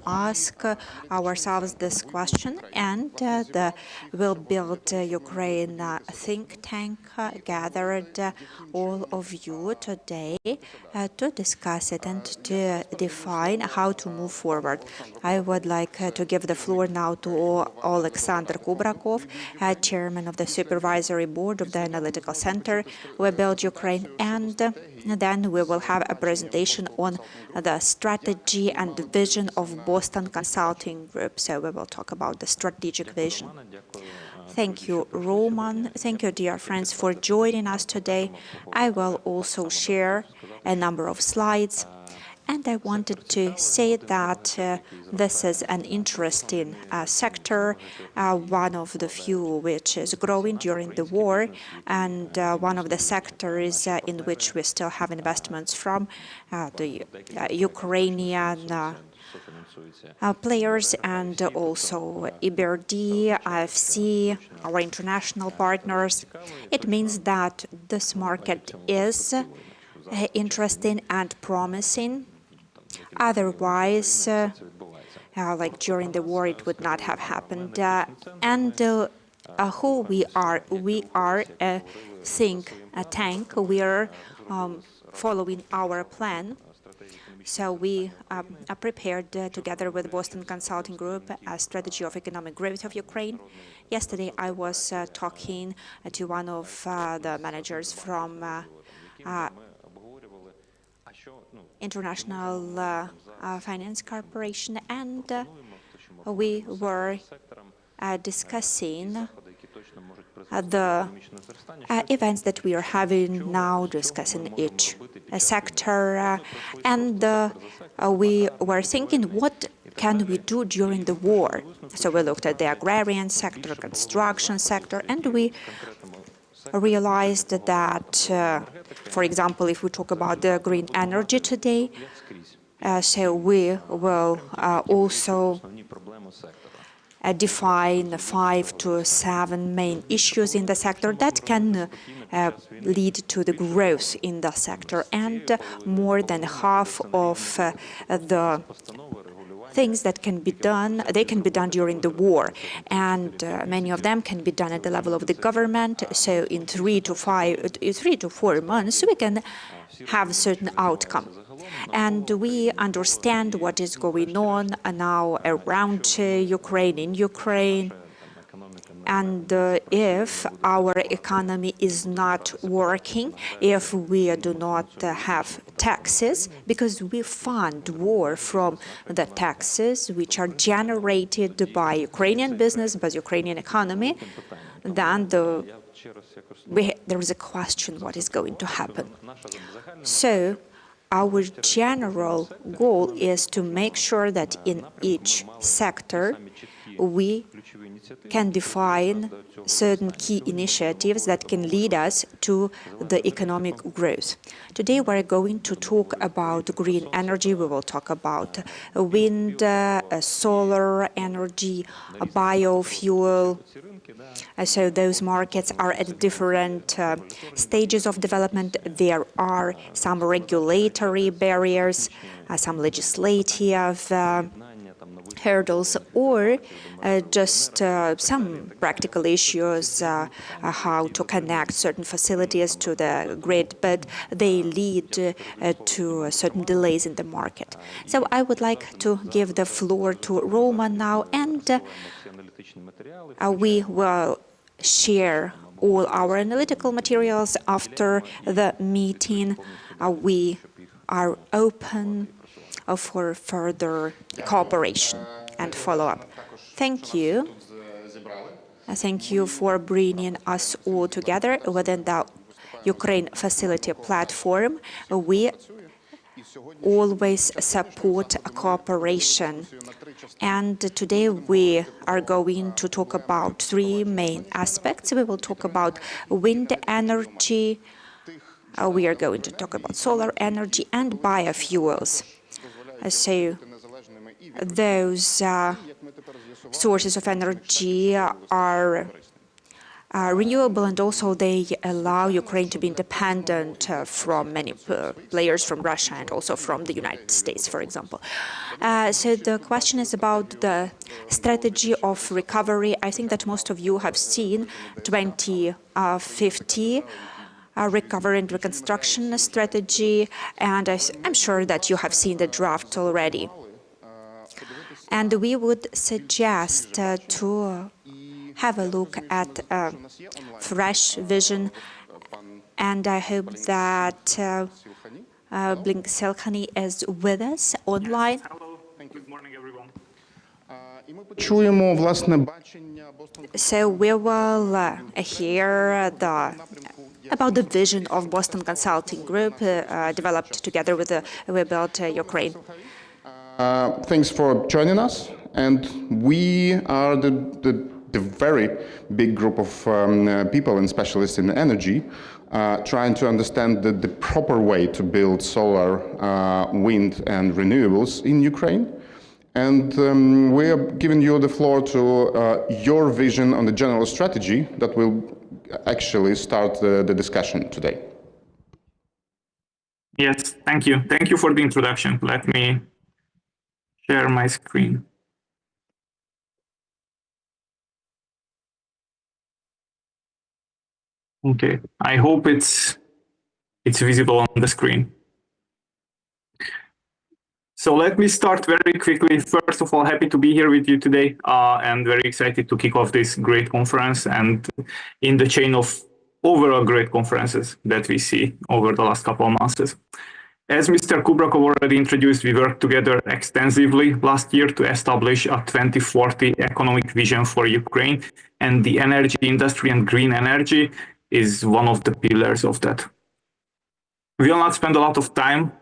ask ourselves this question, and we'll build Ukraine think tank, gathered all of you today to discuss it and to define how to move forward. I would like to give the floor now to Alexander Kubrakov, chairman of the supervisory board of the Analytical Center We Build Ukraine, and then we will have a presentation on the strategy and vision of Boston Consulting Group. So we will talk about the strategic vision. Thank you, Roman. Thank you, dear friends, for joining us today. I will also share a number of slides. And I wanted to say that this is an interesting sector, one of the few which is growing during the war, and one of the sectors in which we still have investments from the Ukrainian players, and also EBRD, IFC, our international partners. It means that this market is interesting and promising. Otherwise, like during the war, it would not have happened. Who we are a tank. We are following our plan. So we are prepared together with Boston Consulting Group a strategy of economic growth of Ukraine. Yesterday, I was talking to one of the managers from International Finance Corporation, and we were discussing the events that we are having now, discussing each sector, and we were thinking, what can we do during the war? So we looked at the agrarian sector, construction sector, and we realized that, for example, if we talk about the green energy today, so we will also define 5 to 7 main issues in the sector that can lead to the growth in the sector, and more than half of the things that can be done, they can be done during the war, and many of them can be done at the level of the government. So in 3 to 4 months, we can have a certain outcome. And we understand what is going on now around Ukraine, in Ukraine. And if our economy is not working, if we do not have taxes, because we fund war from the taxes which are generated by Ukrainian business, by the Ukrainian economy, then there is a question what is going to happen. So our general goal is to make sure that in each sector we can define certain key initiatives that can lead us to the economic growth. Today we're going to talk about green energy. We will talk about wind, solar energy, biofuel. So those markets are at different stages of development. There are some regulatory barriers, some legislative hurdles, or just some practical issues, how to connect certain facilities to the grid, but they lead to certain delays in the market. So I would like to give the floor to Roman now, and we will share all our analytical materials after the meeting. We are open for further cooperation and follow-up. Thank you. Thank you for bringing us all together within the Ukraine Facility platform. We always support cooperation. And today we are going to talk about 3 main aspects. We will talk about wind energy, we are going to talk about solar energy and biofuels. So those sources of energy are renewable, and also they allow Ukraine to be independent from many players from Russia and also from the United States, for example. So the question is about the strategy of recovery. I think that most of you have seen 2050 recovery and reconstruction strategy, and I'm sure that you have seen the draft already. And we would suggest to have a look at a fresh vision, and I hope that Blink Selkhani is with us online. Hello, good morning, everyone. So we will hear about the vision of Boston Consulting Group developed together with We Build Ukraine. Thanks for joining us, and we are the very big group of people and specialists in energy trying to understand the proper way to build solar, wind and renewables in Ukraine. And we are giving you the floor to your vision on the general strategy that will actually start the discussion today. Yes, thank you. Thank you for the introduction. Let me share my screen. Okay, I hope it's visible on the screen. So let me start very quickly. First of all, happy to be here with you today and very excited to kick off this great conference and in the chain of overall great conferences that we see over the last couple of months. As Mr. Kubrakov already introduced, we worked together extensively last year to establish a 2040 economic vision for Ukraine, and the energy industry and green energy is one of the pillars of that. We will not spend a lot of time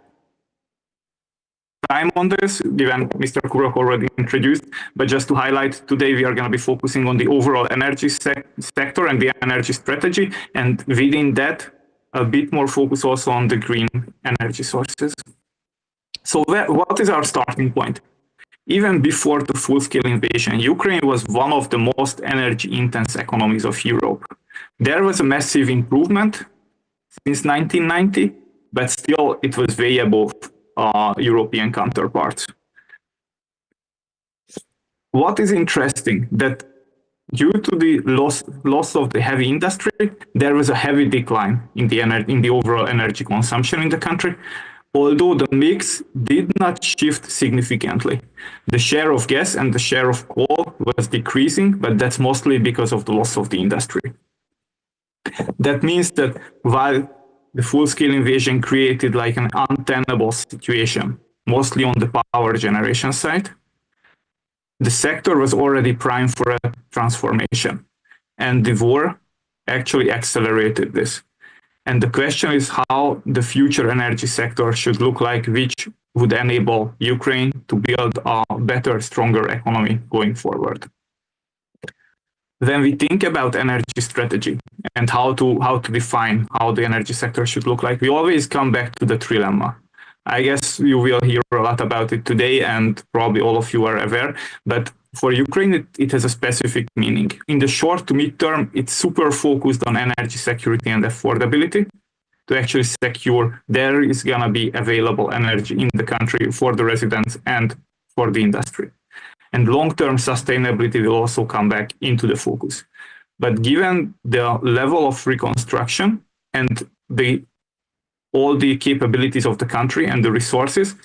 on this, given Mr. Kubrakov already introduced, but just to highlight, today we are going to be focusing on the overall energy sector and the energy strategy, and within that, a bit more focus also on the green energy sources. So what is our starting point? Even before the full-scale invasion, Ukraine was one of the most energy-intense economies of Europe. There was a massive improvement since 1990, but still it was way above European counterparts. What is interesting that due to the loss of the heavy industry, there was a heavy decline in the overall energy consumption in the country, although the mix did not shift significantly. The share of gas and the share of coal was decreasing, but that's mostly because of the loss of the industry. That means that while the full-scale invasion created like an untenable situation, mostly on the power generation side, the sector was already primed for a transformation, and the war actually accelerated this. And the question is how the future energy sector should look like, which would enable Ukraine to build a better, stronger economy going forward. When we think about energy strategy and how to define how the energy sector should look like, we always come back to the trilemma. I guess you will hear a lot about it today, and probably all of you are aware, but for Ukraine, it has a specific meaning. In the short to mid-term, it's super focused on energy security and affordability to actually secure there is going to be available energy in the country for the residents and for the industry. And long-term sustainability will also come back into the focus. But given the level of reconstruction and all the capabilities of the country and the resources,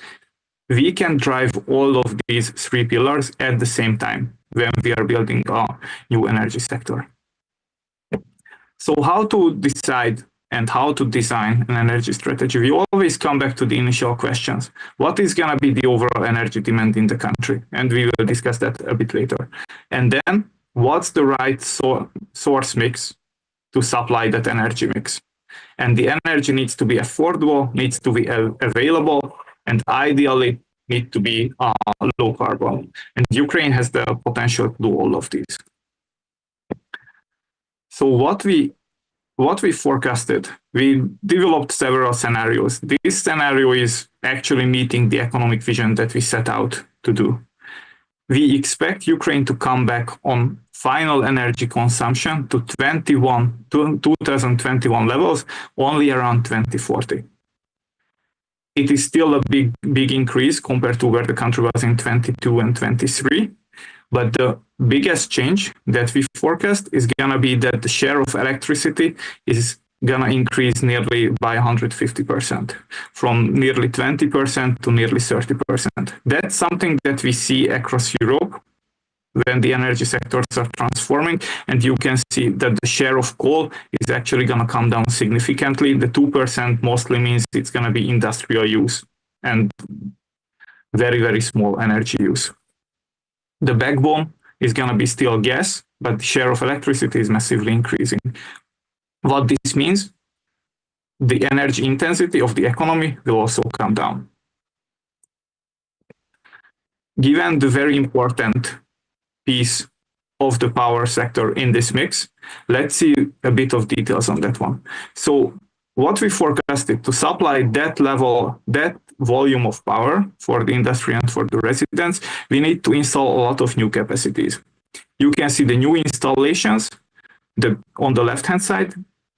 we can drive all of these three pillars at the same time when we are building a new energy sector. So how to decide and how to design an energy strategy? We always come back to the initial questions. What is going to be the overall energy demand in the country? And we will discuss that a bit later. And then what's the right source mix to supply that energy mix? And the energy needs to be affordable, needs to be available, and ideally need to be low carbon. And Ukraine has the potential to do all of these. So what we forecasted, we developed several scenarios. This scenario is actually meeting the economic vision that we set out to do. we expect Ukraine to come back on final energy consumption to 2021 levels only around 2040. It is still a big increase compared to where the country was in 22 and 23. But the biggest change that we forecast is going to be that the share of electricity is going to increase nearly by 150%, from nearly 20% to nearly 30%. That's something that we see across Europe when the energy sectors are transforming, and you can see that the share of coal is actually going to come down significantly. The 2% mostly means it's going to be industrial use and very, very small energy use. The backbone is going to be still gas, but the share of electricity is massively increasing. What this means, the energy intensity of the economy will also come down. Given the very important piece of the power sector in this mix, let's see a bit of details on that one. So what we forecasted to supply that volume of power for the industry and for the residents, we need to install a lot of new capacities. You can see the new installations on the left-hand side.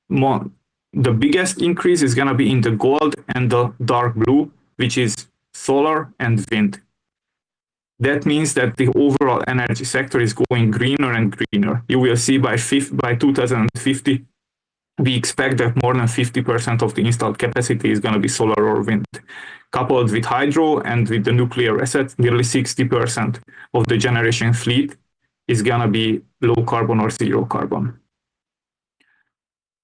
The biggest increase is going to be in the gold and the dark blue, which is solar and wind. That means that the overall energy sector is going greener and greener. You will see by 2050, we expect that more than 50% of the installed capacity is going to be solar or wind. Coupled with hydro and with the nuclear assets, nearly 60% of the generation fleet is going to be low carbon or zero carbon.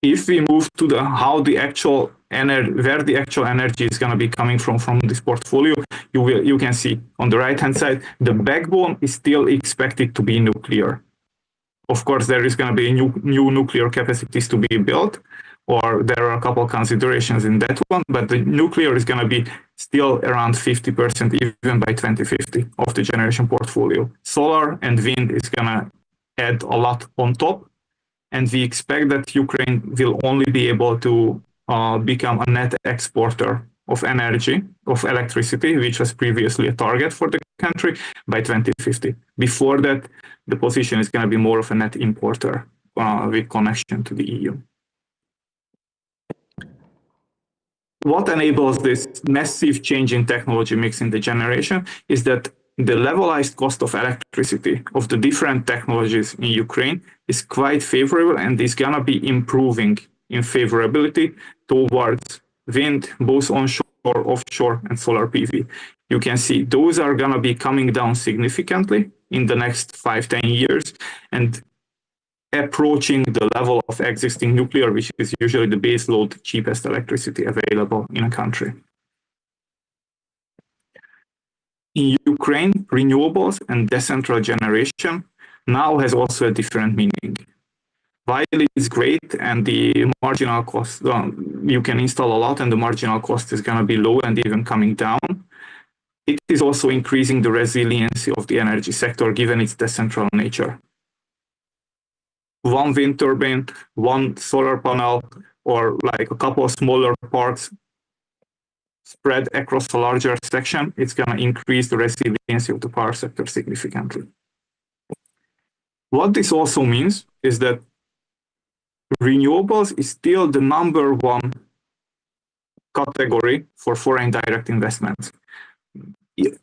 If we move to where the actual energy is going to be coming from this portfolio, you can see on the right-hand side, the backbone is still expected to be nuclear. Of course, there is going to be new nuclear capacities to be built, or there are a couple of considerations in that one, but the nuclear is going to be still around 50% even by 2050 of the generation portfolio. Solar and wind is going to add a lot on top, and we expect that Ukraine will only be able to become a net exporter of energy, of electricity, which was previously a target for the country, by 2050. Before that, the position is going to be more of a net importer with connection to the EU. What enables this massive change in technology mix in the generation is that the levelized cost of electricity of the different technologies in Ukraine is quite favorable and is going to be improving in favorability towards wind, both onshore, offshore, and solar PV. You can see those are going to be coming down significantly in the next 5-10 years and approaching the level of existing nuclear, which is usually the base load cheapest electricity available in a country. In Ukraine, renewables and decentral generation now has also a different meaning. While it is great and the marginal cost, you can install a lot and the marginal cost is going to be low and even coming down, it is also increasing the resiliency of the energy sector given its decentral nature. One wind turbine, one solar panel, or like a couple of smaller parks spread across a larger section, it's going to increase the resiliency of the power sector significantly. What this also means is that renewables is still the #1 category for foreign direct investments.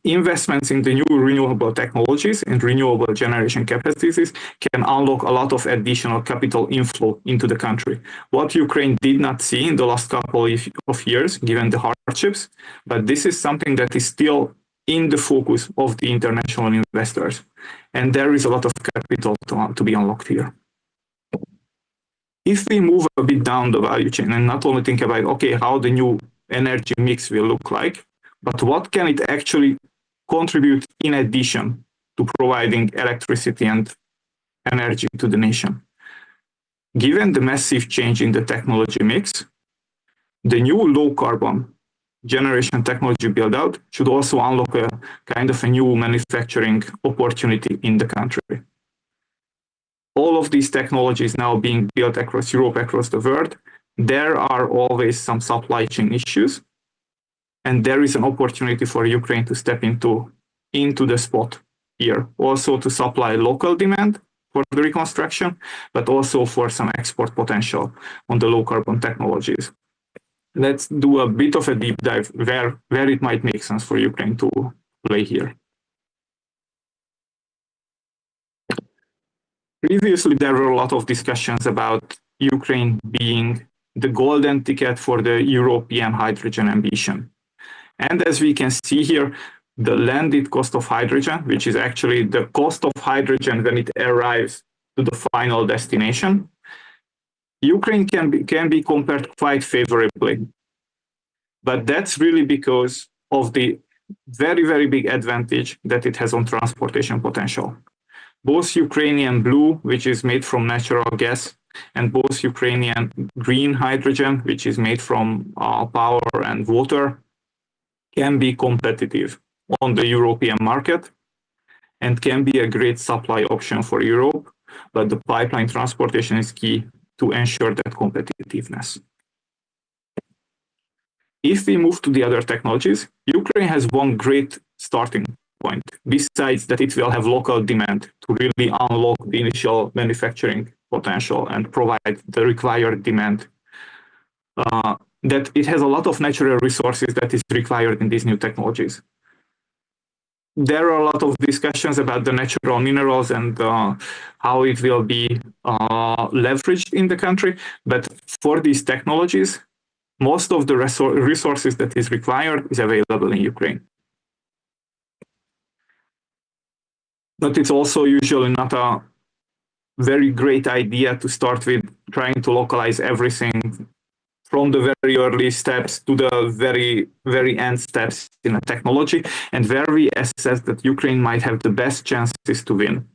Investments in the new renewable technologies and renewable generation capacities can unlock a lot of additional capital inflow into the country. What Ukraine did not see in the last couple of years, given the hardships, but this is something that is still in the focus of the international investors. And there is a lot of capital to be unlocked here. If we move a bit down the value chain and not only think about, okay, how the new energy mix will look like, but what can it actually contribute in addition to providing electricity and energy to the nation? Given the massive change in the technology mix, the new low carbon generation technology build out should also unlock a kind of a new manufacturing opportunity in the country. All of these technologies now being built across Europe, across the world, there are always some supply chain issues. And there is an opportunity for Ukraine to step into the spot here, also to supply local demand for the reconstruction, but also for some export potential on the low carbon technologies. Let's do a bit of a deep dive where it might make sense for Ukraine to play here. Previously, there were a lot of discussions about Ukraine being the golden ticket for the European hydrogen ambition. And as we can see here, the landed cost of hydrogen, which is actually the cost of hydrogen when it arrives to the final destination, Ukraine can be compared quite favorably. But that's really because of the very, very big advantage that it has on transportation potential. Both Ukrainian blue, which is made from natural gas, and both Ukrainian green hydrogen, which is made from power and water, can be competitive on the European market and can be a great supply option for Europe, but the pipeline transportation is key to ensure that competitiveness. If we move to the other technologies, Ukraine has one great starting point, besides that it will have local demand to really unlock the initial manufacturing potential and provide the required demand. That it has a lot of natural resources that is required in these new technologies. There are a lot of discussions about the natural minerals and how it will be leveraged in the country, but for these technologies, most of the resources that is required is available in Ukraine. But it's also usually not a very great idea to start with trying to localize everything from the very early steps to the very, very end steps in a technology, and where we assess that Ukraine might have the best chances to win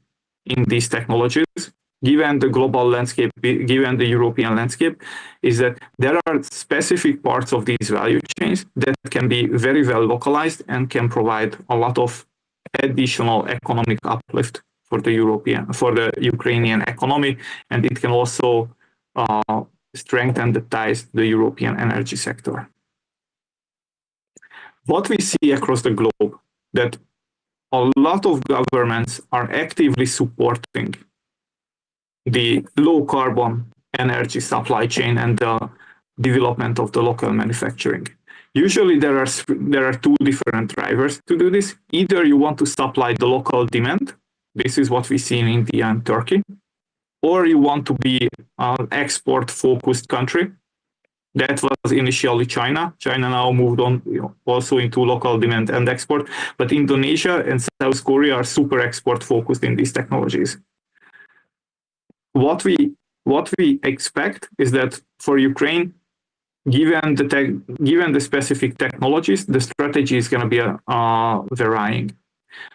in these technologies, given the global landscape, given the European landscape, is that there are specific parts of these value chains that can be very well localized and can provide a lot of additional economic uplift for the Ukrainian economy, and it can also strengthen the ties to the European energy sector. What we see across the globe, that a lot of governments are actively supporting the low carbon energy supply chain and the development of the local manufacturing. Usually there are two different drivers to do this. Either you want to supply the local demand, this is what we see in India and Turkey, or you want to be an export-focused country. That was initially China. China now moved on also into local demand and export, but Indonesia and South Korea are super export-focused in these technologies. What we expect is that for Ukraine, given the specific technologies, the strategy is going to be varying.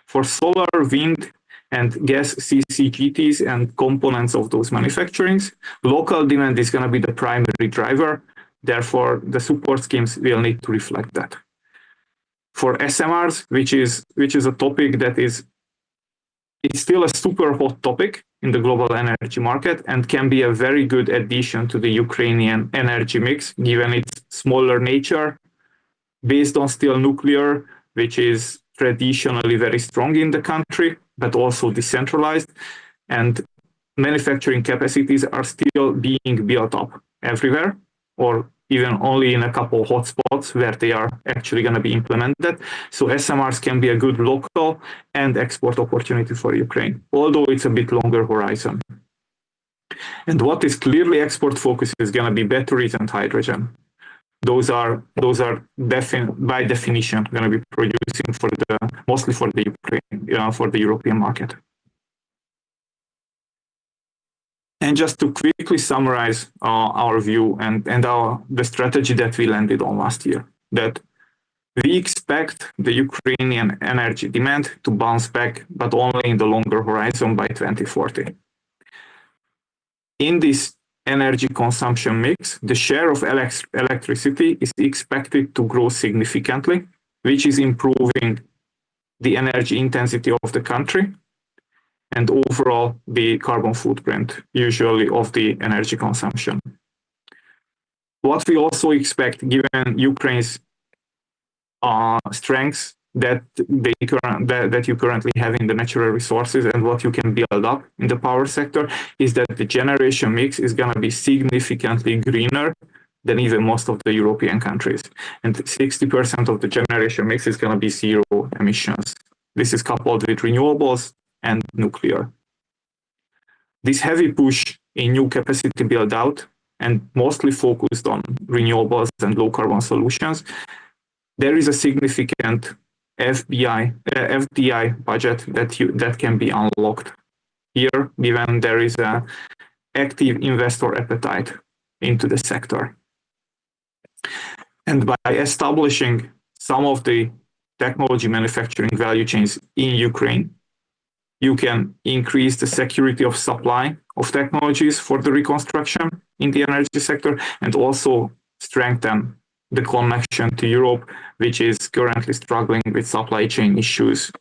For solar, wind, and gas CCGTs and components of those manufacturings, local demand is going to be the primary driver. Therefore, the support schemes will need to reflect that. For SMRs, which is a topic that it's still a super hot topic in the global energy market and can be a very good addition to the Ukrainian energy mix, given its smaller nature, based on still nuclear, which is traditionally very strong in the country, but also decentralized, and manufacturing capacities are still being built up everywhere, or even only in a couple of hotspots where they are actually going to be implemented. So SMRs can be a good local and export opportunity for Ukraine, although it's a bit longer horizon. And what is clearly export focused is going to be batteries and hydrogen. Those are by definition going to be producing mostly for the Ukraine, for the European market. And just to quickly summarize our view and the strategy that we landed on last year, that we expect the Ukrainian energy demand to bounce back, but only in the longer horizon by 2040. In this energy consumption mix, the share of electricity is expected to grow significantly, which is improving the energy intensity of the country and overall the carbon footprint, usually of the energy consumption. What we also expect, given Ukraine's strengths, that you currently have in the natural resources and what you can build up in the power sector is that the generation mix is going to be significantly greener than even most of the European countries. And 60% of the generation mix is going to be zero emissions. This is coupled with renewables and nuclear. This heavy push in new capacity build out and mostly focused on renewables and low carbon solutions, there is a significant FDI budget that can be unlocked here, given there is an active investor appetite into the sector. And by establishing some of the technology manufacturing value chains in Ukraine, you can increase the security of supply of technologies for the reconstruction in the energy sector and also strengthen the connection to Europe, which is currently struggling with supply chain issues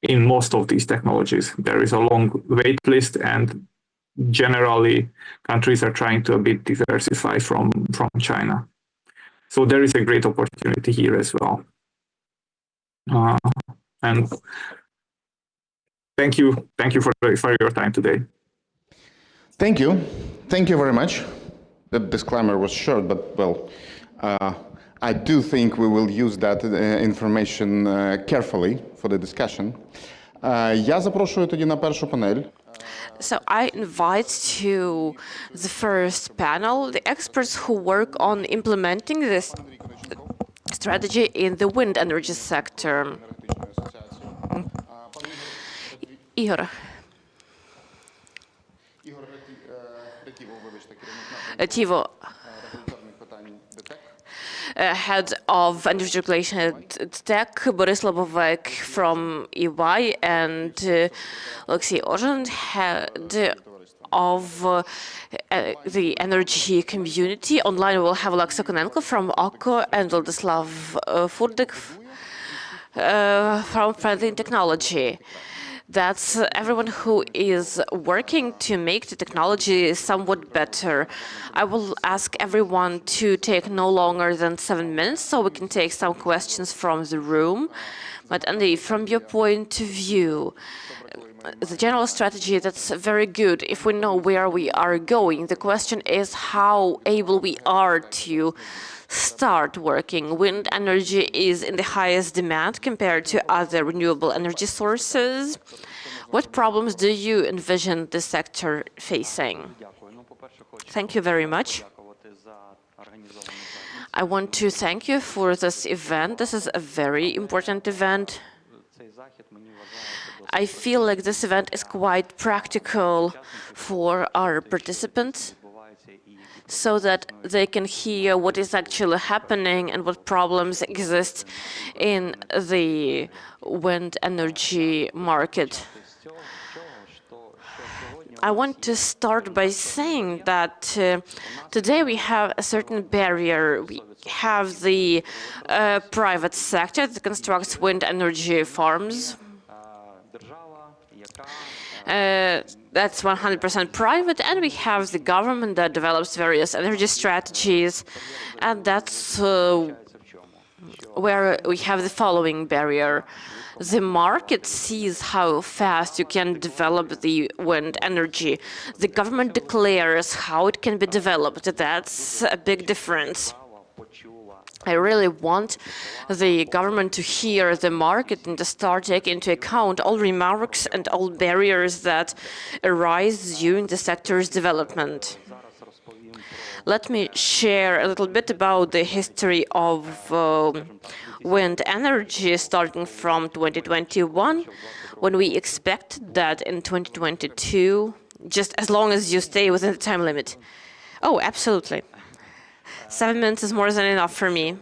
in most of these technologies. There is a long wait list, and generally countries are trying to a bit diversify from China. So there is a great opportunity here as well. And thank you for your time today. Thank you very much. The disclaimer was short, but well, I do think we will use that information carefully for the discussion. Я запрошую тоді на першу панель. So I invite to the first panel the experts who work on implementing this strategy in the wind energy sector. Igor. Tivo, head of energy regulation at Tech, Boris Lobovek from EY, and Alexei Ozhin, head of the energy community. Online we'll have Alexa Konenko from OKO and Vladislav Furdik from Friendly Technology. That's everyone who is working to make the technology somewhat better. I will ask everyone to take no longer than 7 minutes so we can take some questions from the room. But Andy, from your point of view, the general strategy, that's very good if we know where we are going. The question is how able we are to start working. Wind energy is in the highest demand compared to other renewable energy sources. What problems do you envision the sector facing? Thank you very much. I want to thank you for this event. This is a very important event. I feel like this event is quite practical for our participants, so that they can hear what is actually happening and what problems exist in the wind energy market. I want to start by saying that today we have a certain barrier. We have the private sector that constructs wind energy farms. That's 100% private, and we have the government that develops various energy strategies, and that's where we have the following barrier. The market sees how fast you can develop the wind energy. The government declares how it can be developed. That's a big difference. I really want the government to hear the market and to start taking into account all remarks and all barriers that arise during the sector's development. Let me share a little bit about the history of wind energy starting from 2021, when we expect that in 2022, just as long as you stay within the time limit. Oh, absolutely. 7 minutes is more than enough for me.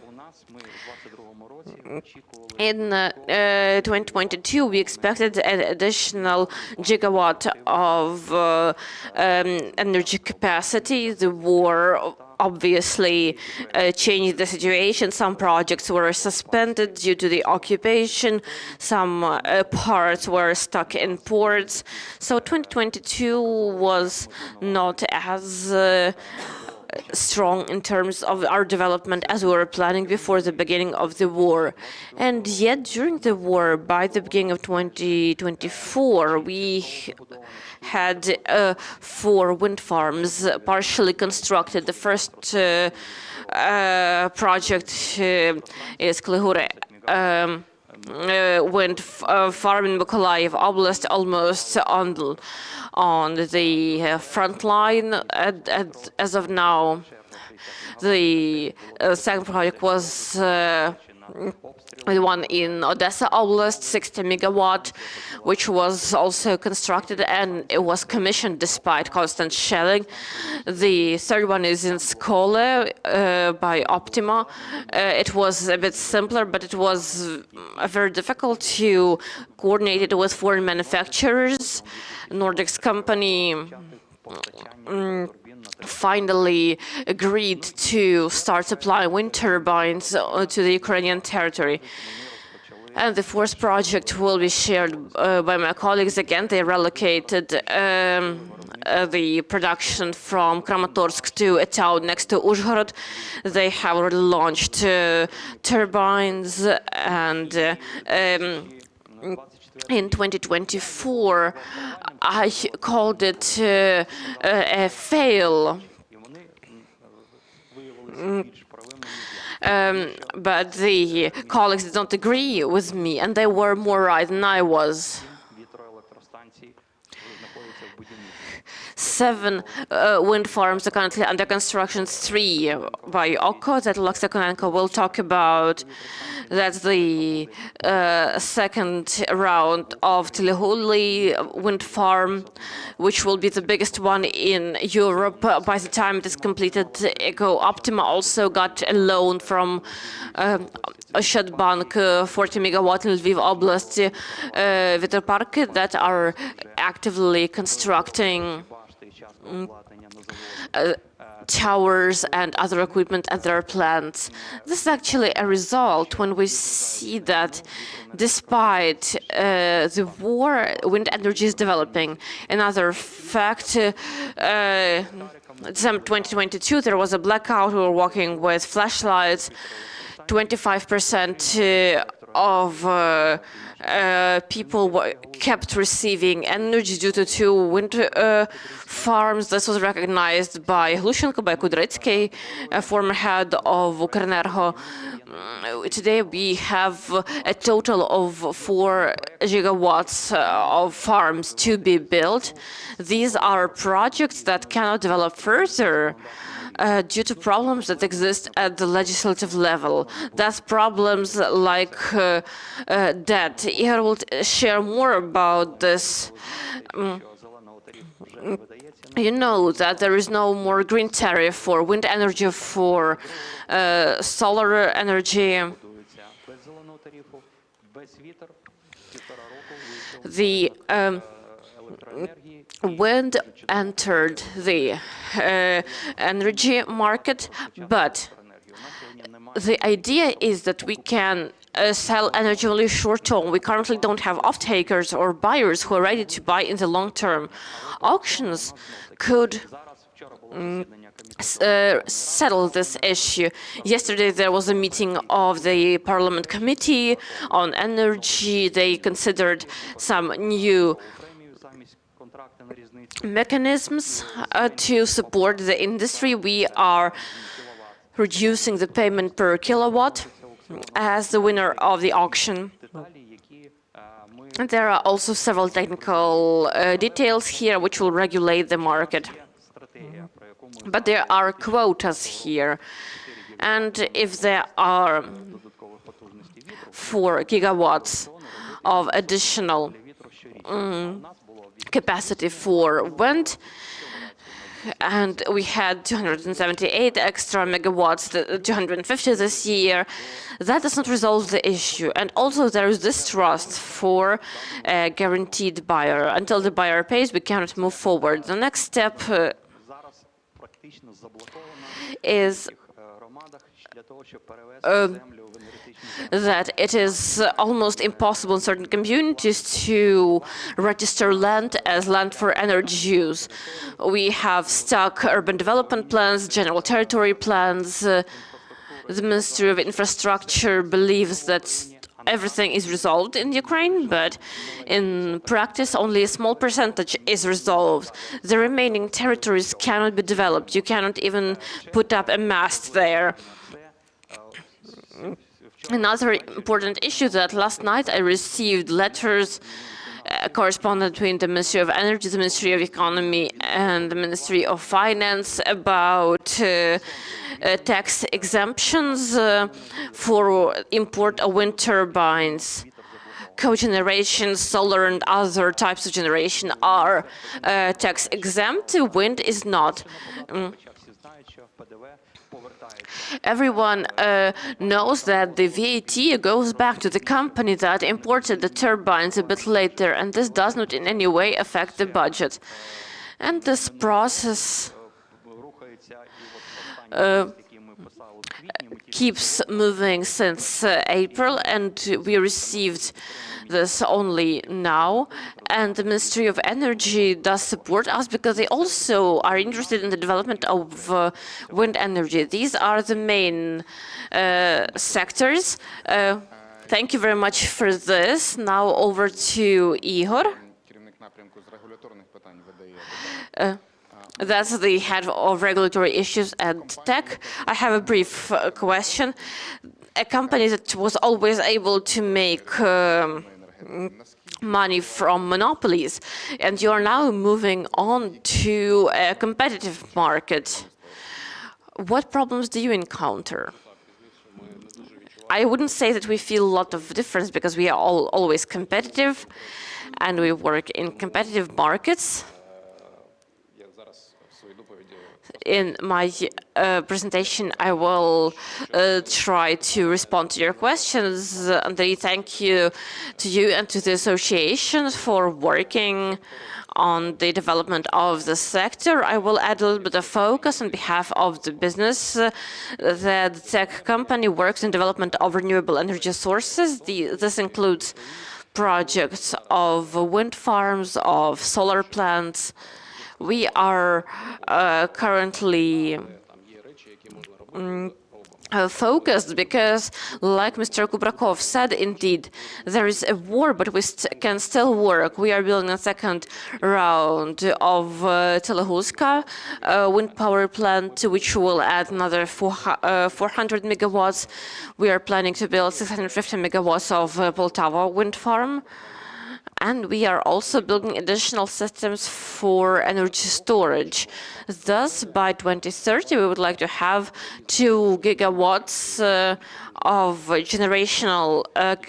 In 2022, we expected an additional gigawatt of energy capacity. The war obviously changed the situation. Some projects were suspended due to the occupation. Some parts were stuck in ports. So 2022 was not as strong in terms of our development as we were planning before the beginning of the war. And yet, during the war, by the beginning of 2024, we had 4 wind farms partially constructed. The first project is Klihure wind farm in Mykolaiv Oblast, almost on the front line. As of now, the second project was the one in Odessa Oblast, 60 megawatt, which was also constructed and it was commissioned despite constant shelling. The third one is in Skole by Optima. It was a bit simpler, but it was very difficult to coordinate it with foreign manufacturers. Nordics company finally agreed to start supplying wind turbines to the Ukrainian territory. And the fourth project will be shared by my colleagues. Again, they relocated the production from Kramatorsk to a town next to Uzhhorod. They have already launched turbines, and in 2024, I called it a fail. But the colleagues did not agree with me, and they were more right than I was. 7 wind farms are currently under construction, 3 by Oko that Laksakonenko will talk about. That's the second round of Telehuli wind farm, which will be the biggest one in Europe by the time it is completed. Eco Optima also got a loan from Oshadbank, 40 megawatt in Lviv Oblast, Veterpark that are actively constructing towers and other equipment at their plants. This is actually a result when we see that despite the war, wind energy is developing. Another fact, December 2022, there was a blackout. We were walking with flashlights. 25% of people kept receiving energy due to 2 wind farms. This was recognized by Hlushenko, by Kudrytsky, a former head of Ukrenergo. Today we have a total of 4 gigawatts of farms to be built. These are projects that cannot develop further due to problems that exist at the legislative level. That's problems like debt. Ihor will share more about this. You know that there is no more green tariff for wind energy, for solar energy. The wind entered the energy market, but the idea is that we can sell energy only short term. We currently don't have off-takers or buyers who are ready to buy in the long term. Auctions could settle this issue. Yesterday there was a meeting of the Parliament Committee on Energy. They considered some new mechanisms to support the industry. We are reducing the payment per kilowatt as the winner of the auction. And there are also several technical details here which will regulate the market. But there are quotas here. And if there are 4 gigawatts of additional capacity for wind, and we had 278 extra megawatts, 250 this year, that does not resolve the issue. And also there is distrust for a guaranteed buyer. Until the buyer pays, we cannot move forward. The next step is that it is almost impossible in certain communities to register land as land for energy use. We have stuck urban development plans, general territory plans. The Ministry of Infrastructure believes that everything is resolved in Ukraine, but in practice only a small percentage is resolved. The remaining territories cannot be developed. You cannot even put up a mast there. Another important issue that last night I received letters correspondent between the Ministry of Energy, the Ministry of Economy, and the Ministry of Finance about tax exemptions for import of wind turbines. Cogeneration, solar, and other types of generation are tax exempt. Wind is not. Everyone knows that the VAT goes back to the company that imported the turbines a bit later, and this does not in any way affect the budget. And this process keeps moving since April, and we received this only now. And the Ministry of Energy does support us because they also are interested in the development of wind energy. These are the main sectors. Thank you very much for this. Now over to Igor. That's the head of regulatory issues at TEC. I have a brief question. A company that was always able to make money from monopolies, and you are now moving on to a competitive market. What problems do you encounter? I wouldn't say that we feel a lot of difference because we are always competitive and we work in competitive markets. In my presentation, I will try to respond to your questions. Andrei, thank you to you and to the association for working on the development of the sector. I will add a little bit of focus on behalf of the business. The tech company works in development of renewable energy sources. This includes projects of wind farms, of solar plants. We are currently focused because, like Mr. Kubrakov said, indeed, there is a war, but we can still work. We are building a second round of Telehuska wind power plant, which will add another 400 megawatts. We are planning to build 650 megawatts of Poltava wind farm. And we are also building additional systems for energy storage. Thus, by 2030, we would like to have 2 gigawatts of generational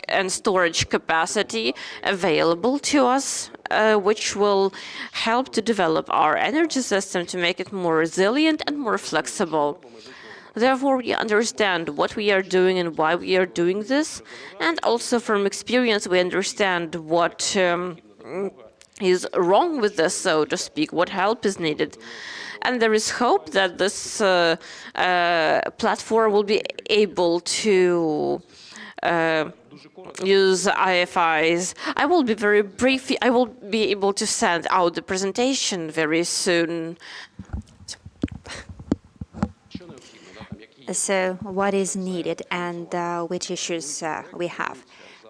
and storage capacity available to us, which will help to develop our energy system to make it more resilient and more flexible. Therefore, we understand what we are doing and why we are doing this. And also from experience, we understand what is wrong with this, so to speak, what help is needed. And there is hope that this platform will be able to use IFIs. I will be very brief. I will be able to send out the presentation very soon. So what is needed and which issues we have?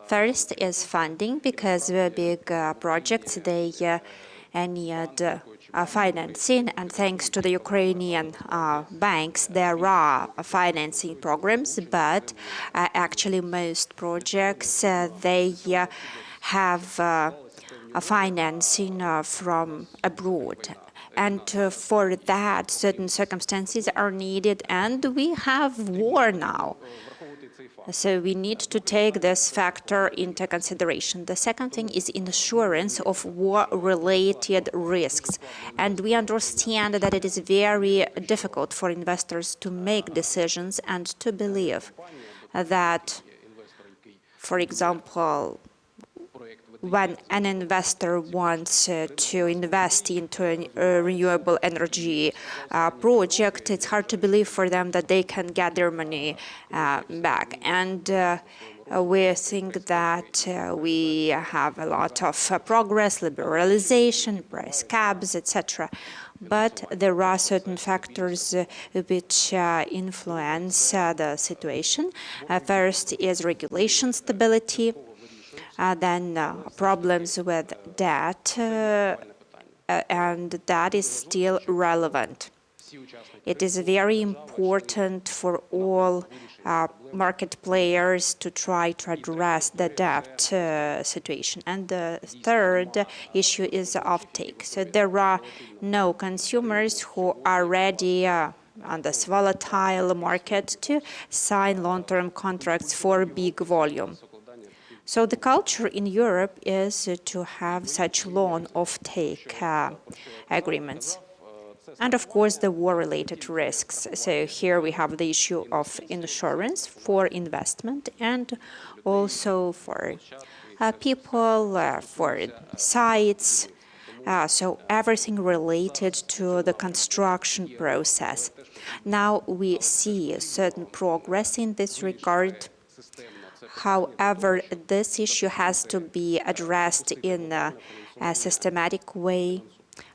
First is funding, because big projects, they need financing, and thanks to the Ukrainian banks, there are financing programs, but actually most projects, they have financing from abroad. And for that, certain circumstances are needed, and we have war now. So we need to take this factor into consideration. The second thing is insurance of war-related risks. And we understand that it is very difficult for investors to make decisions and to believe that, for example, when an investor wants to invest into a renewable energy project, it's hard to believe for them that they can get their money back. And we think that we have a lot of progress, liberalization, price caps, etc. But there are certain factors which influence the situation. First is regulation stability, then problems with debt, and that is still relevant. It is very important for all market players to try to address the debt situation. And the third issue is offtake. So there are no consumers who are ready on this volatile market to sign long-term contracts for big volume. So the culture in Europe is to have such long offtake agreements. And of course, the war-related risks. So here we have the issue of insurance for investment and also for people, for sites, so everything related to the construction process. Now we see certain progress in this regard. However, this issue has to be addressed in a systematic way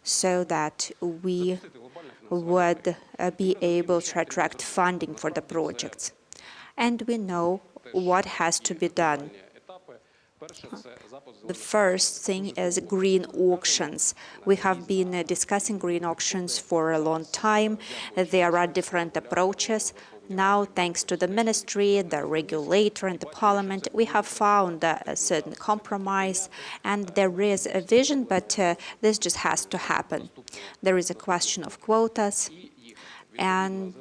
so that we would be able to attract funding for the projects. And we know what has to be done. The first thing is green auctions. We have been discussing green auctions for a long time. There are different approaches. Now, thanks to the ministry, the regulator, and the parliament, we have found a certain compromise, and there is a vision, but this just has to happen. There is a question of quotas, and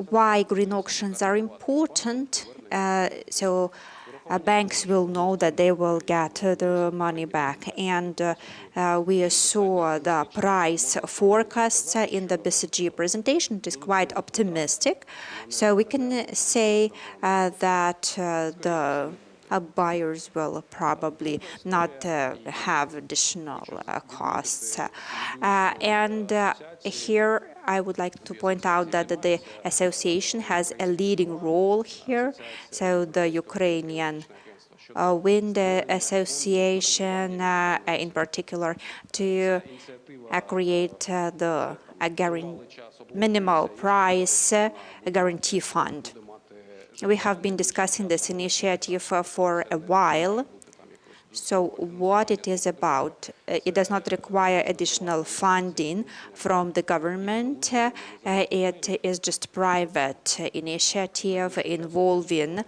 why green auctions are important. Banks will know that they will get the money back. And we saw the price forecasts in the BCG presentation. It is quite optimistic. So we can say that the buyers will probably not have additional costs. Here I would like to point out that the association has a leading role here. So the Ukrainian Wind Association, in particular, to create the minimal price guarantee fund. We have been discussing this initiative for a while. So what it is about, it does not require additional funding from the government. It is just private initiative involving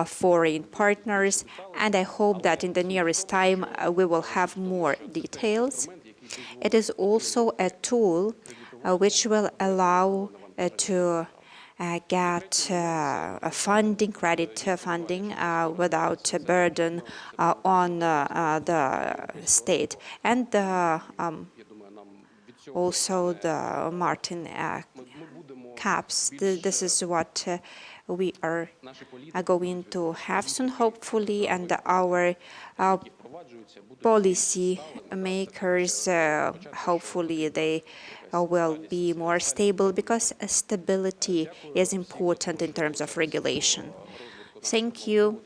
foreign partners. And I hope that in the nearest time we will have more details. It is also a tool which will allow to get funding, credit funding, without a burden on the state. And also the Martin caps. This is what we are going to have soon, hopefully, and our policy makers, hopefully they will be more stable, because stability is important in terms of regulation. Thank you.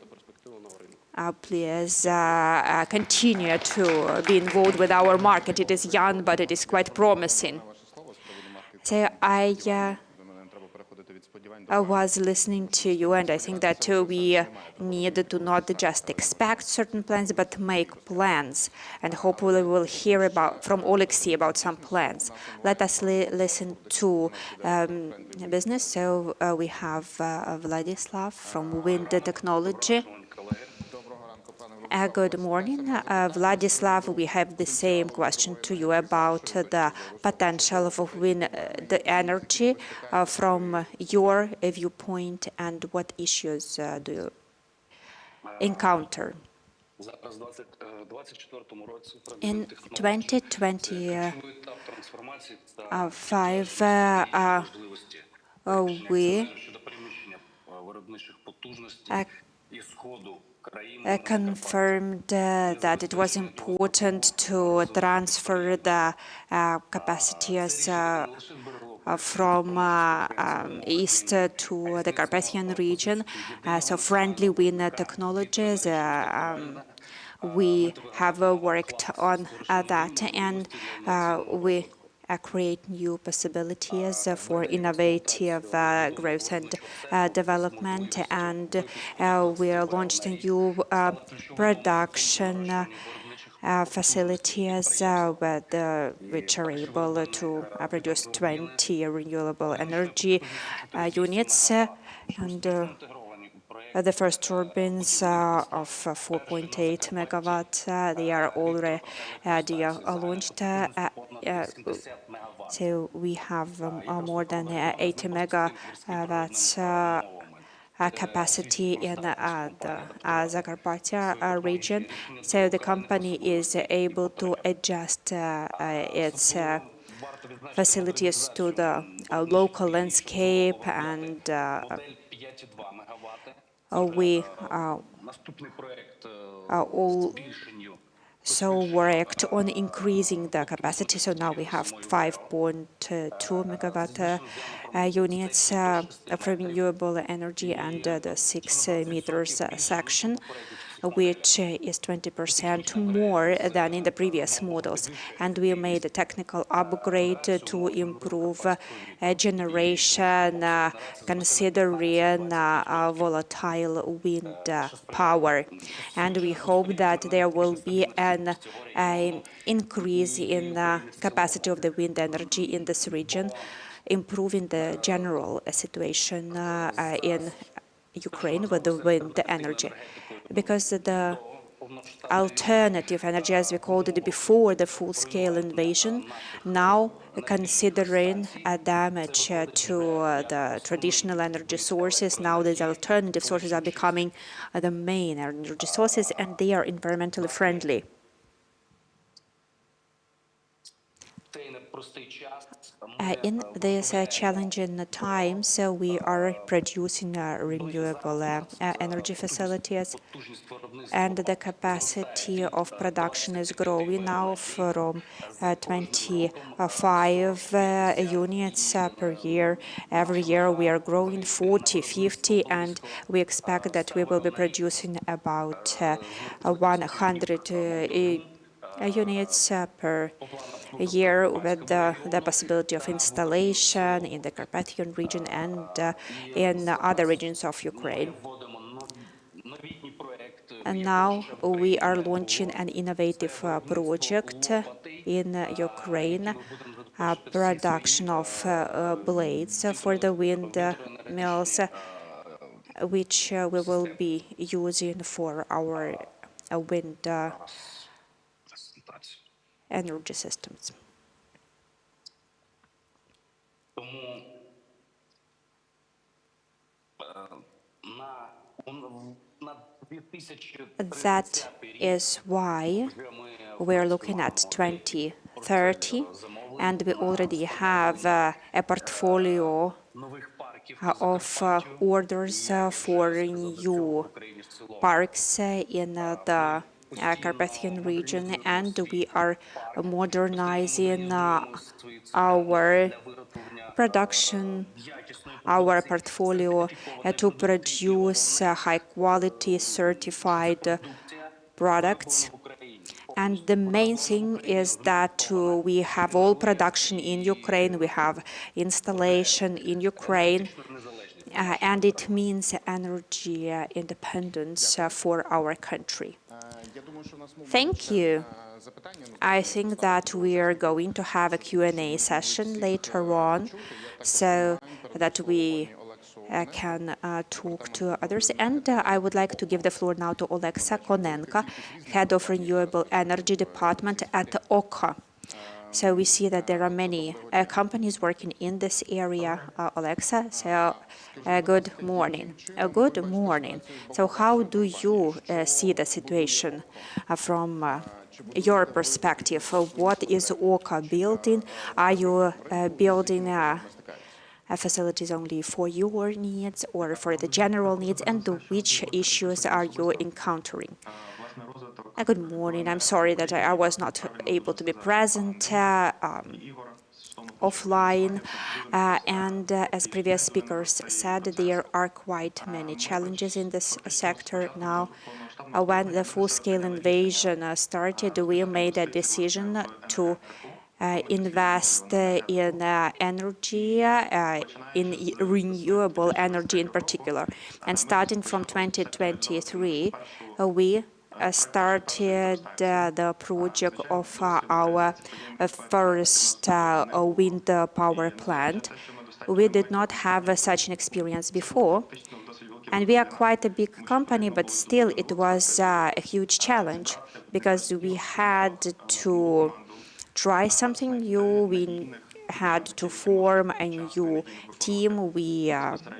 Please continue to be involved with our market. It is young, but it is quite promising. So I was listening to you, and I think that we need to not just expect certain plans, but make plans. And hopefully we'll hear from Oleksiy about some plans. Let us listen to business. So we have Vladislav from Wind Technology. Good morning, Vladislav. We have the same question to you about the potential of wind energy from your viewpoint, and what issues do you encounter? In 2025, we confirmed that it was important to transfer the capacities from east to the Carpathian region. So friendly wind technologies, we have worked on that, and we create new possibilities for innovative growth and development, and we launched a new production facilities which are able to produce 20 renewable energy units, and the first turbines of 4.8 megawatt, they are already launched. So we have more than 80 megawatts capacity in the Zakarpattia region. So the company is able to adjust its facilities to the local landscape, and we also worked on increasing the capacity. So now we have 5.2 megawatt units of renewable energy, and the 6 meters section, which is 20% more than in the previous models. And we made a technical upgrade to improve generation, considering volatile wind power. And we hope that there will be an increase in the capacity of the wind energy in this region, improving the general situation in Ukraine with the wind energy, because the alternative energy, as we called it before the full-scale invasion, now considering a damage to the traditional energy sources, now these alternative sources are becoming the main energy sources, and they are environmentally friendly. In these challenging times, we are producing renewable energy facilities, and the capacity of production is growing now from 25 units per year. Every year we are growing 40, 50, and we expect that we will be producing about 100 units per year, with the possibility of installation in the Carpathian region and in other regions of Ukraine. And now we are launching an innovative project in Ukraine, production of blades for the wind mills, which we will be using for our wind energy systems. That is why we're looking at 2030, and we already have a portfolio of orders for new parks in the Carpathian region, and we are modernizing our production, our portfolio to produce high-quality certified products. And the main thing is that we have all production in Ukraine, we have installation in Ukraine, and it means energy independence for our country. Thank you. I think that we are going to have a Q&A session later on, so that we can talk to others. And I would like to give the floor now to Oleksa Konenko, Head of Renewable Energy Department at OKA. So we see that there are many companies working in this area, Oleksa. So good morning. Good morning. So how do you see the situation from your perspective? What is OKA building? Are you building facilities only for your needs or for the general needs, and which issues are you encountering? Good morning. I'm sorry that I was not able to be present offline. As previous speakers said, there are quite many challenges in this sector now. When the full-scale invasion started, we made a decision to invest in energy, in renewable energy in particular. And starting from 2023, we started the project of our first wind power plant. We did not have such an experience before, and we are quite a big company, but still it was a huge challenge because we had to try something new. We had to form a new team. We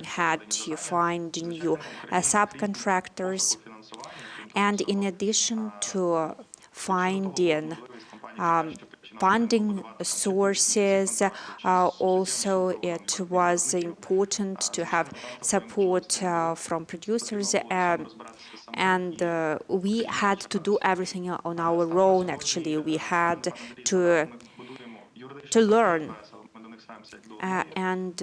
had to find new subcontractors. And in addition to finding funding sources, also it was important to have support from producers, and we had to do everything on our own. Actually, we had to learn, and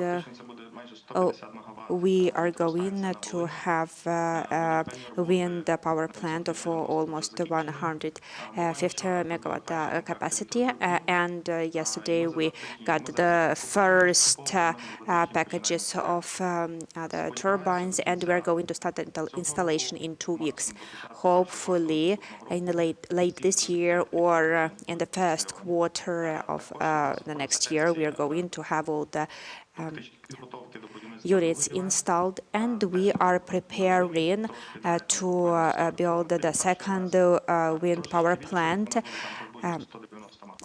we are going to have a wind power plant of almost 150 megawatt capacity. And yesterday we got the first packages of the turbines, and we're going to start the installation in 2 weeks. Hopefully, in the late this year or in the first quarter of the next year, we are going to have all the units installed, and we are preparing to build the second wind power plant.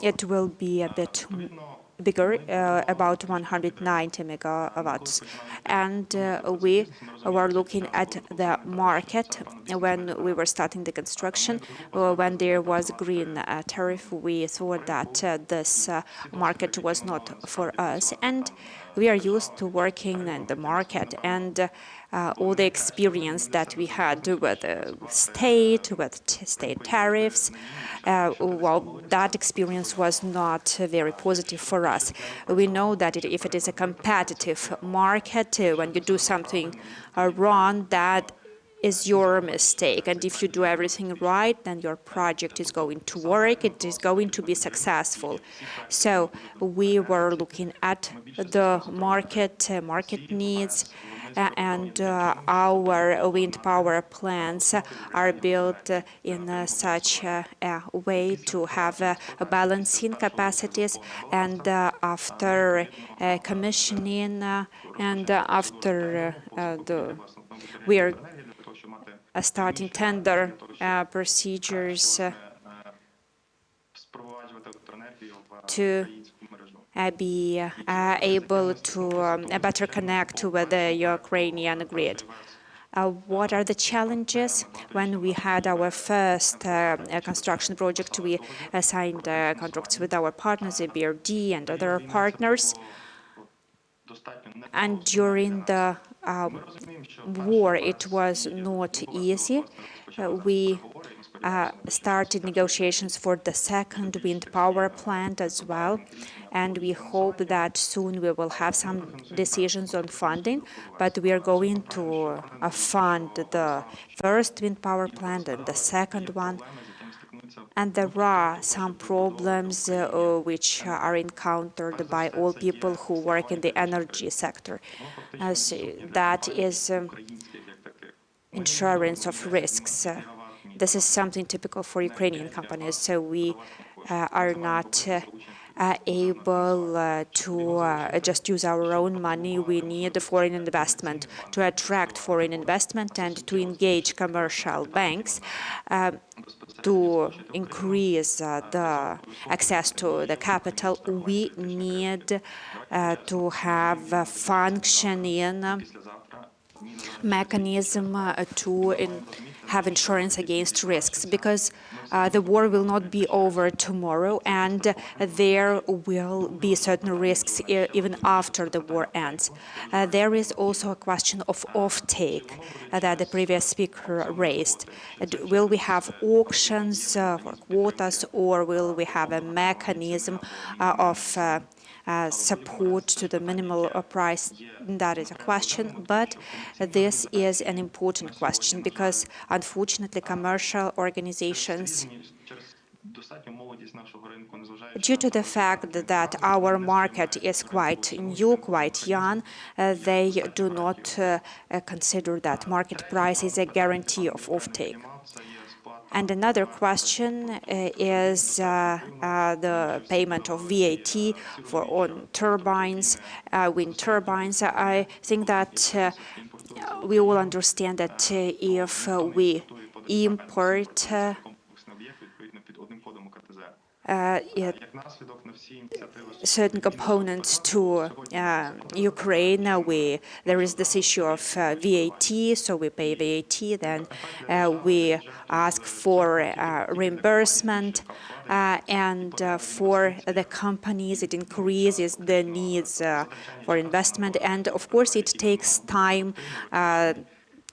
It will be a bit bigger, about 190 megawatts. And we were looking at the market when we were starting the construction. When there was green tariff, we thought that this market was not for us. And we are used to working in the market, and all the experience that we had with state tariffs, well, that experience was not very positive for us. We know that if it is a competitive market, when you do something wrong, that is your mistake. And if you do everything right, then your project is going to work, it is going to be successful. So we were looking at the market needs, and our wind power plants are built in such a way to have balancing capacities, and after commissioning and after we are starting tender procedures to be able to better connect with the Ukrainian grid. What are the challenges? When we had our first construction project, we signed contracts with our partners, the BRD and other partners. And during the war, it was not easy. We started negotiations for the second wind power plant as well, and we hope that soon we will have some decisions on funding, but we are going to fund the first wind power plant and the second one. And there are some problems which are encountered by all people who work in the energy sector. That is insurance of risks. This is something typical for Ukrainian companies, so we are not able to just use our own money. We need foreign investment to attract foreign investment and to engage commercial banks to increase the access to the capital. We need to have a functioning mechanism to have insurance against risks, because the war will not be over tomorrow, and there will be certain risks even after the war ends. There is also a question of offtake that the previous speaker raised. Will we have auctions for quotas, or will we have a mechanism of support to the minimal price? That is a question, but this is an important question because, unfortunately, commercial organizations, due to the fact that our market is quite new, quite young, they do not consider that market price is a guarantee of offtake. And another question is the payment of VAT on turbines, wind turbines. I think that we all understand that if we import certain components to Ukraine, there is this issue of VAT, so we pay VAT, then we ask for reimbursement, and for the companies it increases the needs for investment, and of course it takes time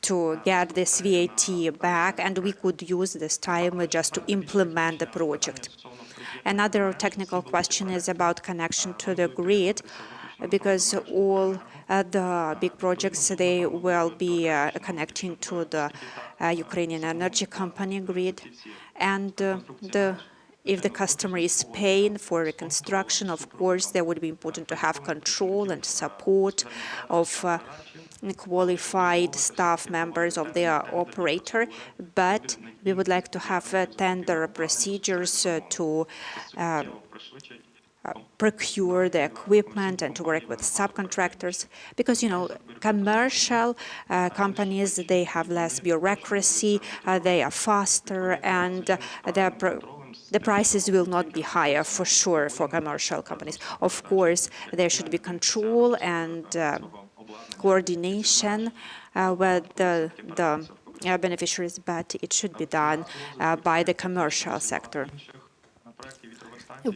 to get this VAT back, and we could use this time just to implement the project. Another technical question is about connection to the grid, because all the big projects, they will be connecting to the Ukrainian energy company grid, and if the customer is paying for reconstruction, of course, there would be important to have control and support of qualified staff members of the operator, but we would like to have tender procedures to procure the equipment and to work with subcontractors, because, you know, commercial companies, they have less bureaucracy, they are faster, and the prices will not be higher for sure for commercial companies. Of course, there should be control and coordination with the beneficiaries, but it should be done by the commercial sector.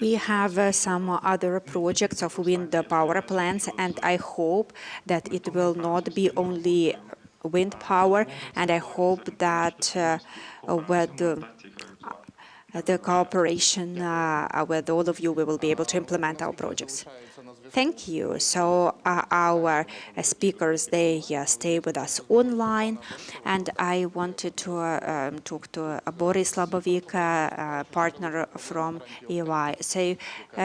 We have some other projects of wind power plants, and I hope that it will not be only wind power, and I hope that with the cooperation with all of you, we will be able to implement our projects. Thank you. So our speakers, they stay with us online, and I wanted to talk to Boris Labovik, partner from EY. So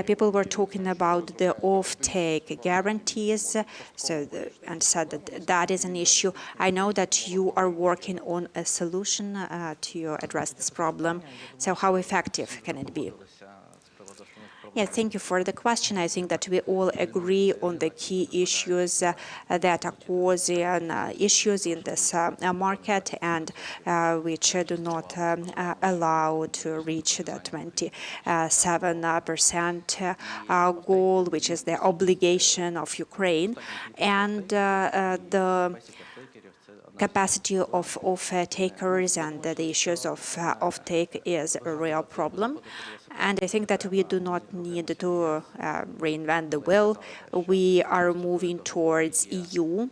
people were talking about the off-take guarantees, and said that that is an issue. I know that you are working on a solution to address this problem. So how effective can it be? Yeah, thank you for the question. I think that we all agree on the key issues that are causing issues in this market, and which do not allow to reach the 27% goal, which is the obligation of Ukraine, and the capacity of takers and the issues of offtake is a real problem. And I think that we do not need to reinvent the wheel. We are moving towards EU,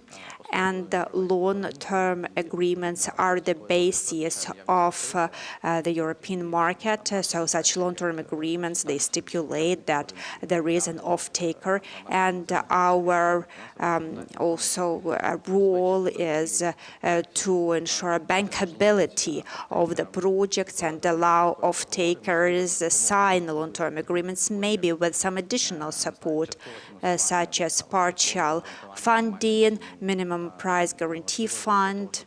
and long-term agreements are the basis of the European market. So such long-term agreements, they stipulate that there is an off-taker, and our also role is to ensure bankability of the projects and allow off-takers sign long-term agreements, maybe with some additional support, such as partial funding, minimum price guarantee fund,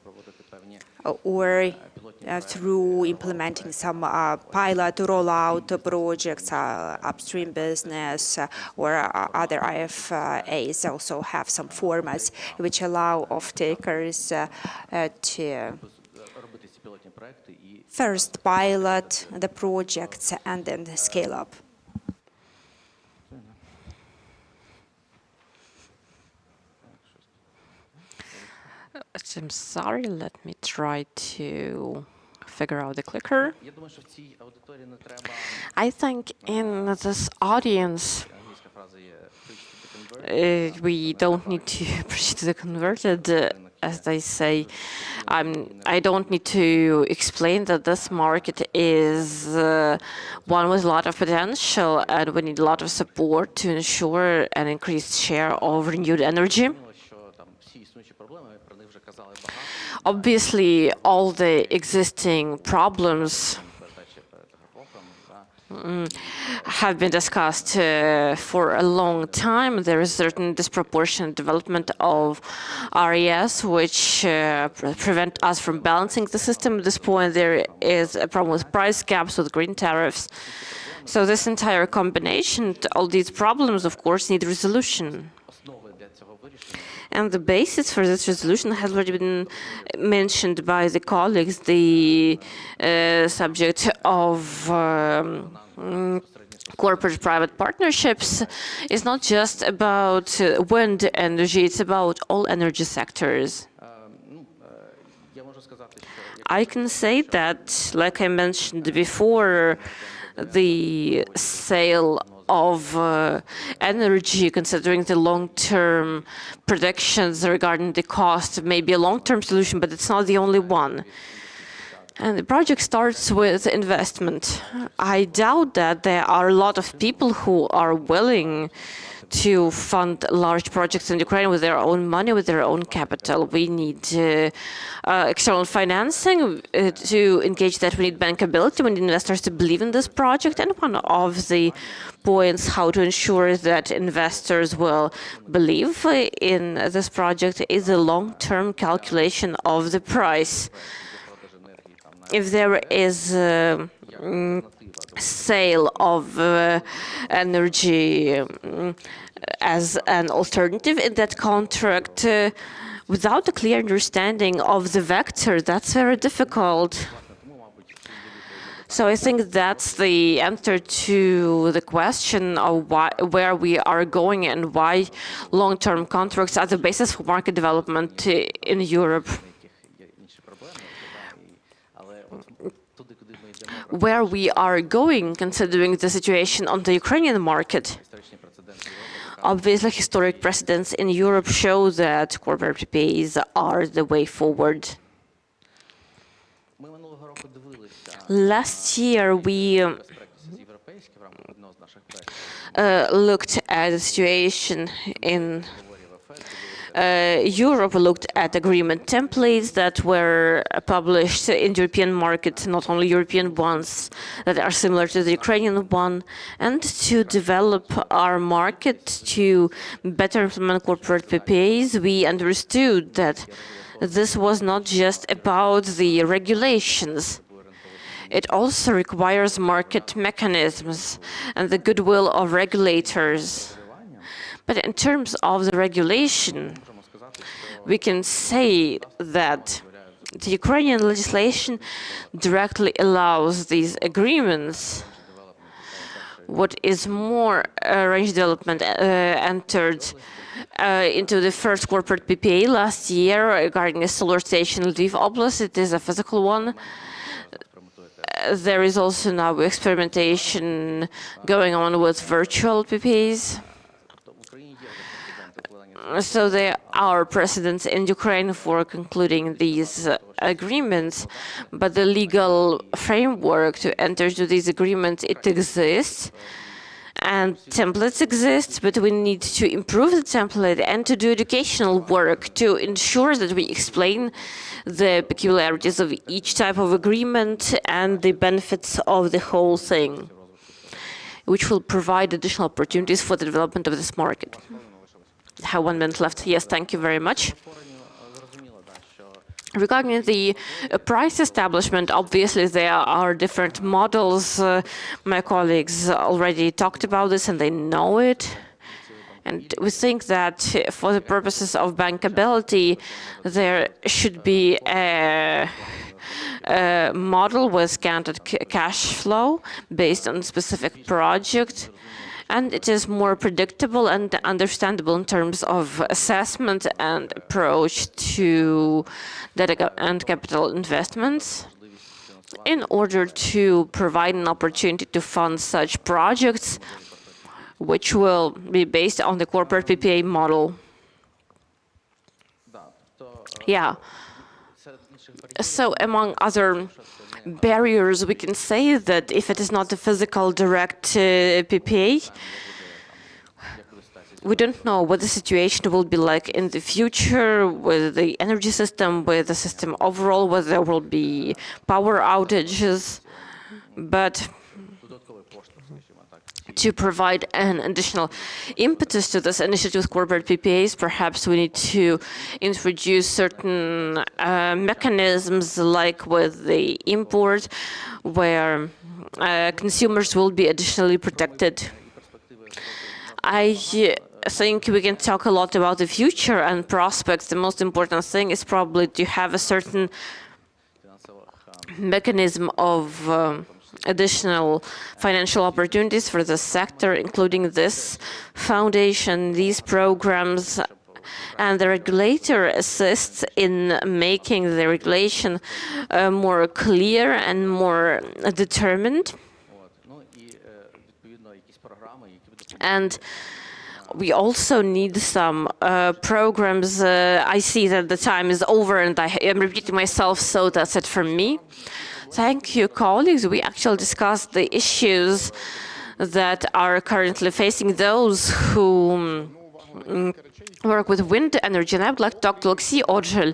or through implementing some pilot rollout projects, upstream business, or other IFAs also have some formats which allow off-takers to first pilot the projects and then scale up. I'm sorry, let me try to figure out the clicker. I think in this audience, we don't need to preach to the converted, as they say. I don't need to explain that this market is one with a lot of potential, and we need a lot of support to ensure an increased share of renewed energy. Obviously, all the existing problems have been discussed for a long time. There is certain disproportionate development of RES, which prevent us from balancing the system. At this point, there is a problem with price caps, with green tariffs. So this entire combination, all these problems, of course, need resolution. And the basis for this resolution has already been mentioned by the colleagues, the subject of corporate-private partnerships is not just about wind energy, it's about all energy sectors. I can say that, like I mentioned before, the sale of energy, considering the long-term predictions regarding the cost, may be a long-term solution, but it's not the only one. And the project starts with investment. I doubt that there are a lot of people who are willing to fund large projects in Ukraine with their own money, with their own capital. We need external financing to engage that. We need bankability. We need investors to believe in this project. And one of the points how to ensure that investors will believe in this project is a long-term calculation of the price. If there is sale of energy as an alternative in that contract, without a clear understanding of the vector, that's very difficult. So I think that's the answer to the question of where we are going and why long-term contracts are the basis for market development in Europe. Where we are going, considering the situation on the Ukrainian market. Obviously, historic precedents in Europe show that corporate PPAs are the way forward. Last year, we looked at the situation in Europe, looked at agreement templates that were published in the European market, not only European ones that are similar to the Ukrainian one, and to develop our market to better implement corporate PPAs, we understood that this was not just about the regulations. It also requires market mechanisms and the goodwill of regulators. But in terms of the regulation, we can say that the Ukrainian legislation directly allows these agreements. What is more, range development entered into the first corporate PPA last year regarding a solar station in Lviv Oblast. It is a physical one. There is also now experimentation going on with virtual PPAs. So there are precedents in Ukraine for concluding these agreements, but the legal framework to enter into these agreements, it exists, and templates exist, but we need to improve the template and to do educational work to ensure that we explain the peculiarities of each type of agreement and the benefits of the whole thing, which will provide additional opportunities for the development of this market. I have 1 minute left. Yes, thank you very much. Regarding the price establishment, obviously there are different models. My colleagues already talked about this and they know it. And we think that for the purposes of bankability, there should be a model with discounted cash flow based on a specific project. and it is more predictable and understandable in terms of assessment and approach to data and capital investments in order to provide an opportunity to fund such projects which will be based on the corporate PPA model. Yeah. So among other barriers, we can say that if it is not a physical direct PPA, we don't know what the situation will be like in the future with the energy system, with the system overall, whether there will be power outages. But to provide an additional impetus to this initiative with corporate PPAs, perhaps we need to introduce certain mechanisms like with the import, where consumers will be additionally protected. I think we can talk a lot about the future and prospects. The most important thing is probably to have a certain mechanism of additional financial opportunities for the sector, including this foundation, these programs, and the regulator assists in making the regulation more clear and more determined. And we also need some programs. I see that the time is over and I am repeating myself, so that's it from me. Thank you, colleagues. We actually discussed the issues that are currently facing those who work with wind energy. And I would like to talk to Alexei Odžel.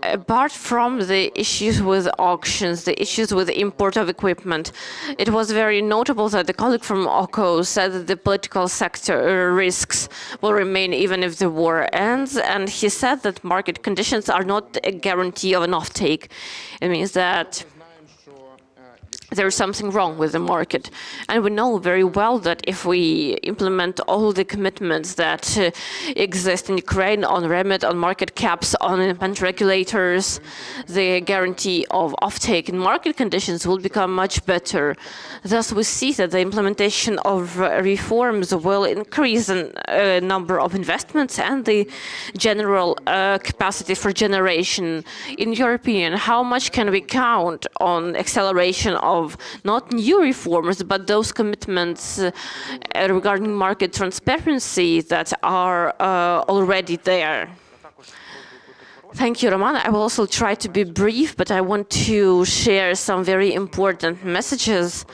Apart from the issues with auctions, the issues with the import of equipment, it was very notable that the colleague from OCO said that the political sector risks will remain even if the war ends, and he said that market conditions are not a guarantee of an offtake. It means that there's something wrong with the market. And we know very well that if we implement all the commitments that exist in Ukraine on remit, on market caps, on independent regulators, the guarantee of offtake in market conditions will become much better. Thus, we see that the implementation of reforms will increase the number of investments and the general capacity for generation. In your opinion, how much can we count on acceleration of not new reforms, but those commitments regarding market transparency that are already there? Thank you, Roman. I will also try to be brief, but I want to share some very important messages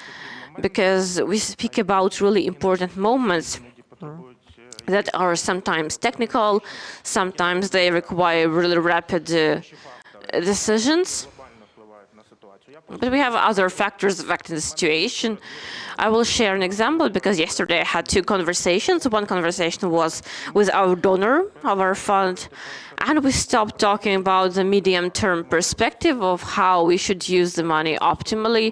because we speak about really important moments that are sometimes technical, sometimes they require really rapid decisions. But we have other factors affecting the situation. I will share an example because yesterday I had two conversations. One conversation was with our donor of our fund, and we stopped talking about the medium-term perspective of how we should use the money optimally.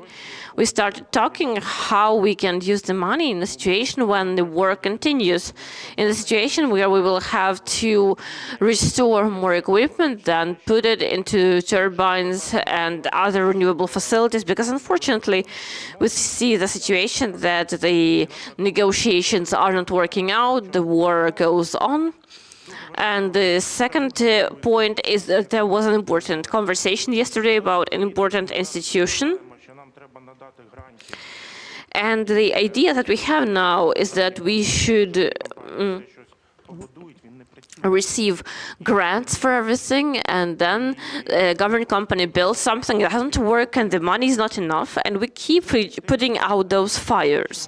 We started talking how we can use the money in a situation when the war continues, in a situation where we will have to restore more equipment than put it into turbines and other renewable facilities, because unfortunately we see the situation that the negotiations are not working out, the war goes on. And the second point is that there was an important conversation yesterday about an important institution. And the idea that we have now is that we should receive grants for everything, and then a government company builds something that doesn't work and the money is not enough, and we keep putting out those fires.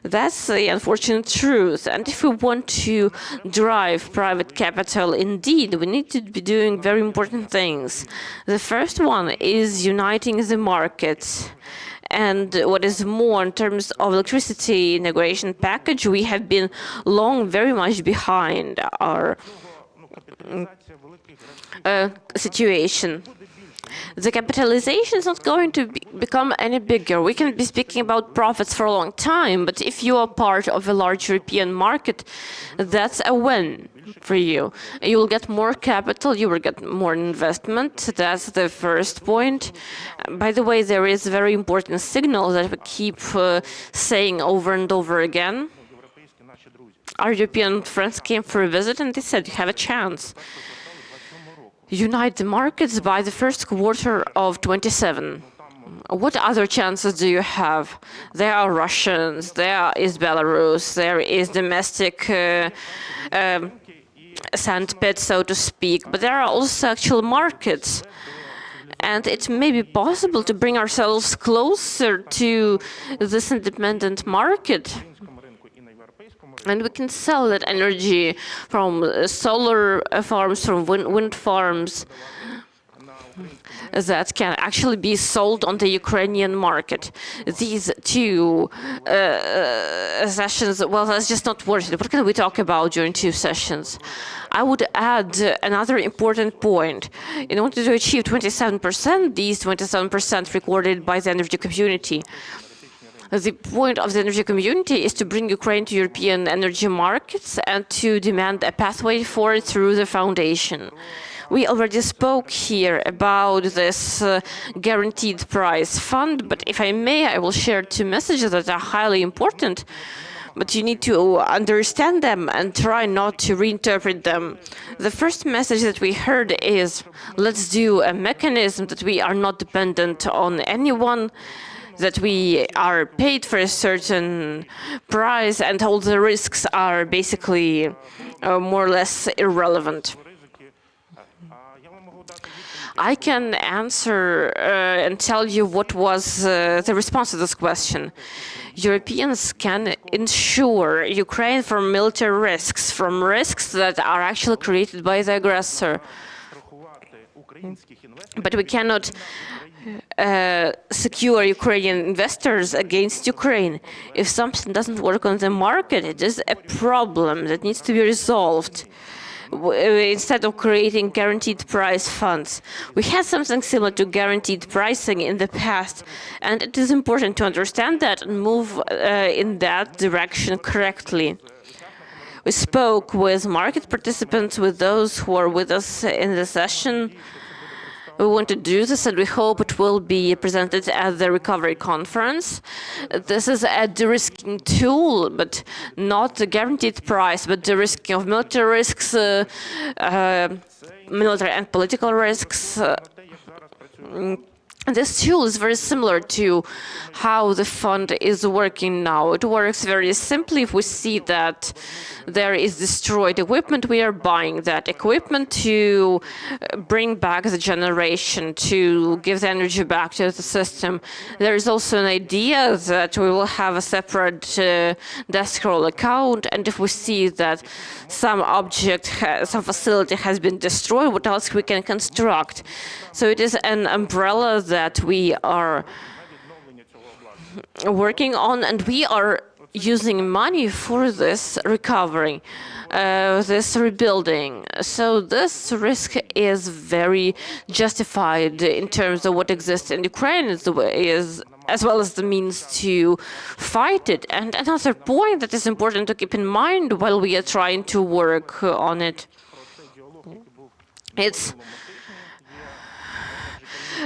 That's the unfortunate truth. And if we want to drive private capital, indeed, we need to be doing very important things. The first one is uniting the markets. And what is more, in terms of electricity integration package, we have been long very much behind our situation. the capitalization is not going to become any bigger. We can be speaking about profits for a long time, but if you are part of a large European market, that's a win for you. You will get more capital, you will get more investment. That's the first point. By the way, there is a very important signal that we keep saying over and over again. Our European friends came for a visit and they said, you have a chance. Unite the markets by the first quarter of 27. What other chances do you have? There are Russians, there is Belarus, there is domestic sandpit, so to speak, but there are also actual markets. And it may be possible to bring ourselves closer to this independent market. And we can sell that energy from solar farms, from wind farms, that can actually be sold on the Ukrainian market. These two sessions, well, that's just not worth it. What can we talk about during 2 sessions? I would add another important point. In order to achieve 27%, these 27% recorded by the energy community, the point of the energy community is to bring Ukraine to European energy markets and to demand a pathway for it through the foundation. We already spoke here about this guaranteed price fund, but if I may, I will share 2 messages that are highly important, but you need to understand them and try not to reinterpret them. The first message that we heard is, let's do a mechanism that we are not dependent on anyone, that we are paid for a certain price and all the risks are basically more or less irrelevant. I can answer and tell you what was the response to this question. Europeans can insure Ukraine from military risks, from risks that are actually created by the aggressor. But we cannot secure Ukrainian investors against Ukraine. If something doesn't work on the market, it is a problem that needs to be resolved. Instead of creating guaranteed price funds, we had something similar to guaranteed pricing in the past, and it is important to understand that and move in that direction correctly. We spoke with market participants, with those who are with us in the session. We want to do this, and we hope it will be presented at the recovery conference. This is a de-risking tool, but not a guaranteed price, but de-risking of military risks, military and political risks. This tool is very similar to how the fund is working now. It works very simply. If we see that there is destroyed equipment, we are buying that equipment to bring back the generation, to give the energy back to the system. There is also an idea that we will have a separate escrow account, and if we see that some some facility has been destroyed, what else we can construct? So it is an umbrella that we are working on, and we are using money for this recovery, this rebuilding. So this risk is very justified in terms of what exists in Ukraine, as well as the means to fight it. And another point that is important to keep in mind while we are trying to work on it, it's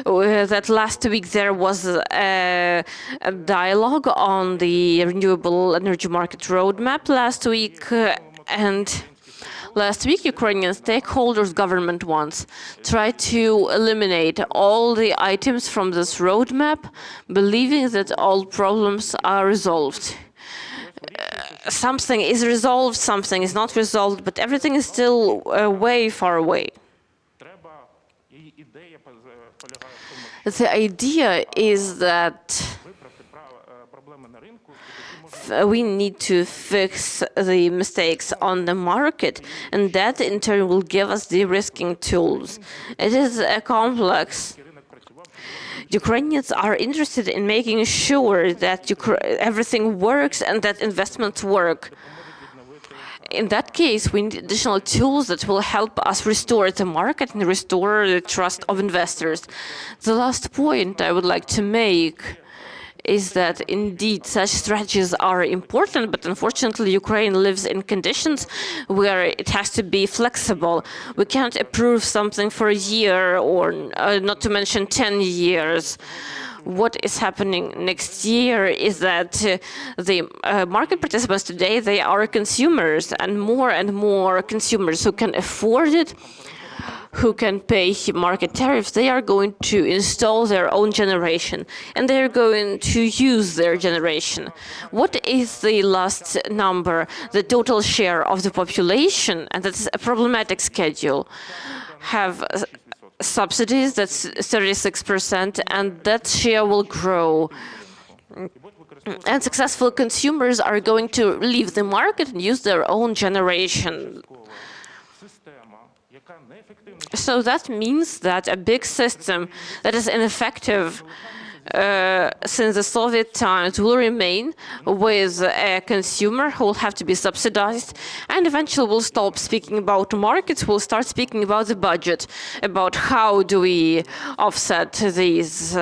that last week there was a dialogue on the renewable energy market roadmap last week, and last week Ukrainian stakeholders, government ones, tried to eliminate all the items from this roadmap, believing that all problems are resolved. Something is resolved, something is not resolved, but everything is still way far away. The idea is that we need to fix the mistakes on the market, and that in turn will give us de-risking tools. It is a complex. Ukrainians are interested in making sure that everything works and that investments work. in that case, we need additional tools that will help us restore the market and restore the trust of investors. The last point I would like to make is that indeed such strategies are important, but unfortunately Ukraine lives in conditions where it has to be flexible. We can't approve something for a year or not to mention 10 years. What is happening next year is that the market participants today, they are consumers, and more consumers who can afford it, who can pay market tariffs, they are going to install their own generation, and they're going to use their generation. What is the last number? The total share of the population, and that's a problematic schedule, have subsidies, that's 36%, and that share will grow. And successful consumers are going to leave the market and use their own generation. So that means that a big system that is ineffective since the Soviet times will remain with a consumer who will have to be subsidized, and eventually we'll stop speaking about markets, we'll start speaking about the budget, about how do we offset these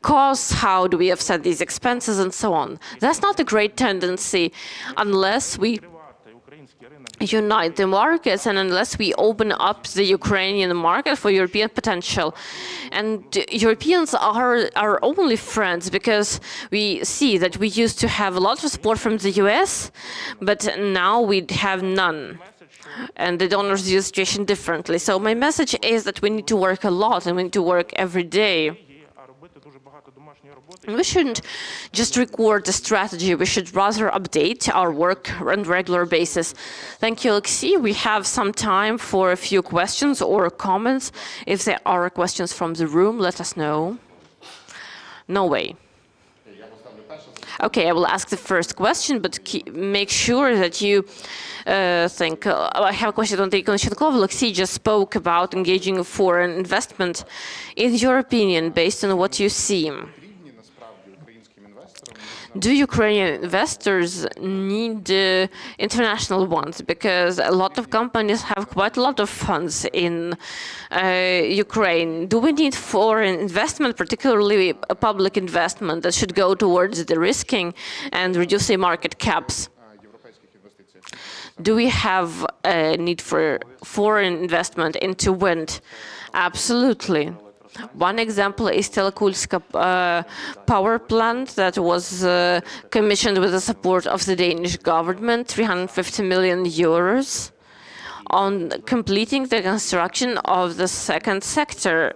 costs, how do we offset these expenses, and so on. That's not a great tendency unless we unite the markets and unless we open up the Ukrainian market for European potential. And Europeans are our only friends, because we see that we used to have a lot of support from the US, but now we have none. And the donors view the situation differently. So my message is that we need to work a lot, and we need to work every day. We shouldn't just record the strategy, we should rather update our work on a regular basis. Thank you, Alexei. We have some time for a few questions or comments. If there are questions from the room, let us know. No way. Okay, I will ask the first question, but make sure that you think. I have a question on the Reconstruction. Alexei just spoke about engaging foreign investment. In your opinion, based on what you see, do Ukrainian investors need international ones? Because a lot of companies have quite a lot of funds in Ukraine. Do we need foreign investment, particularly a public investment that should go towards the risking and reducing market caps? Do we have a need for foreign investment into wind? Absolutely. One example is Telekulska power plant that was commissioned with the support of the Danish government, 350 million euros, on completing the construction of the second sector,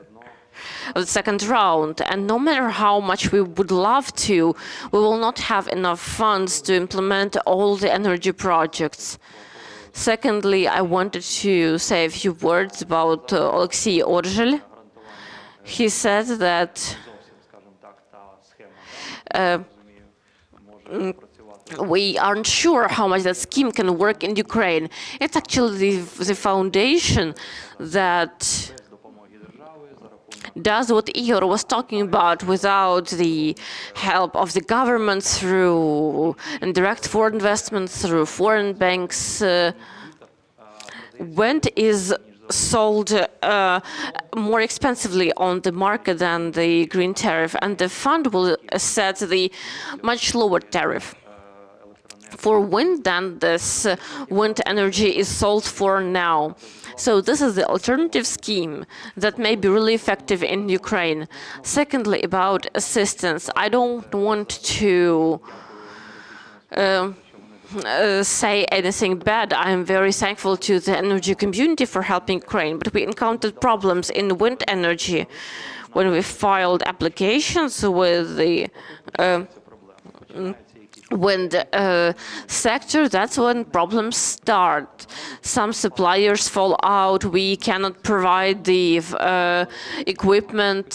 of the second round. And no matter how much we would love to, we will not have enough funds to implement all the energy projects. Secondly, I wanted to say a few words about Alexei Orzhel. He said that we aren't sure how much that scheme can work in Ukraine. It's actually the foundation that does what Igor was talking about without the help of the government through indirect foreign investment, through foreign banks. Wind is sold more expensively on the market than the green tariff, and the fund will set the much lower tariff for wind than this wind energy is sold for now. So this is the alternative scheme that may be really effective in Ukraine. Secondly, about assistance, I don't want to say anything bad. I am very thankful to the energy community for helping Ukraine, but we encountered problems in wind energy when we filed applications with the wind sector. That's when problems start. Some suppliers fall out. We cannot provide the equipment.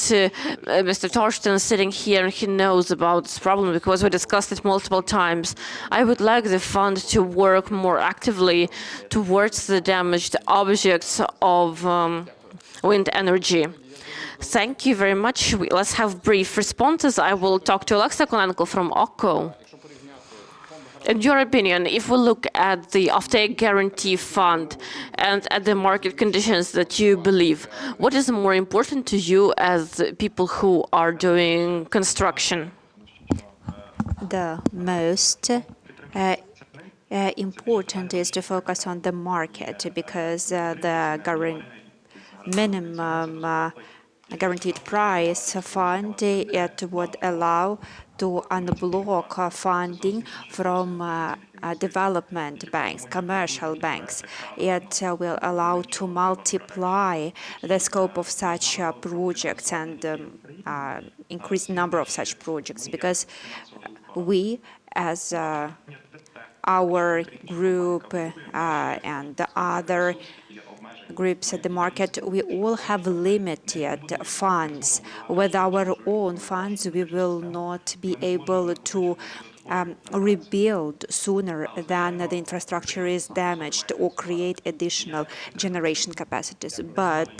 Mr. Torsten is sitting here, he knows about this problem because we discussed it multiple times. I would like the fund to work more actively towards the damaged objects of wind energy. Thank you very much. Let's have brief responses. I will talk to Alexa Konenko from OCO. In your opinion, if we look at the offtake guarantee fund and at the market conditions that you believe, what is more important to you as people who are doing construction? The most important is to focus on the market because the minimum guaranteed price fund, it would allow to unblock funding from development banks, commercial banks. It will allow to multiply the scope of such projects and increase the number of such projects, because we, as our group and the other groups at the market, we all have limited funds. With our own funds, we will not be able to rebuild sooner than the infrastructure is damaged or create additional generation capacities. But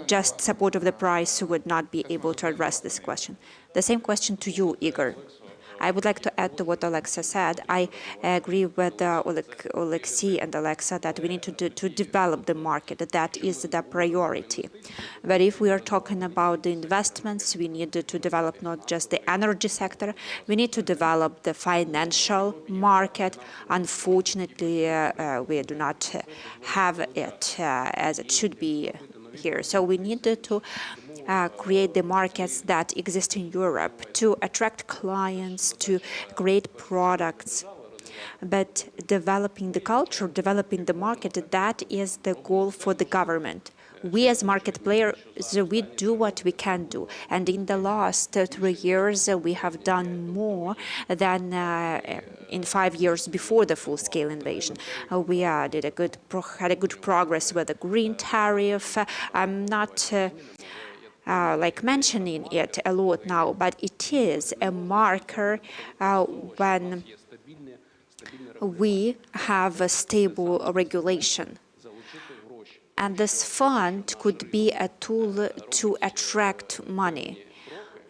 just support of the price would not be able to address this question. The same question to you, Igor. I would like to add to what Alexa said. I agree with Oleksiy and Alexa that we need to develop the market. That is the priority. But if we are talking about the investments, we need to develop not just the energy sector, we need to develop the financial market. Unfortunately, we do not have it as it should be here. So we need to create the markets that exist in Europe to attract clients, to create products. But developing the culture, developing the market, that is the goal for the government. We as market players, we do what we can do. And in the last 3 years, we have done more than in 5 years before the full-scale invasion. We had a good progress with the green tariff. I'm not like mentioning it a lot now, but it is a marker when we have a stable regulation. And this fund could be a tool to attract money,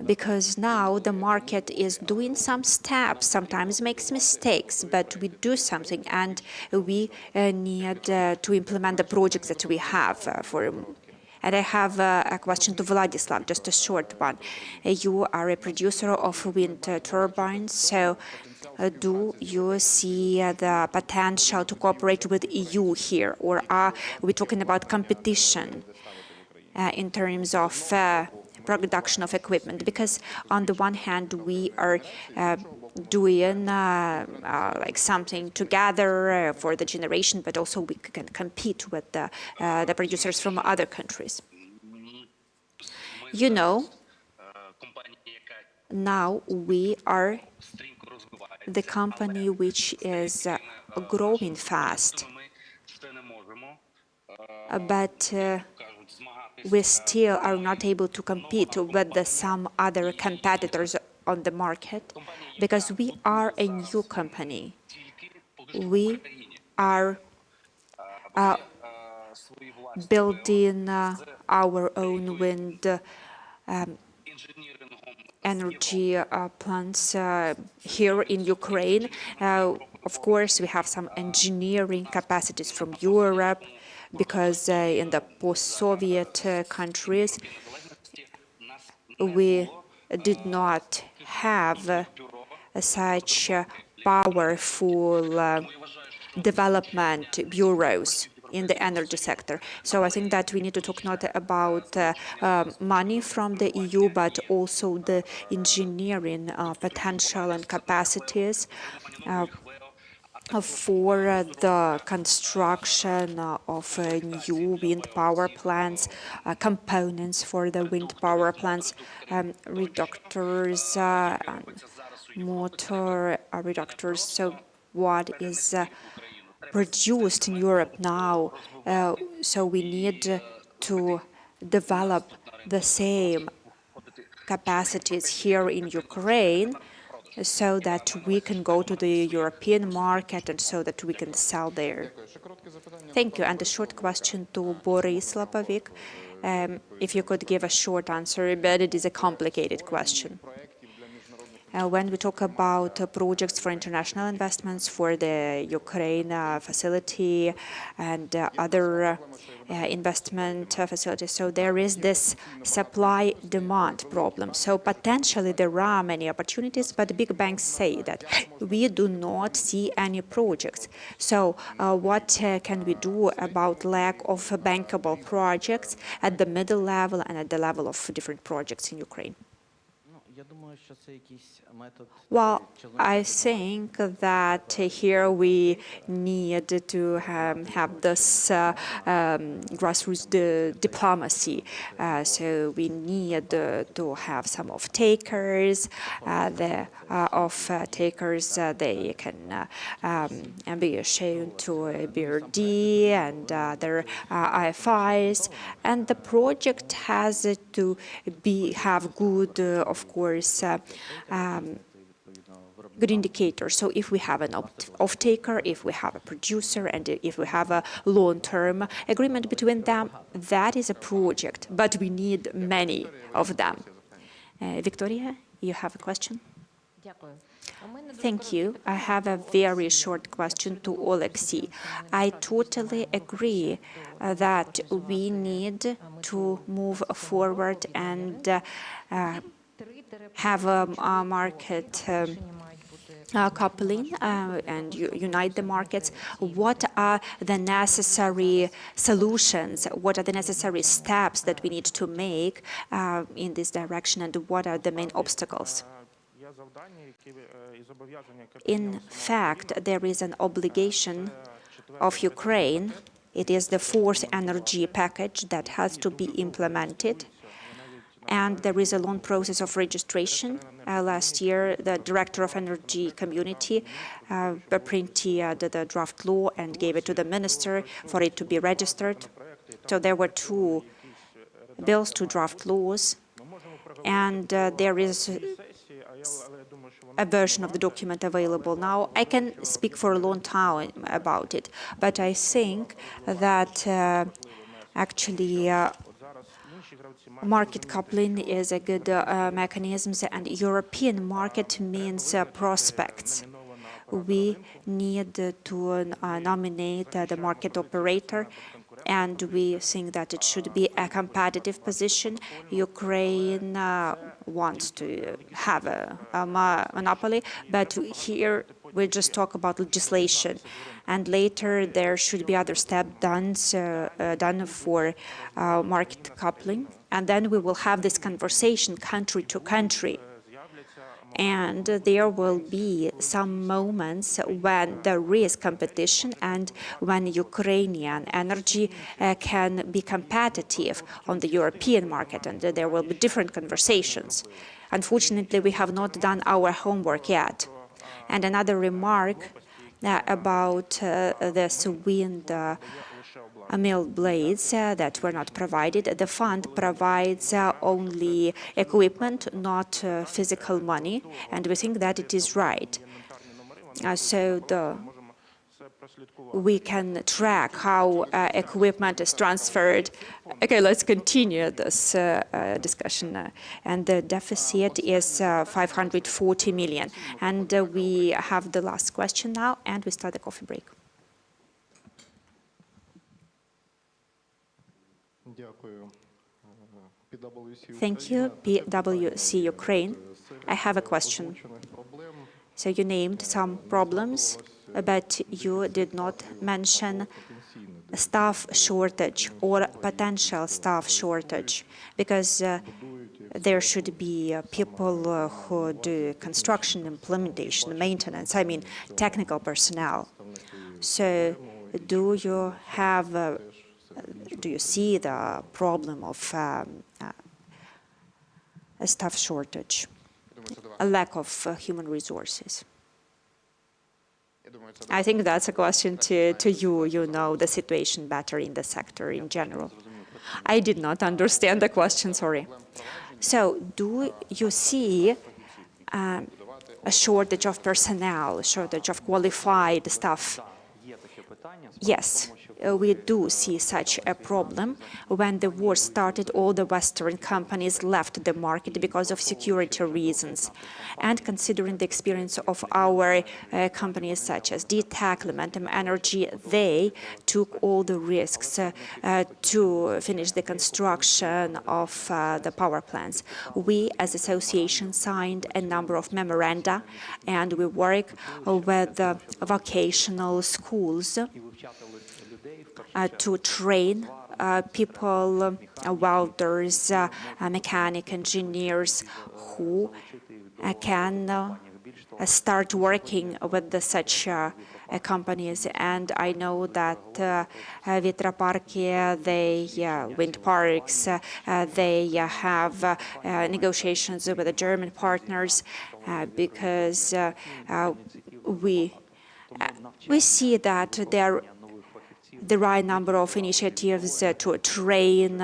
because now the market is doing some steps, sometimes makes mistakes, but we do something, and we need to implement the projects that we have for. And I have a question to Vladislav, just a short one. You are a producer of wind turbines, so do you see the potential to cooperate with EU here, or are we talking about competition in terms of production of equipment? Because on the one hand, we are doing like something together for the generation, but also we can compete with the producers from other countries. You know, now we are the company which is growing fast, but we still are not able to compete with some other competitors on the market, because we are a new company. We are building our own wind energy plants here in Ukraine. Of course, we have some engineering capacities from Europe, because in the post-Soviet countries, we did not have such powerful development bureaus in the energy sector. So I think that we need to talk not about money from the EU, but also the engineering potential and capacities for the construction of new wind power plants, components for the wind power plants, reductors, motor reductors. So what is produced in Europe now, so we need to develop the same capacities here in Ukraine, so that we can go to the European market and so that we can sell there. Thank you. And a short question to Boris Lapovic. If you could give a short answer, but it is a complicated question. When we talk about projects for international investments for the Ukraine facility and other investment facilities, so there is this supply-demand problem. So potentially there are many opportunities, but the big banks say that we do not see any projects. So what can we do about lack of bankable projects at the middle level and at the level of different projects in Ukraine? Well, I think that here we need to have this grassroots diplomacy. So we need to have some off-takers. The off-takers, they can be shown to BRD and other IFIs. And the project has to have good, of course, good indicators. So if we have an off-taker, if we have a producer, and if we have a long-term agreement between them, that is a project, but we need many of them. Victoria, you have a question? Thank you. I have a very short question to Oleksiy. I totally agree that we need to move forward and have a market coupling and unite the markets. What are the necessary solutions? What are the necessary steps that we need to make in this direction, and what are the main obstacles? In fact, there is an obligation of Ukraine. It is the fourth energy package that has to be implemented. And there is a long process of registration. Last year, the director of energy community printed the draft law and gave it to the minister for it to be registered. So there were two bills, two draft laws, and there is a version of the document available now. I can speak for a long time about it, but I think that actually market coupling is a good mechanism, and European market means prospects. We need to nominate the market operator, and we think that it should be a competitive position. Ukraine wants to have a monopoly, but here we just talk about legislation. And later there should be other steps done for market coupling. And then we will have this conversation country to country. And there will be some moments when there is competition and when Ukrainian energy can be competitive on the European market, and there will be different conversations. Unfortunately, we have not done our homework yet. And another remark about this wind mill blades that were not provided. The fund provides only equipment, not physical money, and we think that it is right. So we can track how equipment is transferred. Okay, let's continue this discussion. And the deficit is 540 million. And we have the last question now, and we start the coffee break. Thank you, PwC Ukraine. I have a question. So you named some problems, but you did not mention staff shortage or potential staff shortage, because there should be people who do construction, implementation, maintenance, I mean technical personnel. So do you see the problem of a staff shortage, a lack of human resources? I think that's a question to you. You know the situation better in the sector in general. I did not understand the question, sorry. So do you see a shortage of personnel, shortage of qualified staff? Yes, we do see such a problem. When the war started, all the Western companies left the market because of security reasons. And considering the experience of our companies such as DTAC, Lumentum Energy, they took all the risks to finish the construction of the power plants. We, as association, signed a number of memoranda, and we work with vocational schools to train people, welders, mechanic engineers who can start working with such companies. And I know that Vetroparky, wind parks, they have negotiations with the German partners because we see that there are a number of initiatives to train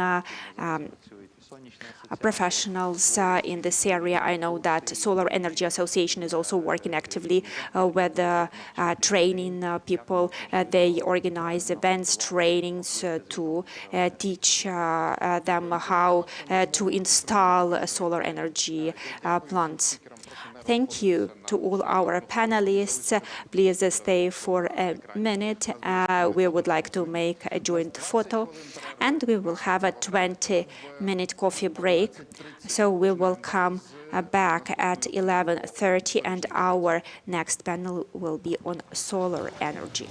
professionals in this area. I know that Solar Energy Association is also working actively with training people. They organize events, trainings to teach them how to install solar energy plants. Thank you to all our panelists. Please stay for a minute. We would like to make a joint photo, and we will have a 20-minute coffee break. So we will come back at 11:30, and our next panel will be on solar energy.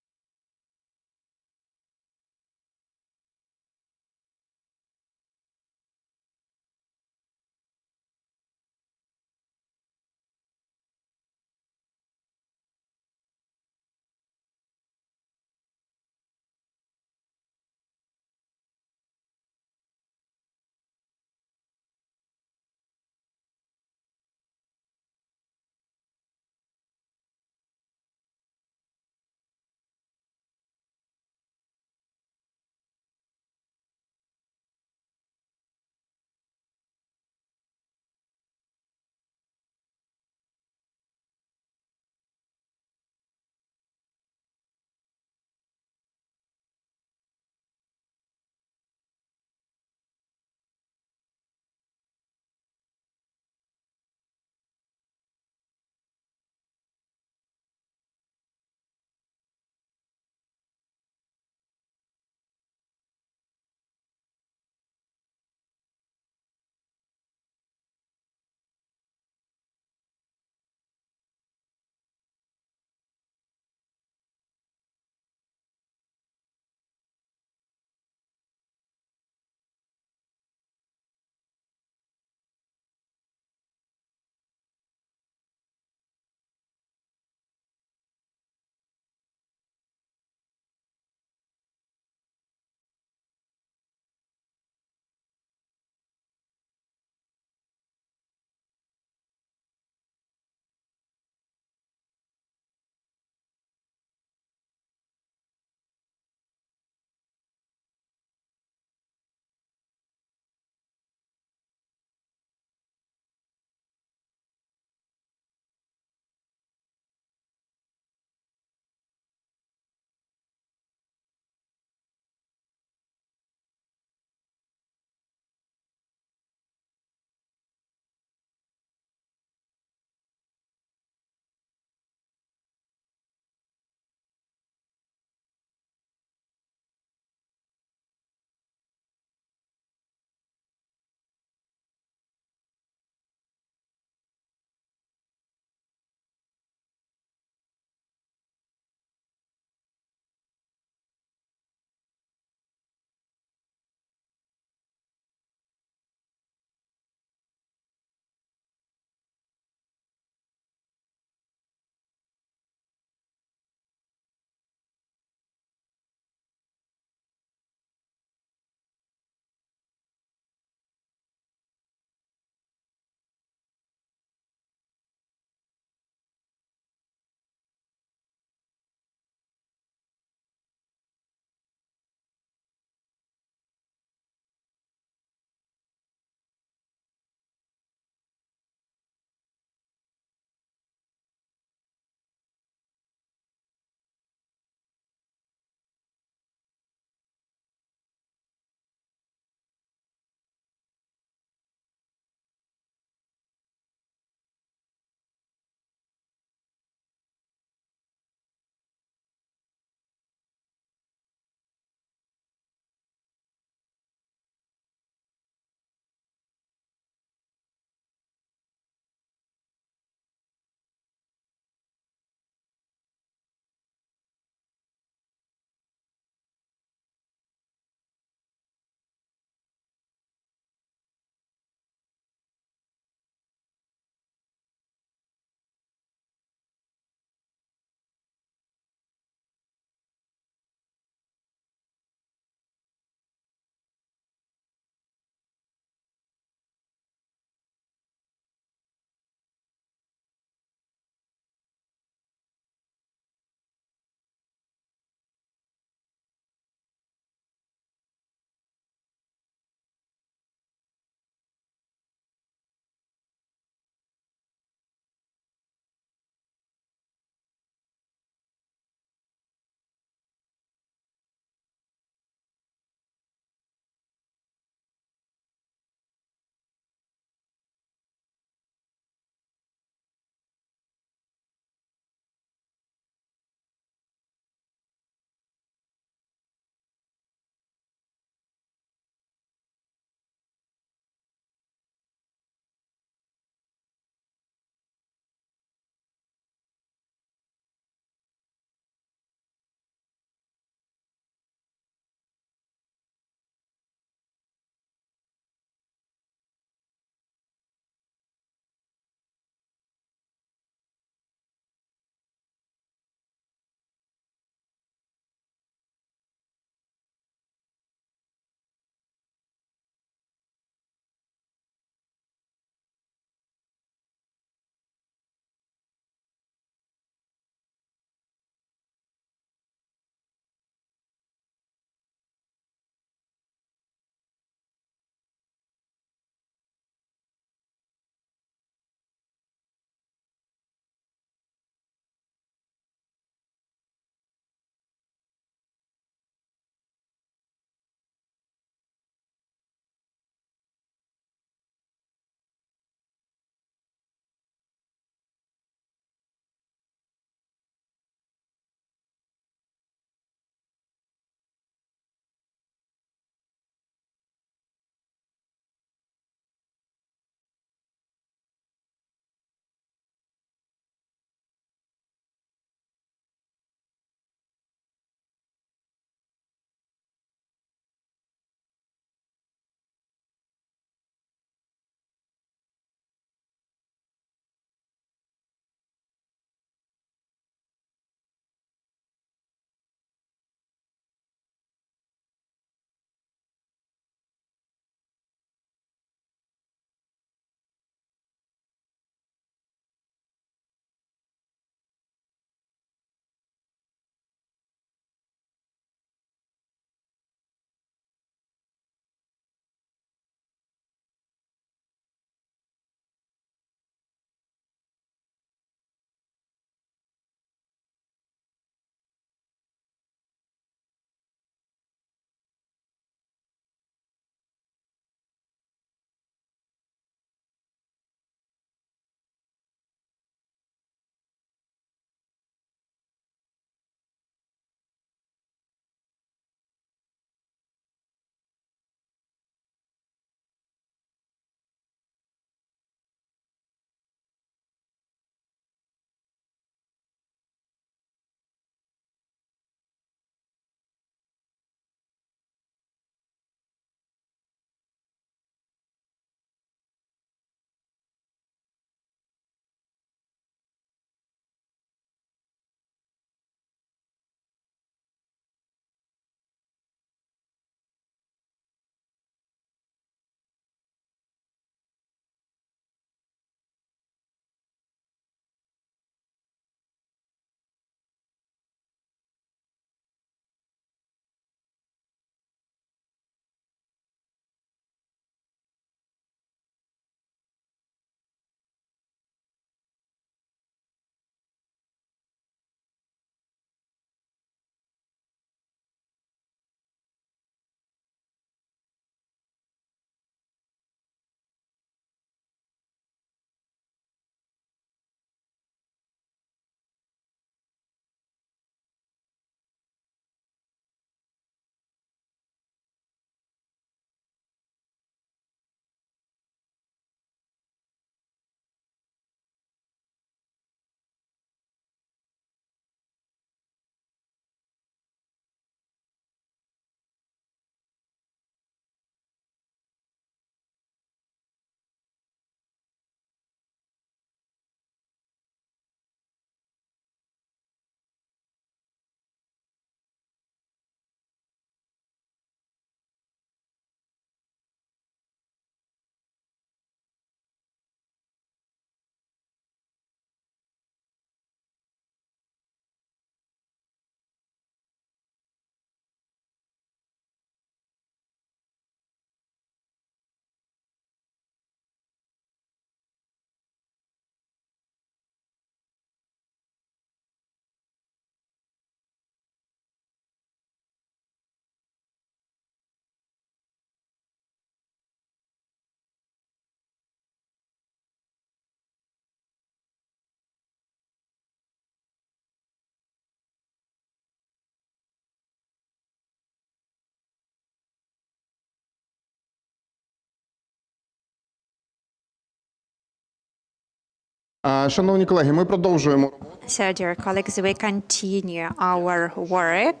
Шановні колеги, ми продовжуємо. So, dear colleagues, we continue our work,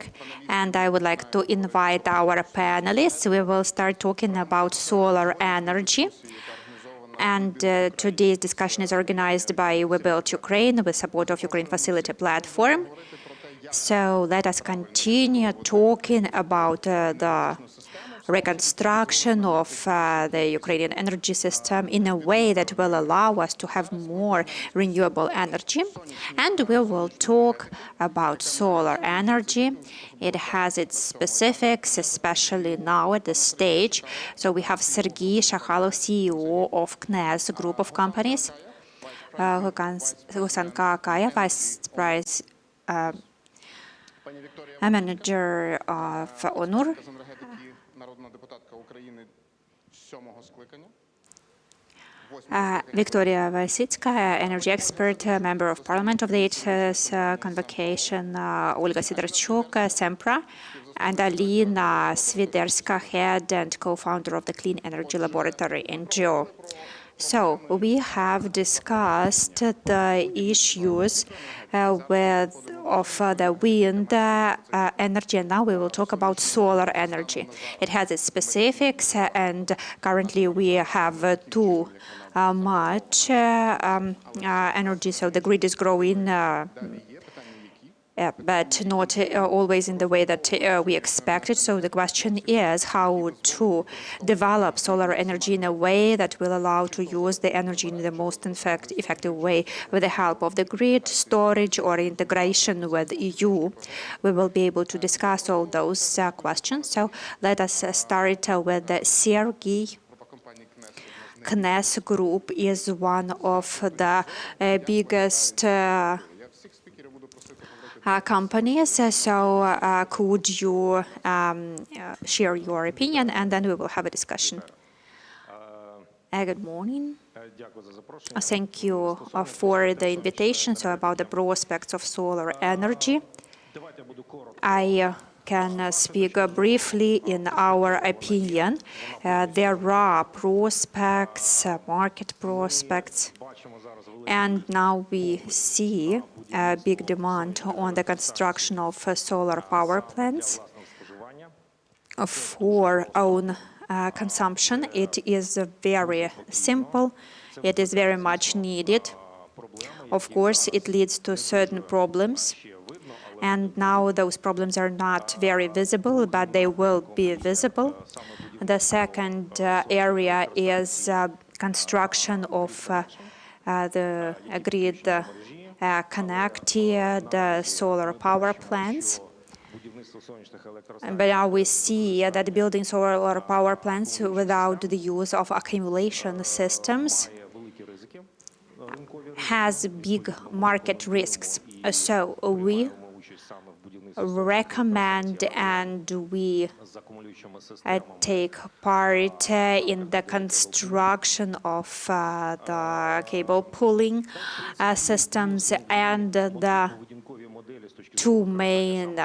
and I would like to invite our panelists. We will start talking about solar energy. And today's discussion is organized by We Build Ukraine with support of Ukraine Facility Platform. So let us continue talking about the reconstruction of the Ukrainian energy system in a way that will allow us to have more renewable energy. And we will talk about solar energy. It has its specifics, especially now at this stage. So we have Sergei Shakhalov, CEO of KNES Group of Companies, Husanka Akaya, Vice President, Manager of Onur, Victoria Vasitskaya, energy expert, member of parliament of the 8th convocation, Olga Sidorchuk, Sempra, and Alina Sviderska, head and co-founder of the Clean Energy Laboratory NGO. So we have discussed the issues of the wind energy, and now we will talk about solar energy. It has its specifics, and currently we have too much energy, so the grid is growing, but not always in the way that we expected. So the question is how to develop solar energy in a way that will allow to use the energy in the most effective way with the help of the grid, storage, or integration with EU. We will be able to discuss all those questions. So let us start with Sergei. KNES Group is one of the biggest companies. So could you share your opinion, and then we will have a discussion. Good morning. Thank you for the invitation. So about the prospects of solar energy, I can speak briefly. In our opinion, there are prospects, market prospects, and now we see a big demand on the construction of solar power plants for own consumption. It is very simple. It is very much needed. Of course, it leads to certain problems, and now those problems are not very visible, but they will be visible. The second area is construction of the grid connected solar power plants. But now we see that building solar power plants without the use of accumulation systems has big market risks. So we recommend and we take part in the construction of the cable pulling systems and the two main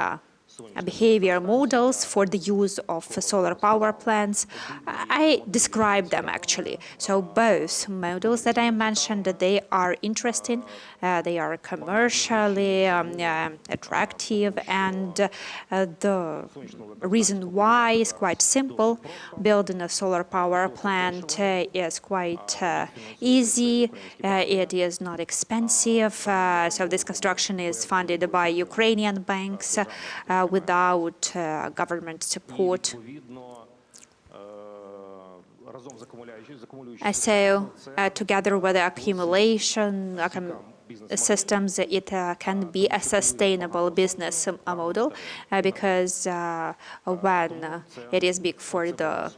behavior models for the use of solar power plants. I described them actually. So both models that I mentioned, they are interesting, they are commercially attractive, and the reason why is quite simple. Building a solar power plant is quite easy, it is not expensive, so this construction is funded by Ukrainian banks without government support. So together with the accumulation systems, it can be a sustainable business model because when it is big for the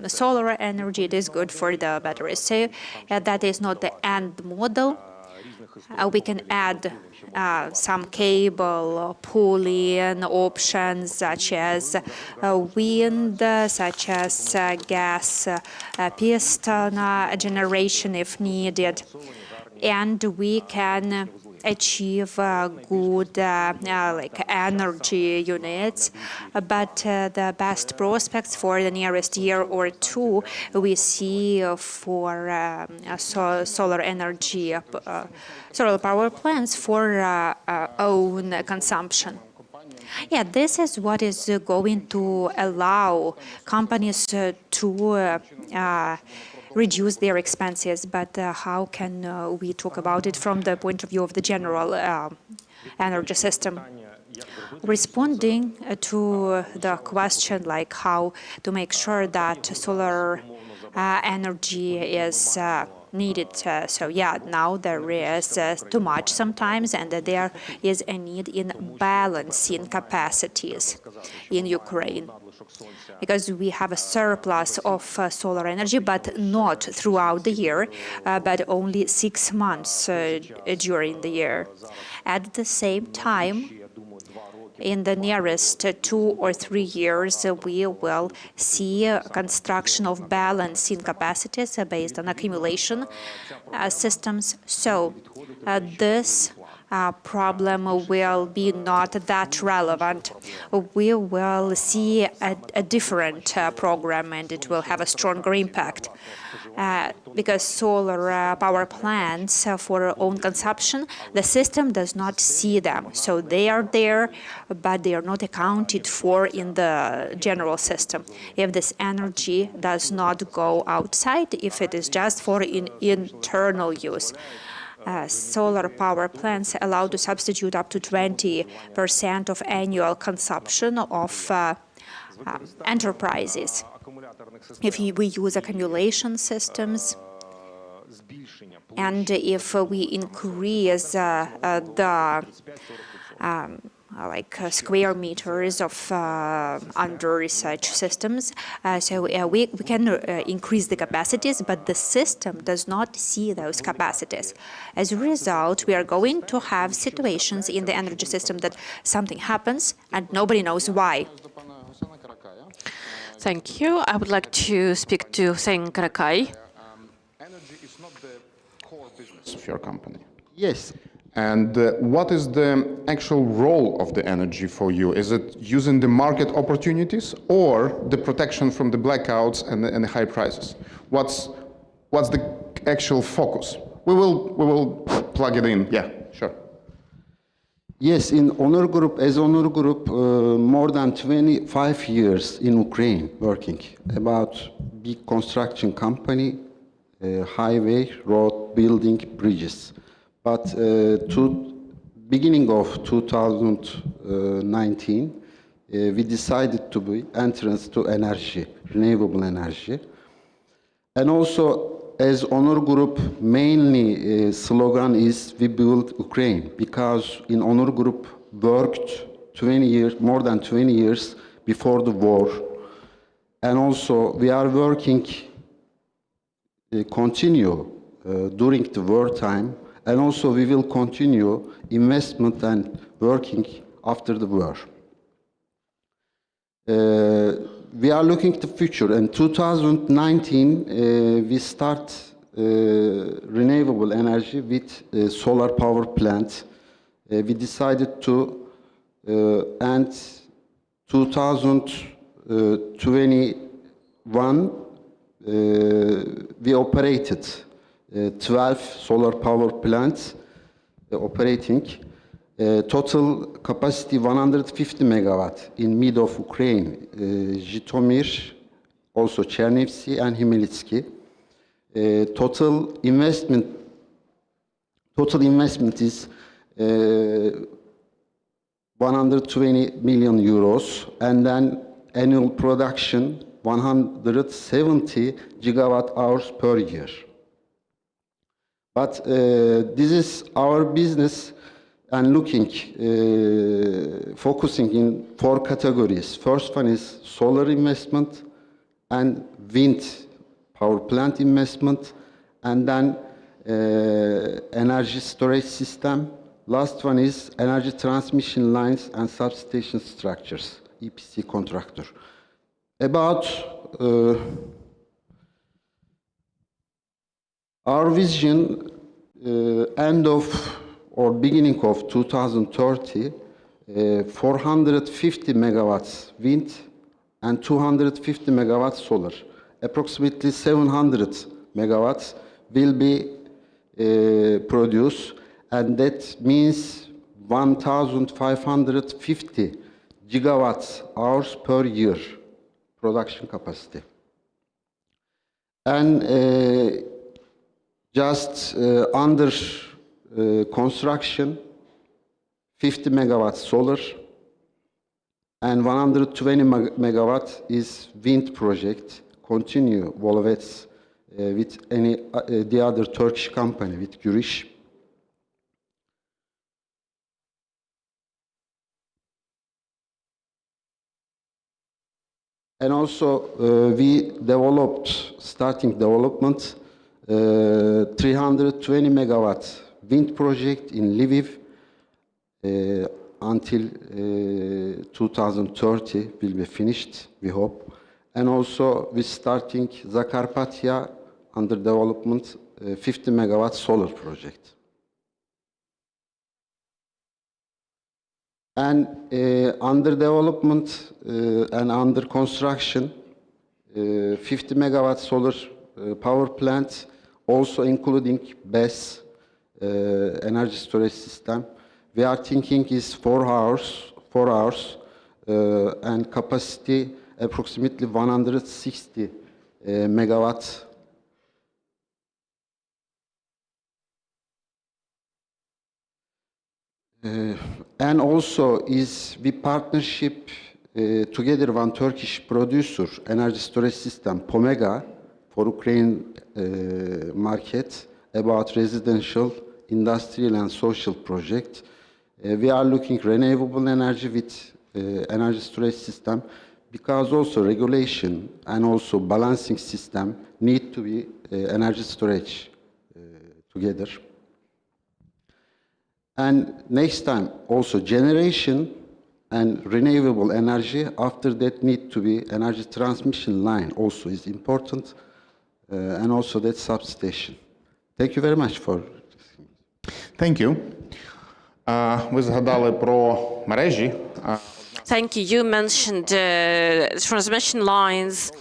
solar energy, it is good for the batteries. So that is not the end model. We can add some cable pulling options such as wind, such as gas piston generation if needed. And we can achieve good like energy units, but the best prospects for the nearest year or two we see for solar energy, solar power plants for own consumption. Yeah, this is what is going to allow companies to reduce their expenses. But how can we talk about it from the point of view of the general energy system? Responding to the question like how to make sure that solar energy is needed. So yeah, now there is too much sometimes, and there is a need in balancing capacities in Ukraine, because we have a surplus of solar energy, but not throughout the year, but only 6 months during the year. At the same time, in the nearest 2 or 3 years, we will see construction of balancing capacities based on accumulation systems. So this problem will be not that relevant. We will see a different program, and it will have a stronger impact. Because solar power plants for own consumption, the system does not see them. So they are there, but they are not accounted for in the general system. If this energy does not go outside, if it is just for internal use, solar power plants allow to substitute up to 20% of annual consumption of enterprises. If we use accumulation systems, and if we increase the square meters of under such systems, so we can increase the capacities, but the system does not see those capacities. As a result, we are going to have situations in the energy system that something happens and nobody knows why. Thank you. I would like to speak to Hüseyin Karakay. Energy is not the core business of your company. Yes. And what is the actual role of the energy for you? Is it using the market opportunities or the protection from the blackouts and the high prices? What's the actual focus? We will plug it in. Yeah, sure. Yes, in Honor Group, as Honor Group, more than 25 years in Ukraine working about big construction company, highway, road, building, bridges. But beginning of 2019, we decided to be entrance to energy, renewable energy. And also, as Honor Group, mainly slogan is we build Ukraine, because in Honor Group worked 20 years, more than 20 years before the war. And also we are working, continue during the wartime, and also we will continue investment and working after the war. We are looking at the future. In 2019, we start renewable energy with solar power plants. We decided to end 2021. We operated 12 solar power plants operating. Total capacity 150 megawatt in mid of Ukraine, Zhytomyr, also Chernivtsi and Hmelnytskyi. Total investment is 120 million euros, and then annual production 170 gigawatt hours per year. But this is our business. And looking, focusing in 4 categories. First one is solar investment and wind power plant investment, and then energy storage system. Last one is energy transmission lines and substation structures, EPC contractor. About our vision, end of or beginning of 2030, 450 megawatts wind and 250 megawatts solar. Approximately 700 megawatts will be produced, and that means 1,550 gigawatts hours per year production capacity. And just under construction, 50 megawatts solar, and 120 megawatts is wind project, continue Volvets with the other Turkish company, with Güriş. And also we developed, starting development, 320 megawatts wind project in Lviv until 2030 will be finished, we hope. And also we're starting Zakarpattia under development 50 megawatt solar project. And under development and under construction, 50 megawatt solar power plant, also including BESS, energy storage system. We are thinking is 4 hours, and capacity approximately 160 megawatts. And also is we partnership together one Turkish producer, energy storage system, Pomega, for Ukraine market, about residential, industrial and social project. We are looking renewable energy with energy storage system, because also regulation and also balancing system need to be energy storage together. And next time, also generation and renewable energy, after that need to be energy transmission line also is important, and also that substation. Thank you very much for... Thank you. Ви згадали про мережі. Thank you. You mentioned transmission lines,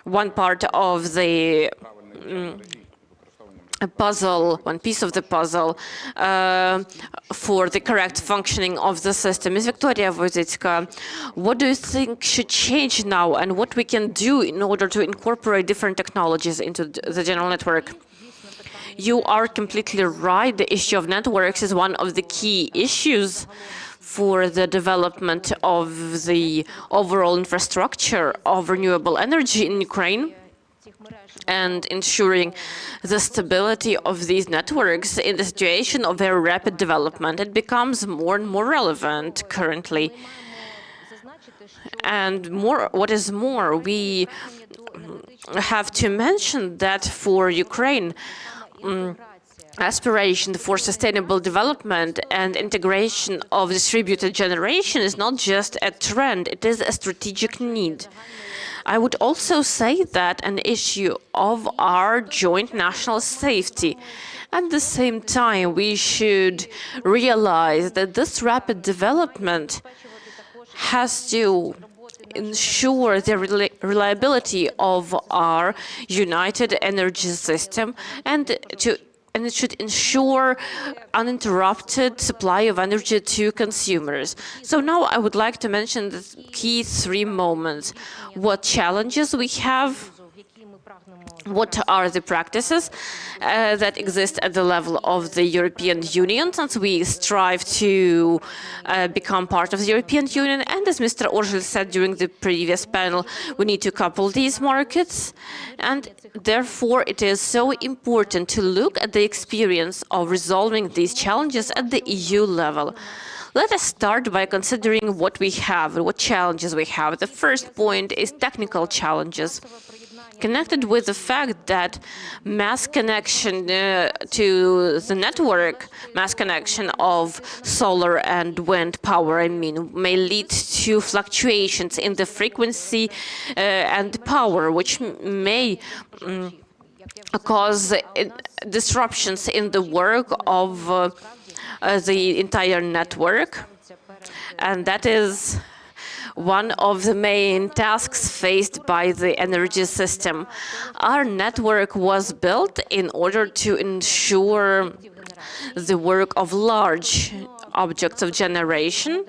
one part of the puzzle, one piece of the puzzle for the correct functioning of the system. Ms. Victoria Wojcicka, what do you think should change now, and what we can do in order to incorporate different technologies into the general network? You are completely right. The issue of networks is one of the key issues for the development of the overall infrastructure of renewable energy in Ukraine, and ensuring the stability of these networks in the situation of very rapid development. It becomes more and more relevant currently. And what is more, we have to mention that for Ukraine, aspiration for sustainable development and integration of distributed generation is not just a trend, it is a strategic need. I would also say that an issue of our joint national safety. At the same time, we should realize that this rapid development has to ensure the reliability of our united energy system, and it should ensure uninterrupted supply of energy to consumers. So now I would like to mention the key 3 moments. What challenges we have, what are the practices that exist at the level of the European Union, since we strive to become part of the European Union. And as Mr. Orgel said during the previous panel, we need to couple these markets. And therefore, it is so important to look at the experience of resolving these challenges at the EU level. Let us start by considering what we have, what challenges we have. The first point is technical challenges, connected with the fact that mass connection to the network, mass connection of solar and wind power, may lead to fluctuations in the frequency and power, which may cause disruptions in the work of the entire network, and that is one of the main tasks faced by the energy system. Our network was built in order to ensure the work of large objects of generation,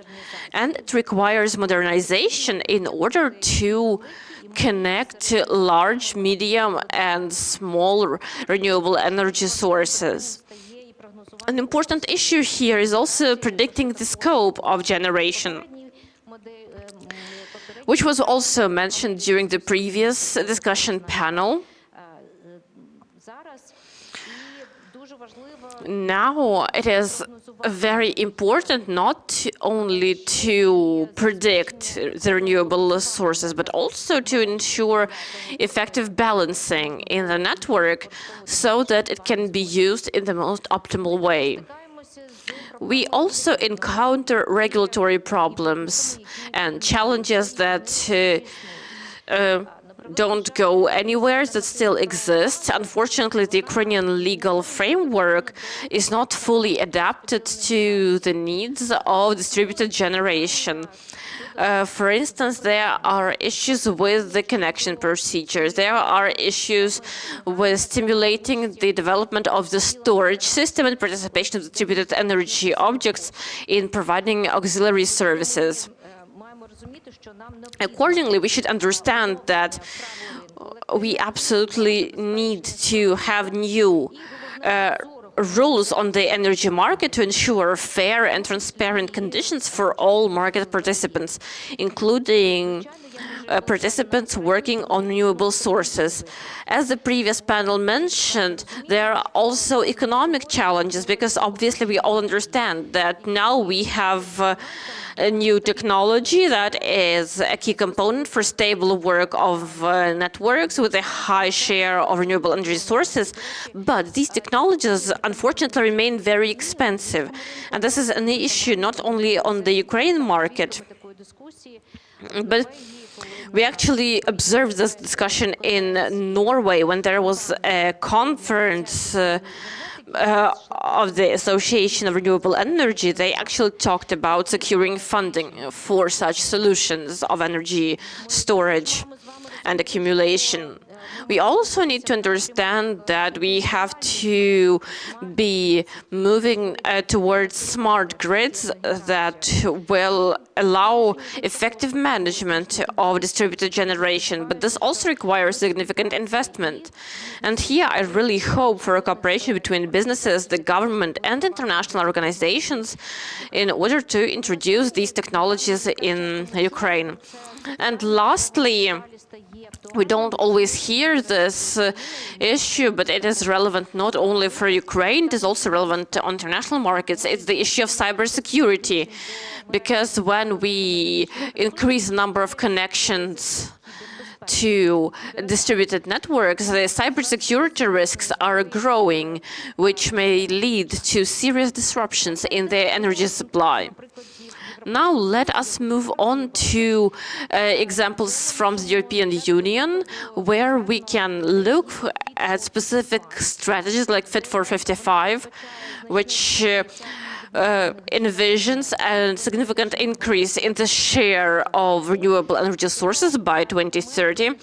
and it requires modernization in order to connect large, medium, and small renewable energy sources. An important issue here is also predicting the scope of generation, which was also mentioned during the previous discussion panel. Now it is very important not only to predict the renewable sources, but also to ensure effective balancing in the network so that it can be used in the most optimal way. We also encounter regulatory problems and challenges that don't go anywhere, that still exist. Unfortunately, the Ukrainian legal framework is not fully adapted to the needs of distributed generation. For instance, there are issues with the connection procedures. There are issues with stimulating the development of the storage system and participation of distributed energy objects in providing auxiliary services. Accordingly, we should understand that we absolutely need to have new rules on the energy market to ensure fair and transparent conditions for all market participants, including participants working on renewable sources. As the previous panel mentioned, there are also economic challenges, because obviously we all understand that now we have a new technology that is a key component for stable work of networks with a high share of renewable energy sources. But these technologies, unfortunately, remain very expensive. And this is an issue not only on the Ukraine market, but we actually observed this discussion in Norway when there was a conference of the Association of Renewable Energy. They actually talked about securing funding for such solutions of energy storage and accumulation. We also need to understand that we have to be moving towards smart grids that will allow effective management of distributed generation, but this also requires significant investment. And here I really hope for a cooperation between businesses, the government, and international organizations in order to introduce these technologies in Ukraine. And lastly, we don't always hear this issue, but it is relevant not only for Ukraine, it is also relevant to international markets. It's the issue of cybersecurity, because when we increase the number of connections to distributed networks, the cybersecurity risks are growing, which may lead to serious disruptions in the energy supply. Now let us move on to examples from the European Union, where we can look at specific strategies like Fit for 55, which envisions a significant increase in the share of renewable energy sources by 2030.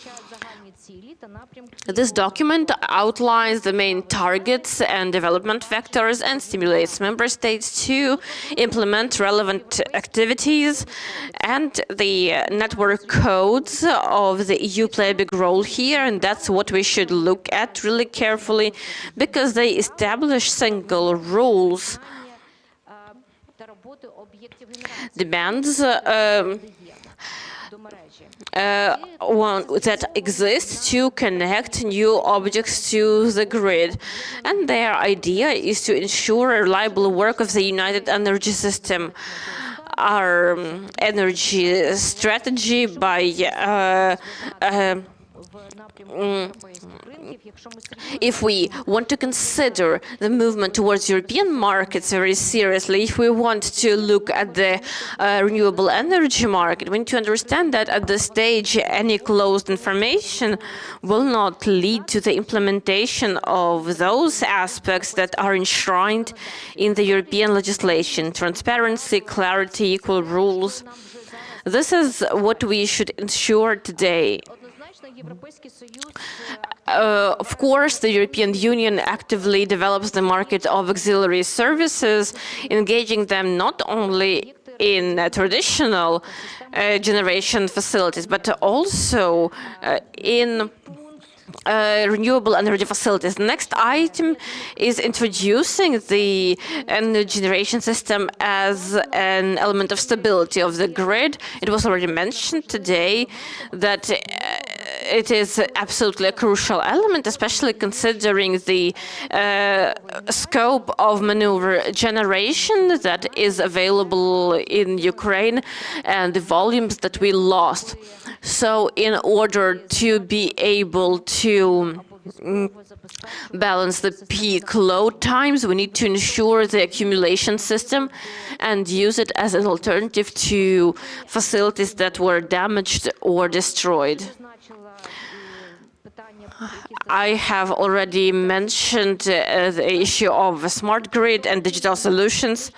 This document outlines the main targets and development vectors and stimulates member states to implement relevant activities, and the network codes of the EU play a big role here, and that's what we should look at really carefully, because they establish single rules, demands that exist to connect new objects to the grid. And their idea is to ensure a reliable work of the united energy system. Our energy strategy by if we want to consider the movement towards European markets very seriously, if we want to look at the renewable energy market, we need to understand that at this stage, any closed information will not lead to the implementation of those aspects that are enshrined in the European legislation: transparency, clarity, equal rules. This is what we should ensure today. Of course, the European Union actively develops the market of auxiliary services, engaging them not only in traditional generation facilities, but also in renewable energy facilities. The next item is introducing the energy generation system as an element of stability of the grid. It was already mentioned today that it is absolutely a crucial element, especially considering the scope of maneuver generation that is available in Ukraine and the volumes that we lost. So in order to be able to balance the peak load times, we need to ensure the accumulation system and use it as an alternative to facilities that were damaged or destroyed. I have already mentioned the issue of a smart grid and digital solutions.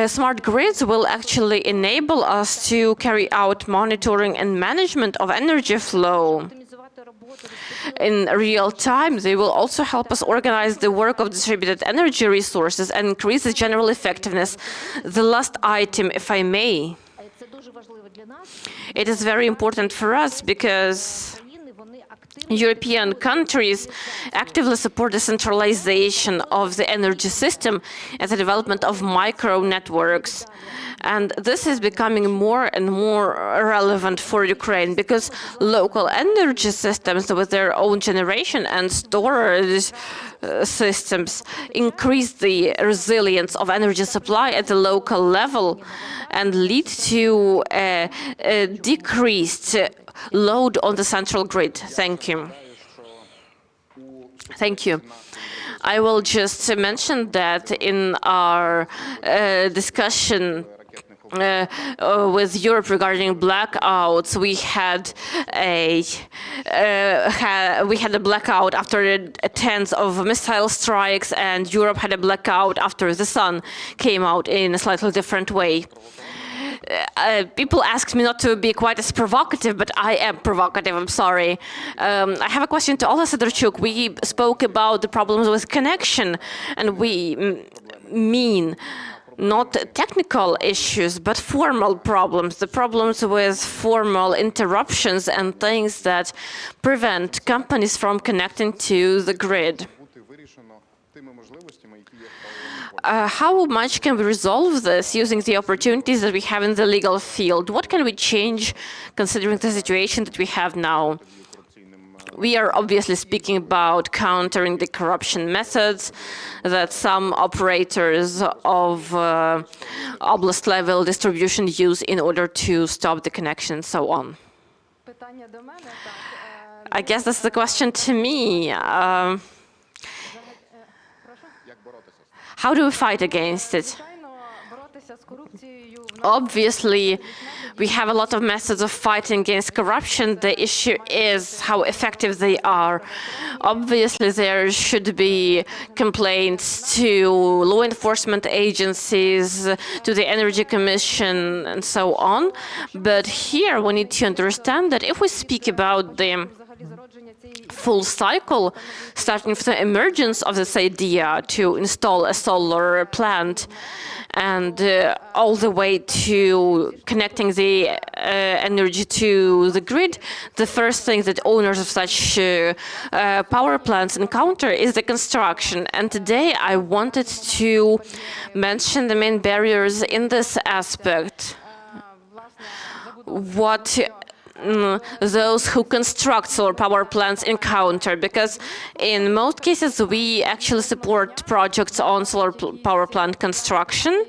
Smart grids will actually enable us to carry out monitoring and management of energy flow in real time. They will also help us organize the work of distributed energy resources and increase the general effectiveness. The last item, if I may. It is very important for us because European countries actively support the centralization of the energy system and the development of micro networks. And this is becoming more and more relevant for Ukraine because local energy systems with their own generation and storage systems increase the resilience of energy supply at the local level and lead to a decreased load on the central grid. Thank you. Thank you. I will just mention that in our discussion with Europe regarding blackouts, we had a blackout after tens of missile strikes, and Europe had a blackout after the sun came out in a slightly different way. People ask me not to be quite as provocative, but I am provocative, I'm sorry. I have a question to Ola Sidorchuk. We spoke about the problems with connection, and we mean not technical issues, but formal problems, the problems with formal interruptions and things that prevent companies from connecting to the grid. How much can we resolve this using the opportunities that we have in the legal field? What can we change considering the situation that we have now? We are obviously speaking about countering the corruption methods that some operators of oblast-level distribution use in order to stop the connection and so on. I guess that's the question to me. How do we fight against it? Obviously, we have a lot of methods of fighting against corruption. The issue is how effective they are. Obviously, there should be complaints to law enforcement agencies, to the Energy Commission, and so on. But here we need to understand that if we speak about the full cycle, starting from the emergence of this idea to install a solar plant and all the way to connecting the energy to the grid, the first thing that owners of such power plants encounter is the construction. And today I wanted to mention the main barriers in this aspect. What those who construct solar power plants encounter, because in most cases we actually support projects on solar power plant construction,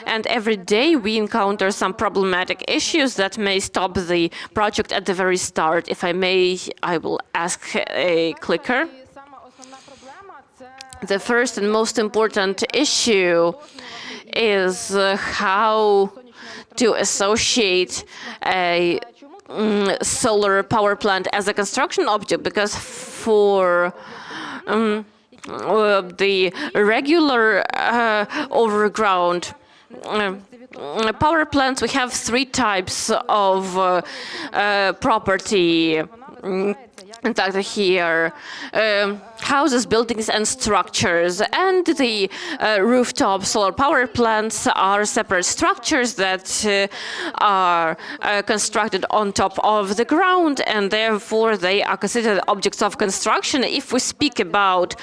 and every day we encounter some problematic issues that may stop the project at the very start. If I may, I will ask a clicker. The first and most important issue is how to associate a solar power plant as a construction object, because for the regular overground power plants, we have three types of property. In fact, here, houses, buildings, and structures. And the rooftop solar power plants are separate structures that are constructed on top of the ground, and therefore they are considered objects of construction. If we speak about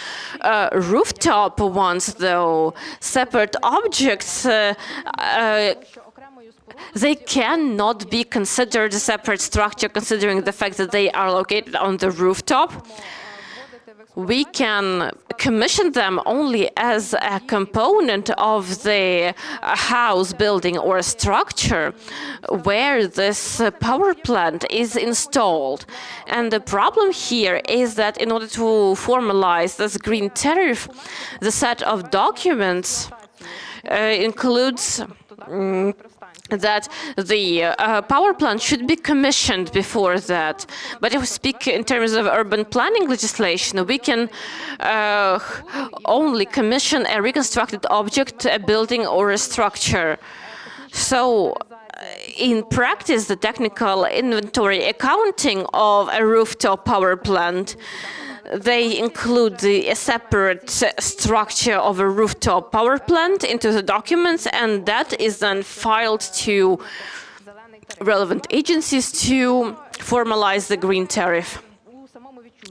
rooftop ones, though, separate objects, they cannot be considered a separate structure, considering the fact that they are located on the rooftop. We can commission them only as a component of the house, building, or structure where this power plant is installed. And the problem here is that in order to formalize this green tariff, the set of documents includes that the power plant should be commissioned before that. But if we speak in terms of urban planning legislation, we can only commission a reconstructed object, a building or a structure. So in practice, the technical inventory accounting of a rooftop power plant, they include a separate structure of a rooftop power plant into the documents, and that is then filed to relevant agencies to formalize the green tariff.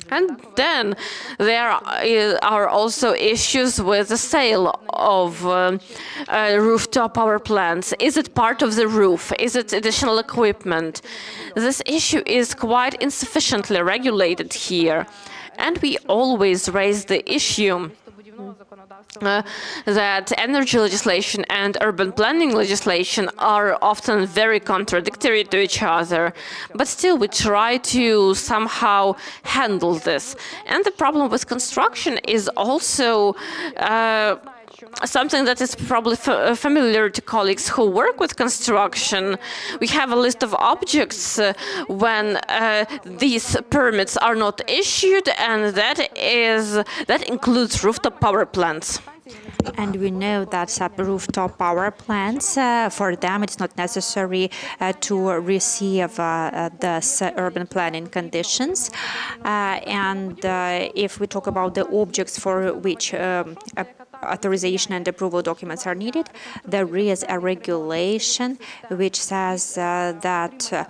And then there are also issues with the sale of rooftop power plants. Is it part of the roof? Is it additional equipment? This issue is quite insufficiently regulated here. And we always raise the issue that energy legislation and urban planning legislation are often very contradictory to each other. But still, we try to somehow handle this. And the problem with construction is also something that is probably familiar to colleagues who work with construction. We have a list of objects when these permits are not issued, and that includes rooftop power plants. And we know that rooftop power plants, for them it's not necessary to receive the urban planning conditions. And if we talk about the objects for which authorization and approval documents are needed, there is a regulation which says that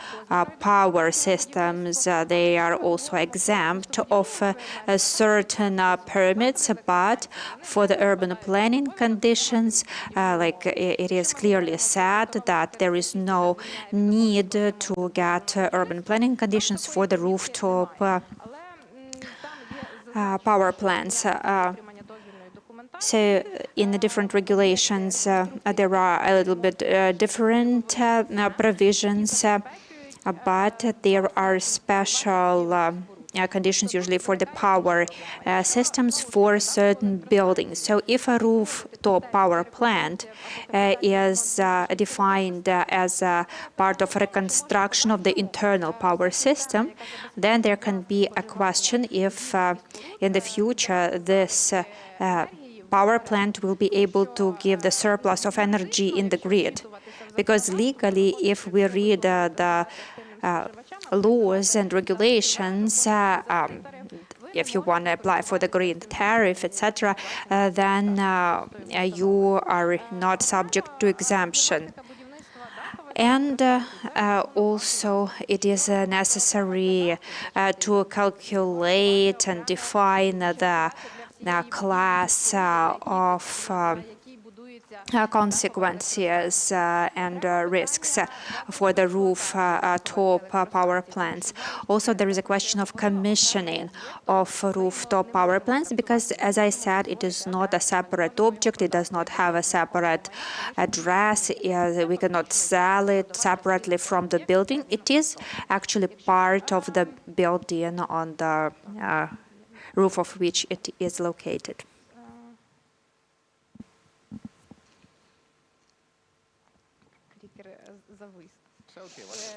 power systems, they are also exempt of certain permits, but for the urban planning conditions, like it is clearly said that there is no need to get urban planning conditions for the rooftop power plants. So in the different regulations, there are a little bit different provisions, but there are special conditions usually for the power systems for certain buildings. So if a rooftop power plant is defined as a part of reconstruction of the internal power system, then there can be a question if in the future this power plant will be able to give the surplus of energy in the grid. Because legally, if we read the laws and regulations, if you want to apply for the green tariff, etc., then you are not subject to exemption. And also, it is necessary to calculate and define the class of consequences and risks for the rooftop power plants. Also, there is a question of commissioning of rooftop power plants because, as I said, it is not a separate object. It does not have a separate address. We cannot sell it separately from the building. It is actually part of the building on the roof of which it is located.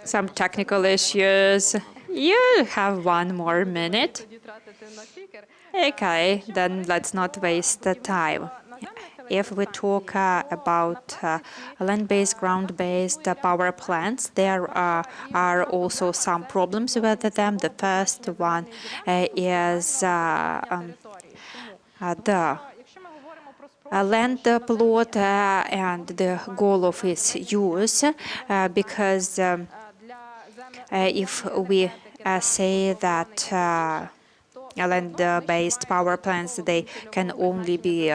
Some technical issues. You have 1 more minute. Okay, then let's not waste the time. If we talk about land-based, ground-based power plants, there are also some problems with them. The first one is the land plot and the goal of its use, because if we say that land-based power plants, they can only be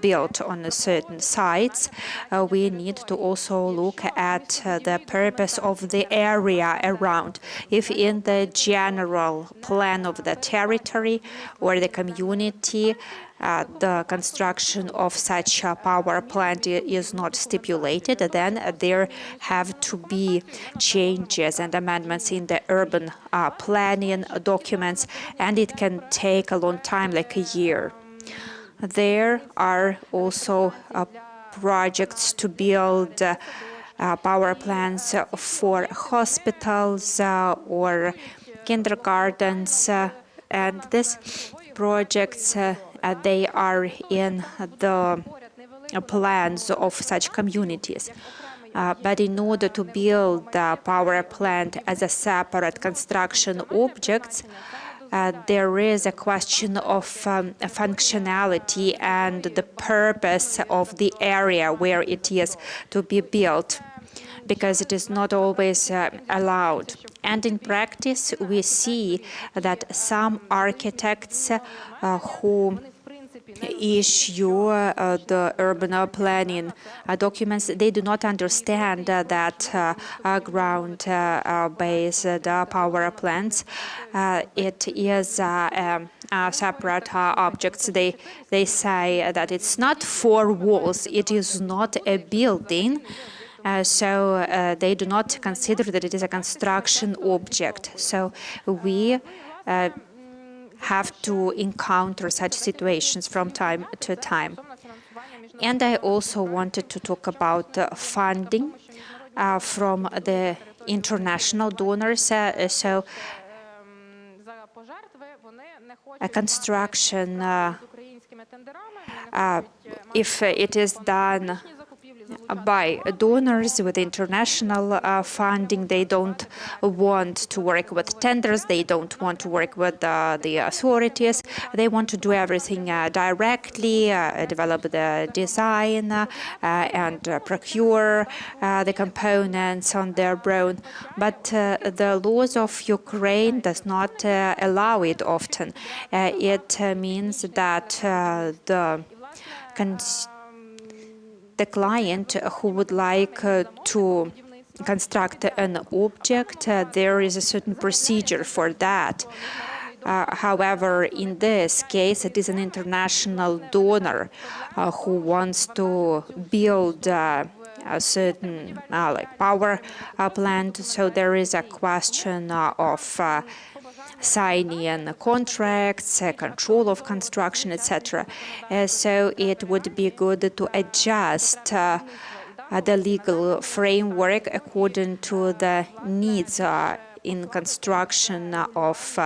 built on certain sites, we need to also look at the purpose of the area around. If in the general plan of the territory or the community, the construction of such a power plant is not stipulated, then there have to be changes and amendments in the urban planning documents, and it can take a long time, like a year. There are also projects to build power plants for hospitals or kindergartens, and these projects they are in the plans of such communities. But in order to build the power plant as a separate construction object, there is a question of functionality and the purpose of the area where it is to be built, because it is not always allowed. And in practice, we see that some architects who issue the urban planning documents, they do not understand that ground-based power plants, it is separate objects. They say that it's not 4 walls, it is not a building. So they do not consider that it is a construction object. So we have to encounter such situations from time to time. And I also wanted to talk about funding from the international donors. So a construction, if it is done by donors with international funding, they don't want to work with tenders, they don't want to work with the authorities, they want to do everything directly, develop the design and procure the components on their own. But the laws of Ukraine does not allow it often. It means that the client who would like to construct an object, there is a certain procedure for that. However, in this case, it is an international donor who wants to build a certain like power plant. So there is a question of signing contracts, control of construction, etc. So it would be good to adjust the legal framework according to the needs in construction of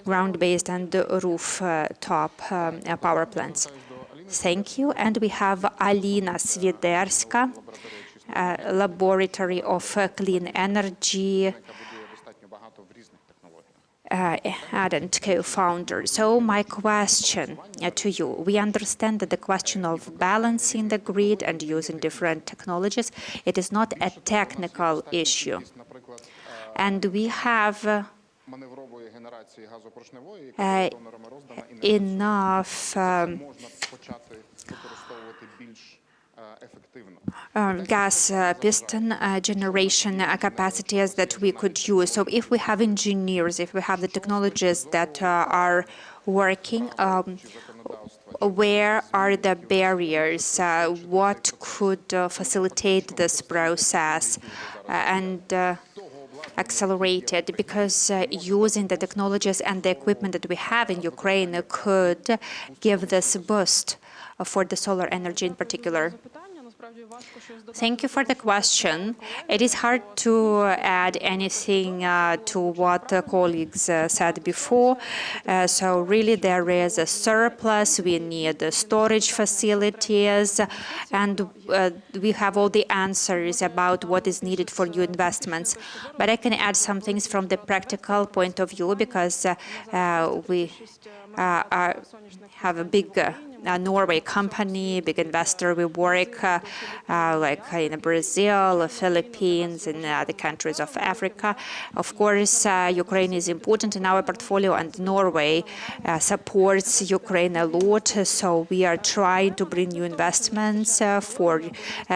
ground-based and rooftop power plants. Thank you. And we have Alina Swiderska, Laboratory of Clean Energy, and co-founder. So my question to you, we understand that the question of balancing the grid and using different technologies, it is not a technical issue. And we have enough gas piston generation capacities that we could use. So if we have engineers, if we have the technologies that are working, where are the barriers? What could facilitate this process and accelerate it? Because using the technologies and the equipment that we have in Ukraine could give this boost for the solar energy in particular. Thank you for the question. It is hard to add anything to what colleagues said before. So really there is a surplus, we need storage facilities, and we have all the answers about what is needed for new investments. But I can add some things from the practical point of view, because we have a big Norway company, big investor. We work like in Brazil, Philippines, and other countries of Africa. Of course, Ukraine is important in our portfolio, and Norway supports Ukraine a lot. So we are trying to bring new investments for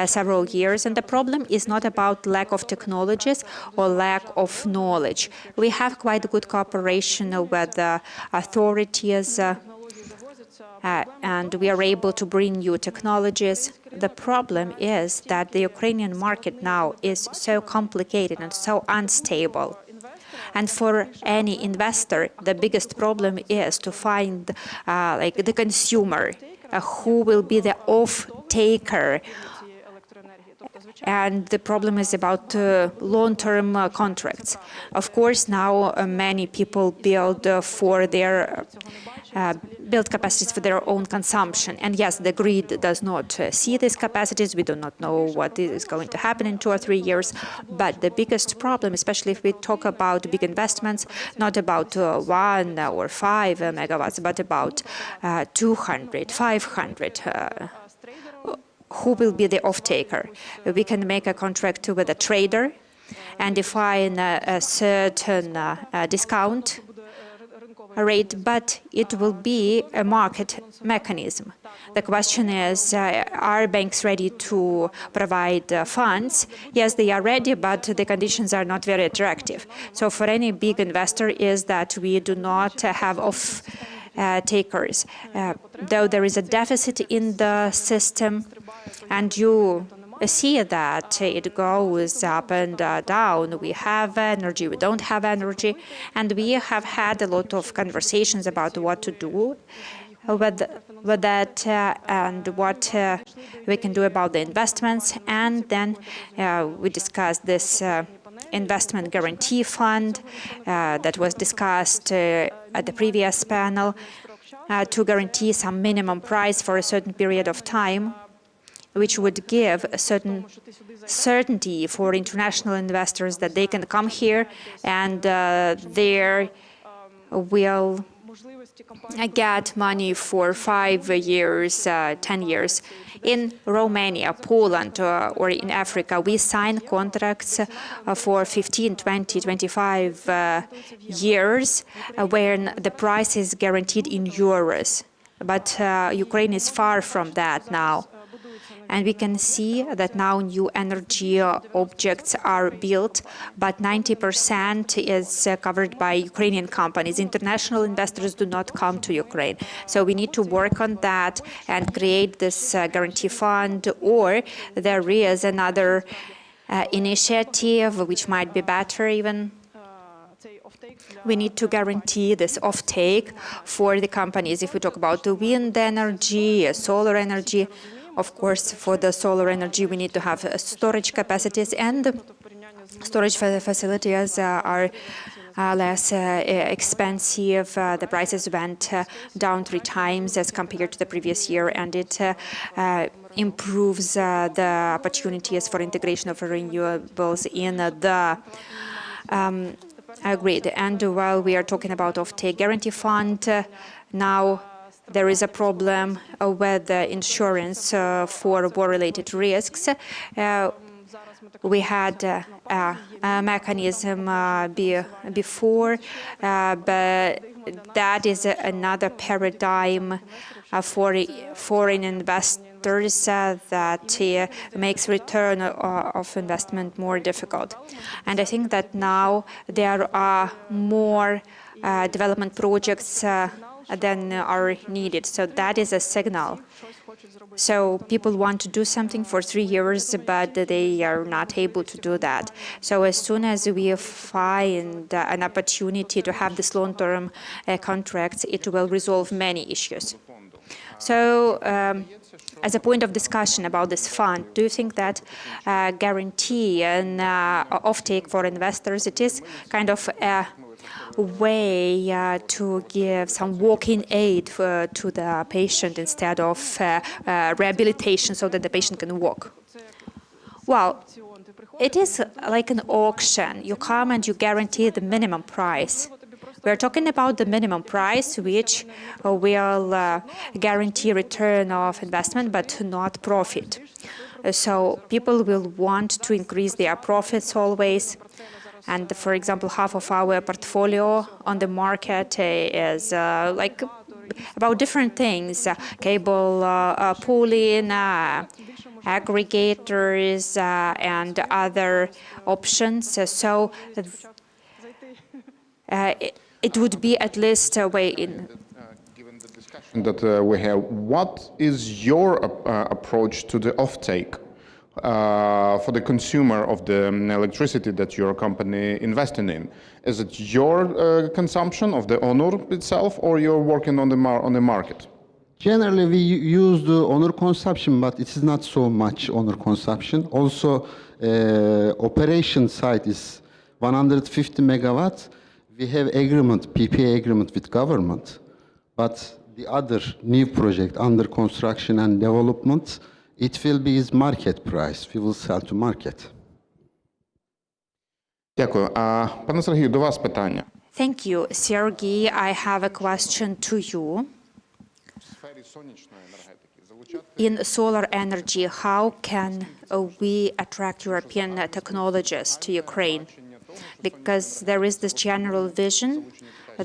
several years. And the problem is not about lack of technologies or lack of knowledge. We have quite good cooperation with authorities. And we are able to bring new technologies. The problem is that the Ukrainian market now is so complicated and so unstable. And for any investor, the biggest problem is to find like the consumer who will be the off-taker. And the problem is about long-term contracts. Of course, now many people build for their build capacities for their own consumption. And yes, the grid does not see these capacities. We do not know what is going to happen in 2 or 3 years. But the biggest problem, especially if we talk about big investments, not about 1 or 5 megawatts, but about 200, 500. Who will be the off-taker? We can make a contract with a trader and define a certain discount rate, but it will be a market mechanism. The question is, are banks ready to provide funds? Yes, they are ready, but the conditions are not very attractive. So for any big investor is that we do not have off-takers. Though there is a deficit in the system, and you see that it goes up and down. We have energy, we don't have energy, and we have had a lot of conversations about what to do with that and what we can do about the investments. And then we discussed this investment guarantee fund that was discussed at the previous panel to guarantee some minimum price for a certain period of time, which would give a certain certainty for international investors that they can come here and they will get money for 5 years, 10 years. In Romania, Poland, or in Africa, we sign contracts for 15, 20, 25 years when the price is guaranteed in euros. But Ukraine is far from that now. And we can see that now new energy objects are built, but 90% is covered by Ukrainian companies. International investors do not come to Ukraine. So we need to work on that and create this guarantee fund, or there is another initiative which might be better even. We need to guarantee this off-take for the companies. If we talk about the wind energy, solar energy, of course, for the solar energy, we need to have storage capacities, and storage facilities are less expensive. The prices went down 3 times as compared to the previous year, and it improves the opportunities for integration of renewables in the grid. And while we are talking about off-take guarantee fund, now there is a problem with the insurance for war-related risks. We had a mechanism before, but that is another paradigm for foreign investors factors that makes return of investment more difficult. And I think that now there are more development projects than are needed. So that is a signal. So people want to do something for 3 years, but they are not able to do that. So as soon as we find an opportunity to have this long-term contracts, it will resolve many issues. So as a point of discussion about this fund, do you think that guarantee and offtake for investors, it is kind of a way to give some walking aid to the patient instead of rehabilitation so that the patient can walk? Well, it is like an auction. You come and you guarantee the minimum price. We're talking about the minimum price, which will guarantee return of investment, but not profit. So people will want to increase their profits always. And for example, half of our portfolio on the market is like about different things, cable pooling, aggregators, and other options. So it would be at least a way in. Given the discussion that we have, what is your approach to the offtake for the consumer of the electricity that your company investing in? Is it your consumption of the owner itself, or you're working on the market? Generally, we use the owner consumption, but it is not so much owner consumption. Also, operation side is 150 megawatts. We have agreement, PPA agreement with government, but the other new project under construction and development, it will be its market price. We will sell to market. Дякую. Пане Сергію, до вас питання. Thank you, Sergey. I have a question to you. In solar energy, how can we attract European technologists to Ukraine? Because there is this general vision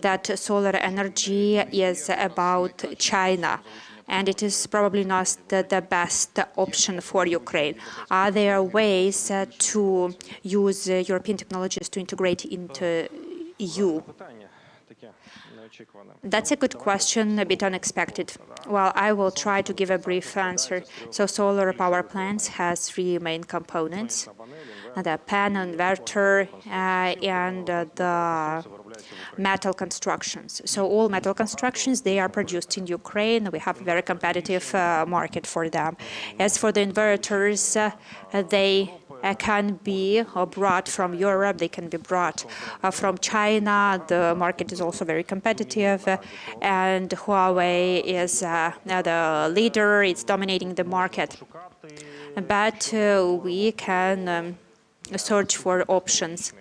that solar energy is about China, and it is probably not the best option for Ukraine. Are there ways to use European technologies to integrate into EU? That's a good question, a bit unexpected. Well, I will try to give a brief answer. So solar power plants has 3 main components: the panel, inverter, and the metal constructions. So all metal constructions, they are produced in Ukraine. We have a very competitive market for them. As for the inverters, they can be brought from Europe, they can be brought from China. The market is also very competitive, and Huawei is the leader, it's dominating the market. But we can search for options.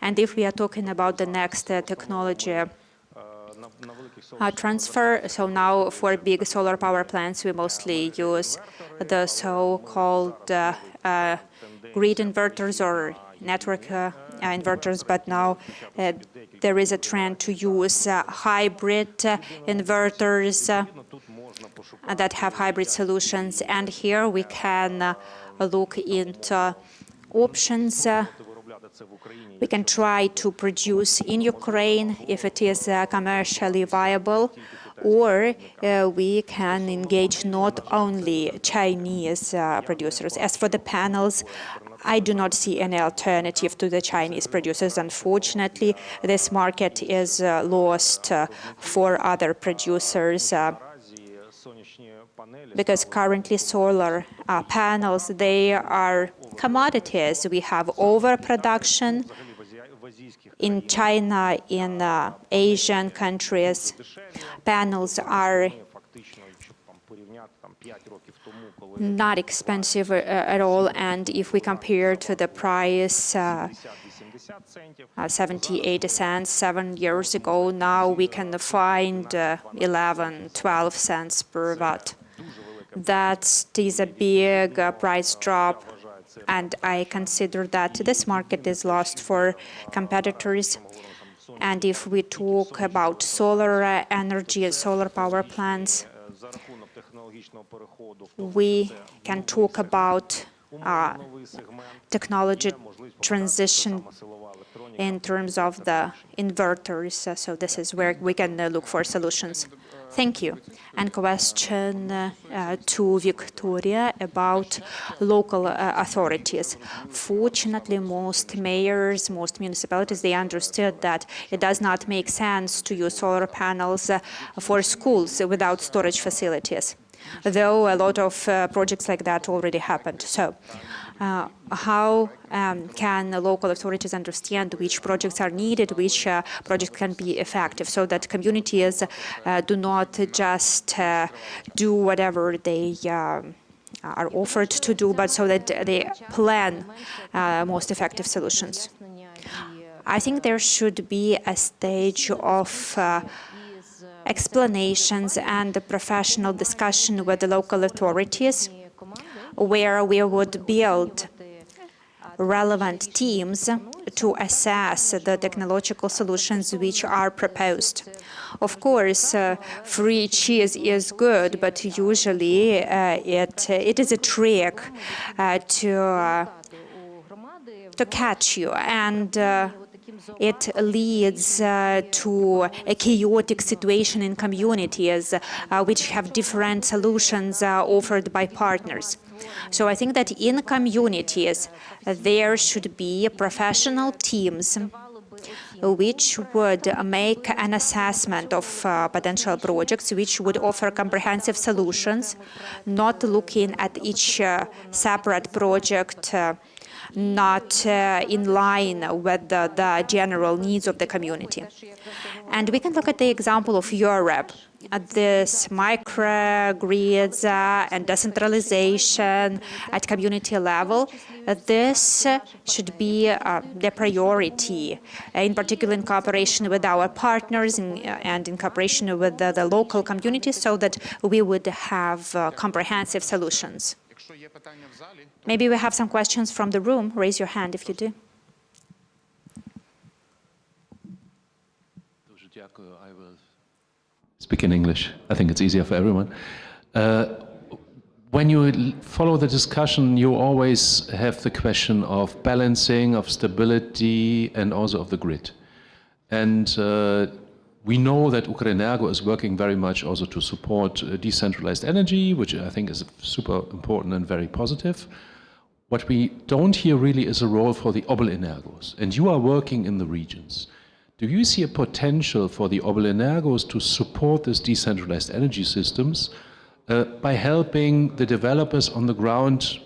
And if we are talking about the next technology transfer, so now for big solar power plants, we mostly use the so-called grid inverters or network inverters, but now there is a trend to use hybrid inverters that have hybrid solutions. And here we can look into options. We can try to produce in Ukraine if it is commercially viable, or we can engage not only Chinese producers. As for the panels, I do not see any alternative to the Chinese producers. Unfortunately, this market is lost for other producers because currently solar panels, they are commodities. We have overproduction in China, in Asian countries. Panels are not expensive at all, and if we compare to the price 70-80 cents 7 years ago, now we can find 11-12 cents per watt. That is a big price drop, and I consider that this market is lost for competitors. And if we talk about solar energy and solar power plants, we can talk about technology transition in terms of the inverters. So this is where we can look for solutions. Thank you. And question to Victoria about local authorities. Fortunately, most mayors, most municipalities, they understood that it does not make sense to use solar panels for schools without storage facilities, though a lot of projects like that already happened. So how can local authorities understand which projects are needed, which projects can be effective, so that communities do not just do whatever they are offered to do, but so that they plan most effective solutions? I think there should be a stage of explanations and a professional discussion with the local authorities, where we would build relevant teams to assess the technological solutions which are proposed. Of course, free cheese is good, but usually it is a trick to catch you, and it leads to a chaotic situation in communities which have different solutions offered by partners. So I think that in communities there should be professional teams which would make an assessment of potential projects, which would offer comprehensive solutions, not looking at each separate project not in line with the general needs of the community. And we can look at the example of Europe. This microgrids and decentralization at community level, this should be the priority, in particular in cooperation with our partners and in cooperation with the local communities, so that we would have comprehensive solutions. Maybe we have some questions from the room. Raise your hand if you do. I will speak in English. I think it's easier for everyone. When you follow the discussion, you always have the question of balancing, of stability, and also of the grid. And we know that Ukrenergo is working very much also to support decentralized energy, which I think is super important and very positive. What we don't hear really is a role for the Obelergos, and you are working in the regions. Do you see a potential for the Obelergos to support these decentralized energy systems by helping the developers on the ground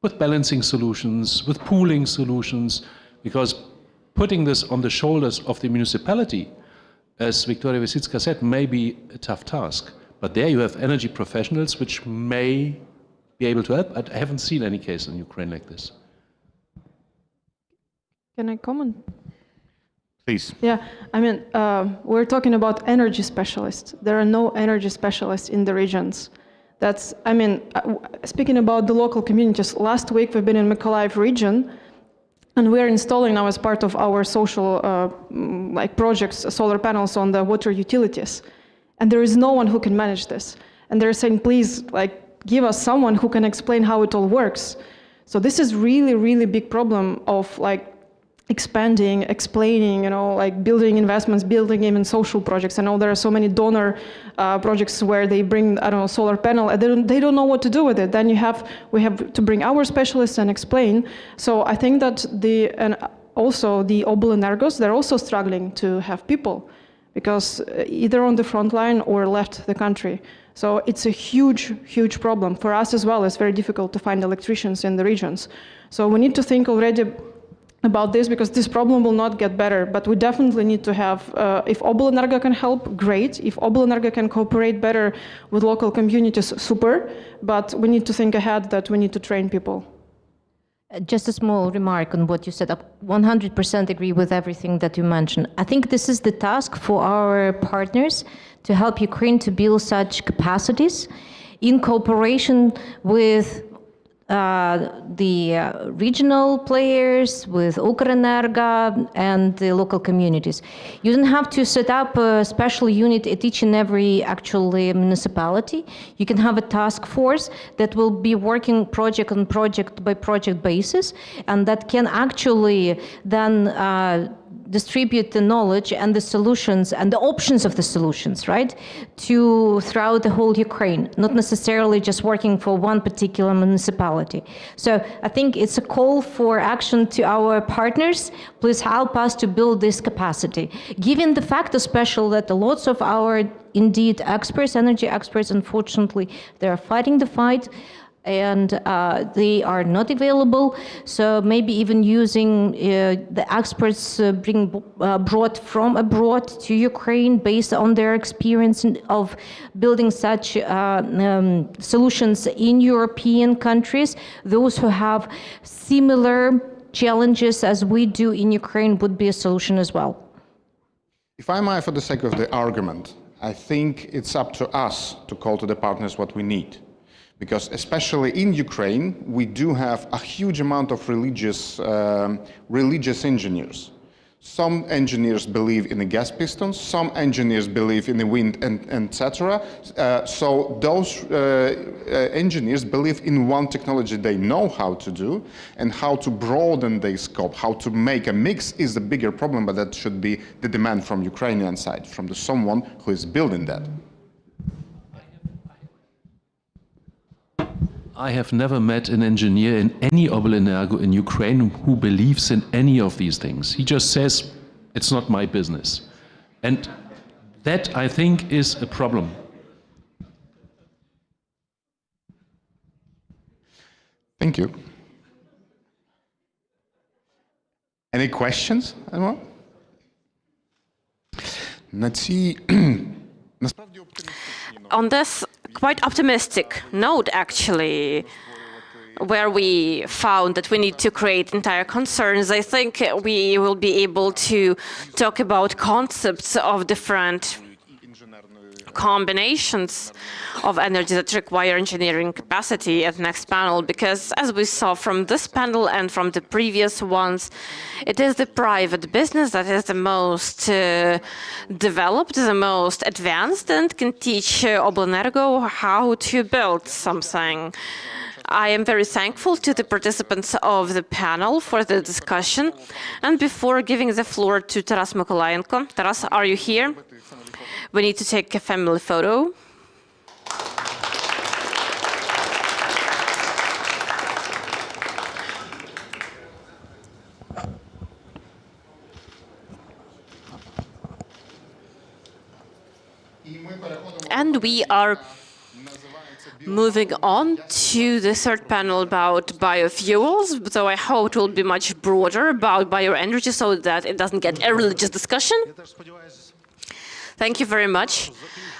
with balancing solutions, with pooling solutions? Because putting this on the shoulders of the municipality, as Victoria Vesicka said, may be a tough task. But there you have energy professionals which may be able to help. I haven't seen any case in Ukraine like this. Can I comment? Please. Yeah, I mean, we're talking about energy specialists. There are no energy specialists in the regions. That's, I mean, speaking about the local communities, last week we've been in Mykolaiv region, and we're installing now as part of our social projects, solar panels on the water utilities. And there is no one who can manage this. And they're saying, please, give us someone who can explain how it all works. So this is really, really big problem of expanding, explaining, building investments, building even social projects. I know there are so many donor projects where they bring, I don't know, solar panel, and they don't know what to do with it. Then we have to bring our specialists and explain. So I think that also the Obelergos, they're also struggling to have people, because either on the front line or left the country. So it's a huge, huge problem. For us as well, it's very difficult to find electricians in the regions. So we need to think already about this, because this problem will not get better, but we definitely need to have, if Obelergo can help, great. If Obelergo can cooperate better with local communities, super, but we need to think ahead that we need to train people. Just a small remark on what you said. I 100% agree with everything that you mentioned. I think this is the task for our partners to help Ukraine to build such capacities in cooperation with the regional players, with Ukrenergo and the local communities. You don't have to set up a special unit at each and every actually municipality. You can have a task force that will be working project on project by project basis, and that can actually then distribute the knowledge and the solutions and the options of the solutions, right, to throughout the whole Ukraine, not necessarily just working for one particular municipality. So I think it's a call for action to our partners. Please help us to build this capacity. Given the fact, especially that lots of our indeed experts, energy experts, unfortunately, they're fighting the fight, and they are not available. So maybe even using the experts brought from abroad to Ukraine based on their experience of building such solutions in European countries. Those who have similar challenges as we do in Ukraine would be a solution as well. If I might, for the sake of the argument, I think it's up to us to call to the partners what we need. Because especially in Ukraine, we do have a huge amount of religious engineers. Some engineers believe in the gas pistons, some engineers believe in the wind, and etc. So those engineers believe in one technology they know how to do, and how to broaden their scope, how to make a mix is the bigger problem, but that should be the demand from Ukrainian side, from someone who is building that. I have never met an engineer in any Oblenergo in Ukraine who believes in any of these things. He just says, it's not my business. And that, I think, is a problem. Thank you. Any questions, anyone? On this quite optimistic note, actually, where we found that we need to create entire concerns, I think we will be able to talk about concepts of different combinations of energy that require engineering capacity at the next panel, because as we saw from this panel and from the previous ones, it is the private business that is the most developed, the most advanced, and can teach Oblenergo how to build something. I am very thankful to the participants of the panel for the discussion. And before giving the floor to Taras Mykolayenko, Taras, are you here? We need to take a family photo. And we are moving on to the third panel about biofuels, so I hope it will be much broader about bioenergy so that it doesn't get a religious discussion. Thank you very much.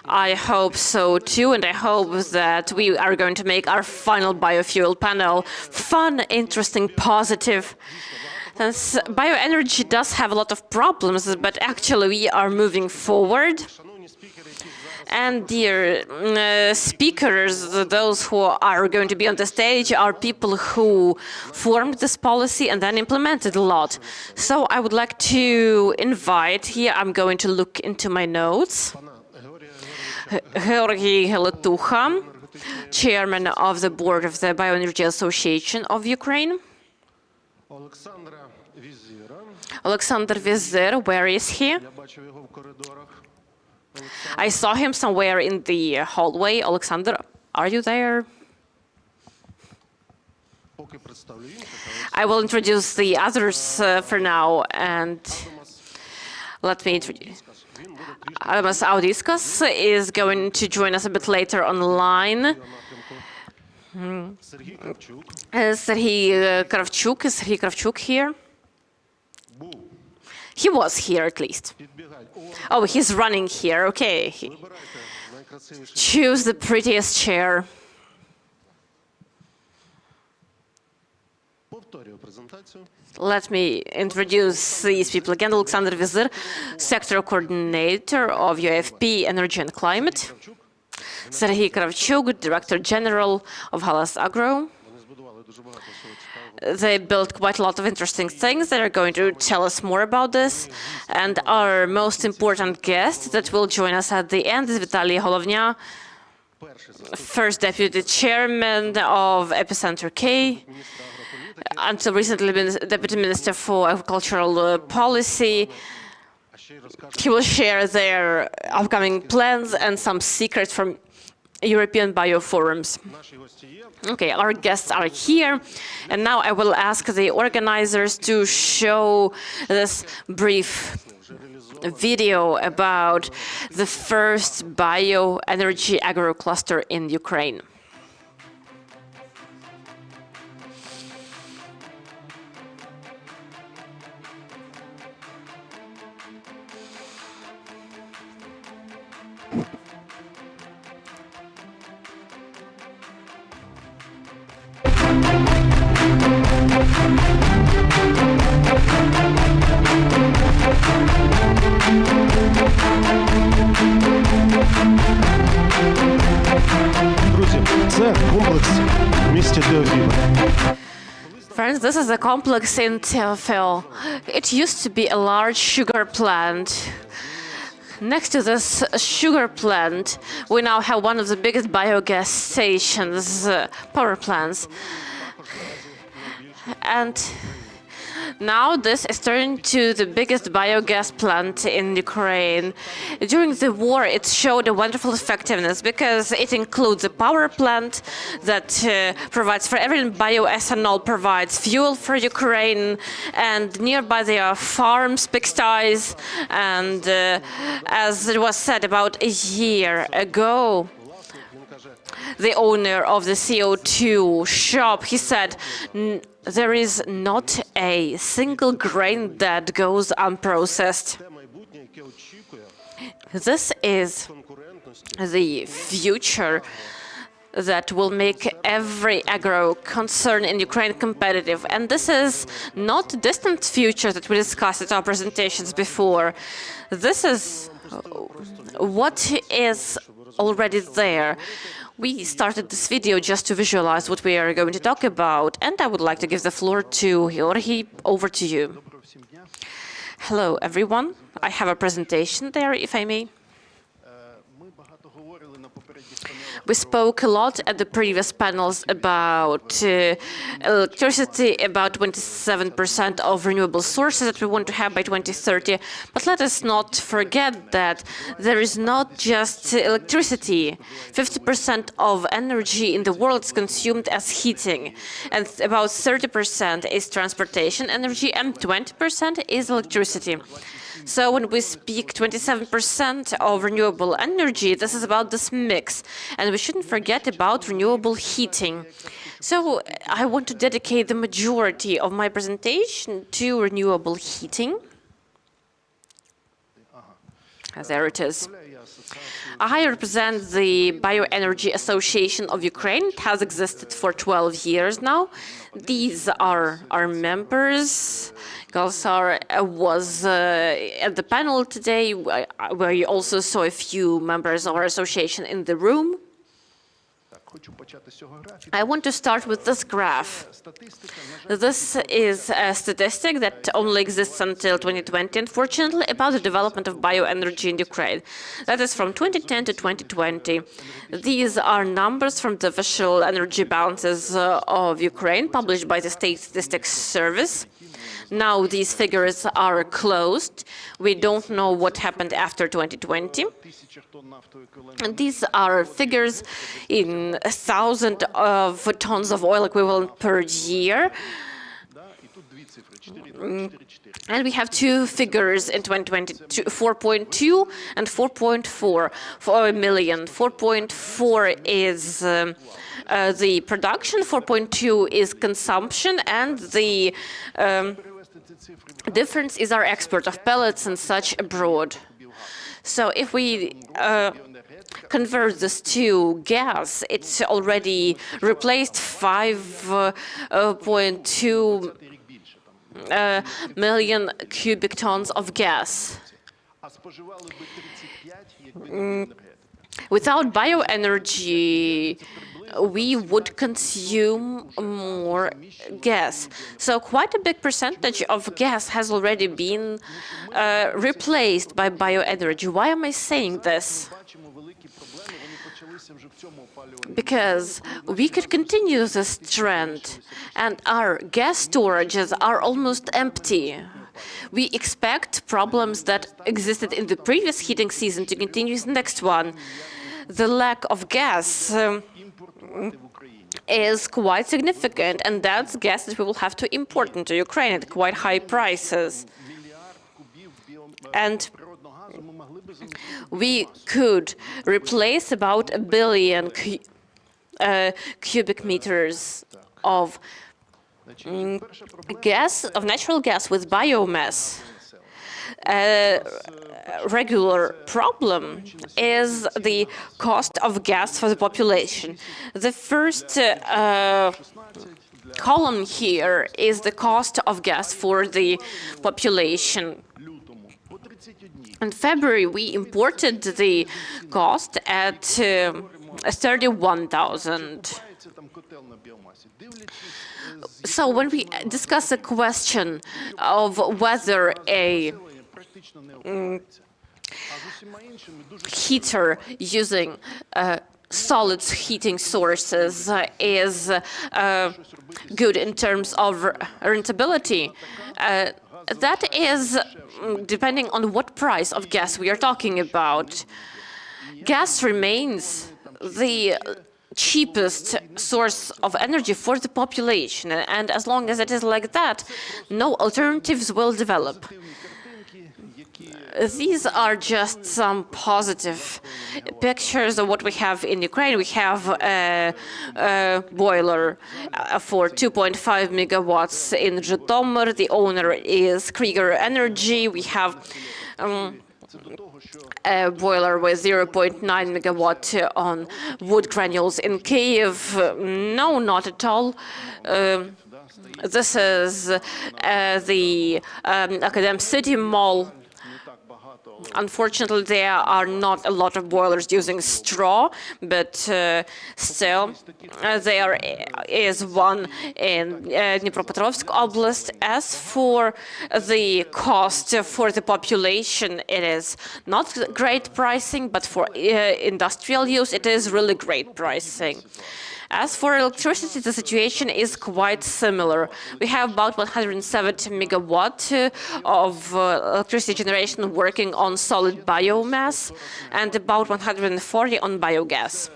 I hope so too, and I hope that we are going to make our final biofuel panel fun, interesting, positive. Since bioenergy does have a lot of problems, but actually we are moving forward. And dear speakers, those who are going to be on the stage are people who formed this policy and then implemented a lot. So I would like to invite, here I'm going to look into my notes, Georgi Letucha, chairman of the board of the Bioenergy Association of Ukraine. Alexander Vizir, where is he? I saw him somewhere in the hallway. Alexander, are you there? I will introduce the others for now, and let me introduce. Almas Audiskas is going to join us a bit later online. Serhiy Kravchuk here? He was here at least. Oh, he's running here. Okay. Choose the prettiest chair. Let me introduce these people again. Alexander Vizir, sector coordinator of UFP Energy and Climate. Serhiy Kravchuk, director general of Halas Agro. They built quite a lot of interesting things that are going to tell us more about this. And our most important guest that will join us at the end is Vitaly Holovnya, first deputy chairman of Epicenter K, until recently been deputy minister for agricultural policy. He will share their upcoming plans and some secrets from European bioforums. Okay, our guests are here, and now I will ask the organizers to show this brief video about the first bioenergy agro cluster in Ukraine. Друзі, це комплекс в місті Теофіль. Friends, this is a complex in Teofil. It used to be a large sugar plant. Next to this sugar plant, we now have one of the biggest biogas stations, power plants. And now this is turned to the biggest biogas plant in Ukraine. During the war, it showed a wonderful effectiveness because it includes a power plant that provides for everything. Bioethanol provides fuel for Ukraine, and nearby there are farms, pigsties, and as it was said about a year ago, the owner of the CO2 shop, he said, there is not a single grain that goes unprocessed. This is the future that will make every agro concern in Ukraine competitive. And this is not a distant future that we discussed at our presentations before. This is what is already there. We started this video just to visualize what we are going to talk about, and I would like to give the floor to Georgi. Over to you. Hello, everyone. I have a presentation there, if I may. We spoke a lot at the previous panels about electricity, about 27% of renewable sources that we want to have by 2030. But let us not forget that there is not just electricity. 50% of energy in the world is consumed as heating, and about 30% is transportation energy, and 20% is electricity. So when we speak 27% of renewable energy, this is about this mix. And we shouldn't forget about renewable heating. So I want to dedicate the majority of my presentation to renewable heating. There it is. I represent the Bioenergy Association of Ukraine. It has existed for 12 years now. These are our members. Galsar was at the panel today, where you also saw a few members of our association in the room. I want to start with this graph. This is a statistic that only exists until 2020, unfortunately, about the development of bioenergy in Ukraine. That is from 2010 to 2020. These are numbers from the official energy balances of Ukraine, published by the State Statistics Service. Now these figures are closed. We don't know what happened after 2020. And these are figures in 1,000 of tons of oil equivalent per year. And we have two figures in 2022, 4.2 and 4.4 for a million. 4.4 is the production, 4.2 is consumption, and the difference is our export of pellets and such abroad. So if we convert this to gas, it's already replaced 5.2 million cubic tons of gas. Without bioenergy, we would consume more gas. So quite a big percentage of gas has already been replaced by bioenergy. Why am I saying this? Because we could continue this trend, and our gas storages are almost empty. We expect problems that existed in the previous heating season to continue in the next one. The lack of gas is quite significant, and that's gas that we will have to import into Ukraine at quite high prices. And we could replace about 1 billion cubic meters of gas, of natural gas with biomass. Regular problem is the cost of gas for the population. The first column here is the cost of gas for the population. In February, we imported the cost at 31,000. So when we discuss the question of whether a heater using solid heating sources is good in terms of rentability, that is depending on what price of gas we are talking about. Gas remains the cheapest source of energy for the population, and as long as it is like that, no alternatives will develop. These are just some positive pictures of what we have in Ukraine. We have a boiler for 2.5 megawatts in Zhytomyr. The owner is Krieger Energy. We have a boiler with 0.9 megawatt on wood granules in Kyiv. No, not at all. This is the Academ City Mall. Unfortunately, there are not a lot of boilers using straw, but still, there is one in Dnipropetrovsk Oblast. As for the cost for the population, it is not great pricing, but for industrial use, it is really great pricing. As for electricity, the situation is quite similar. We have about 170 megawatt of electricity generation working on solid biomass and about 140 on biogas.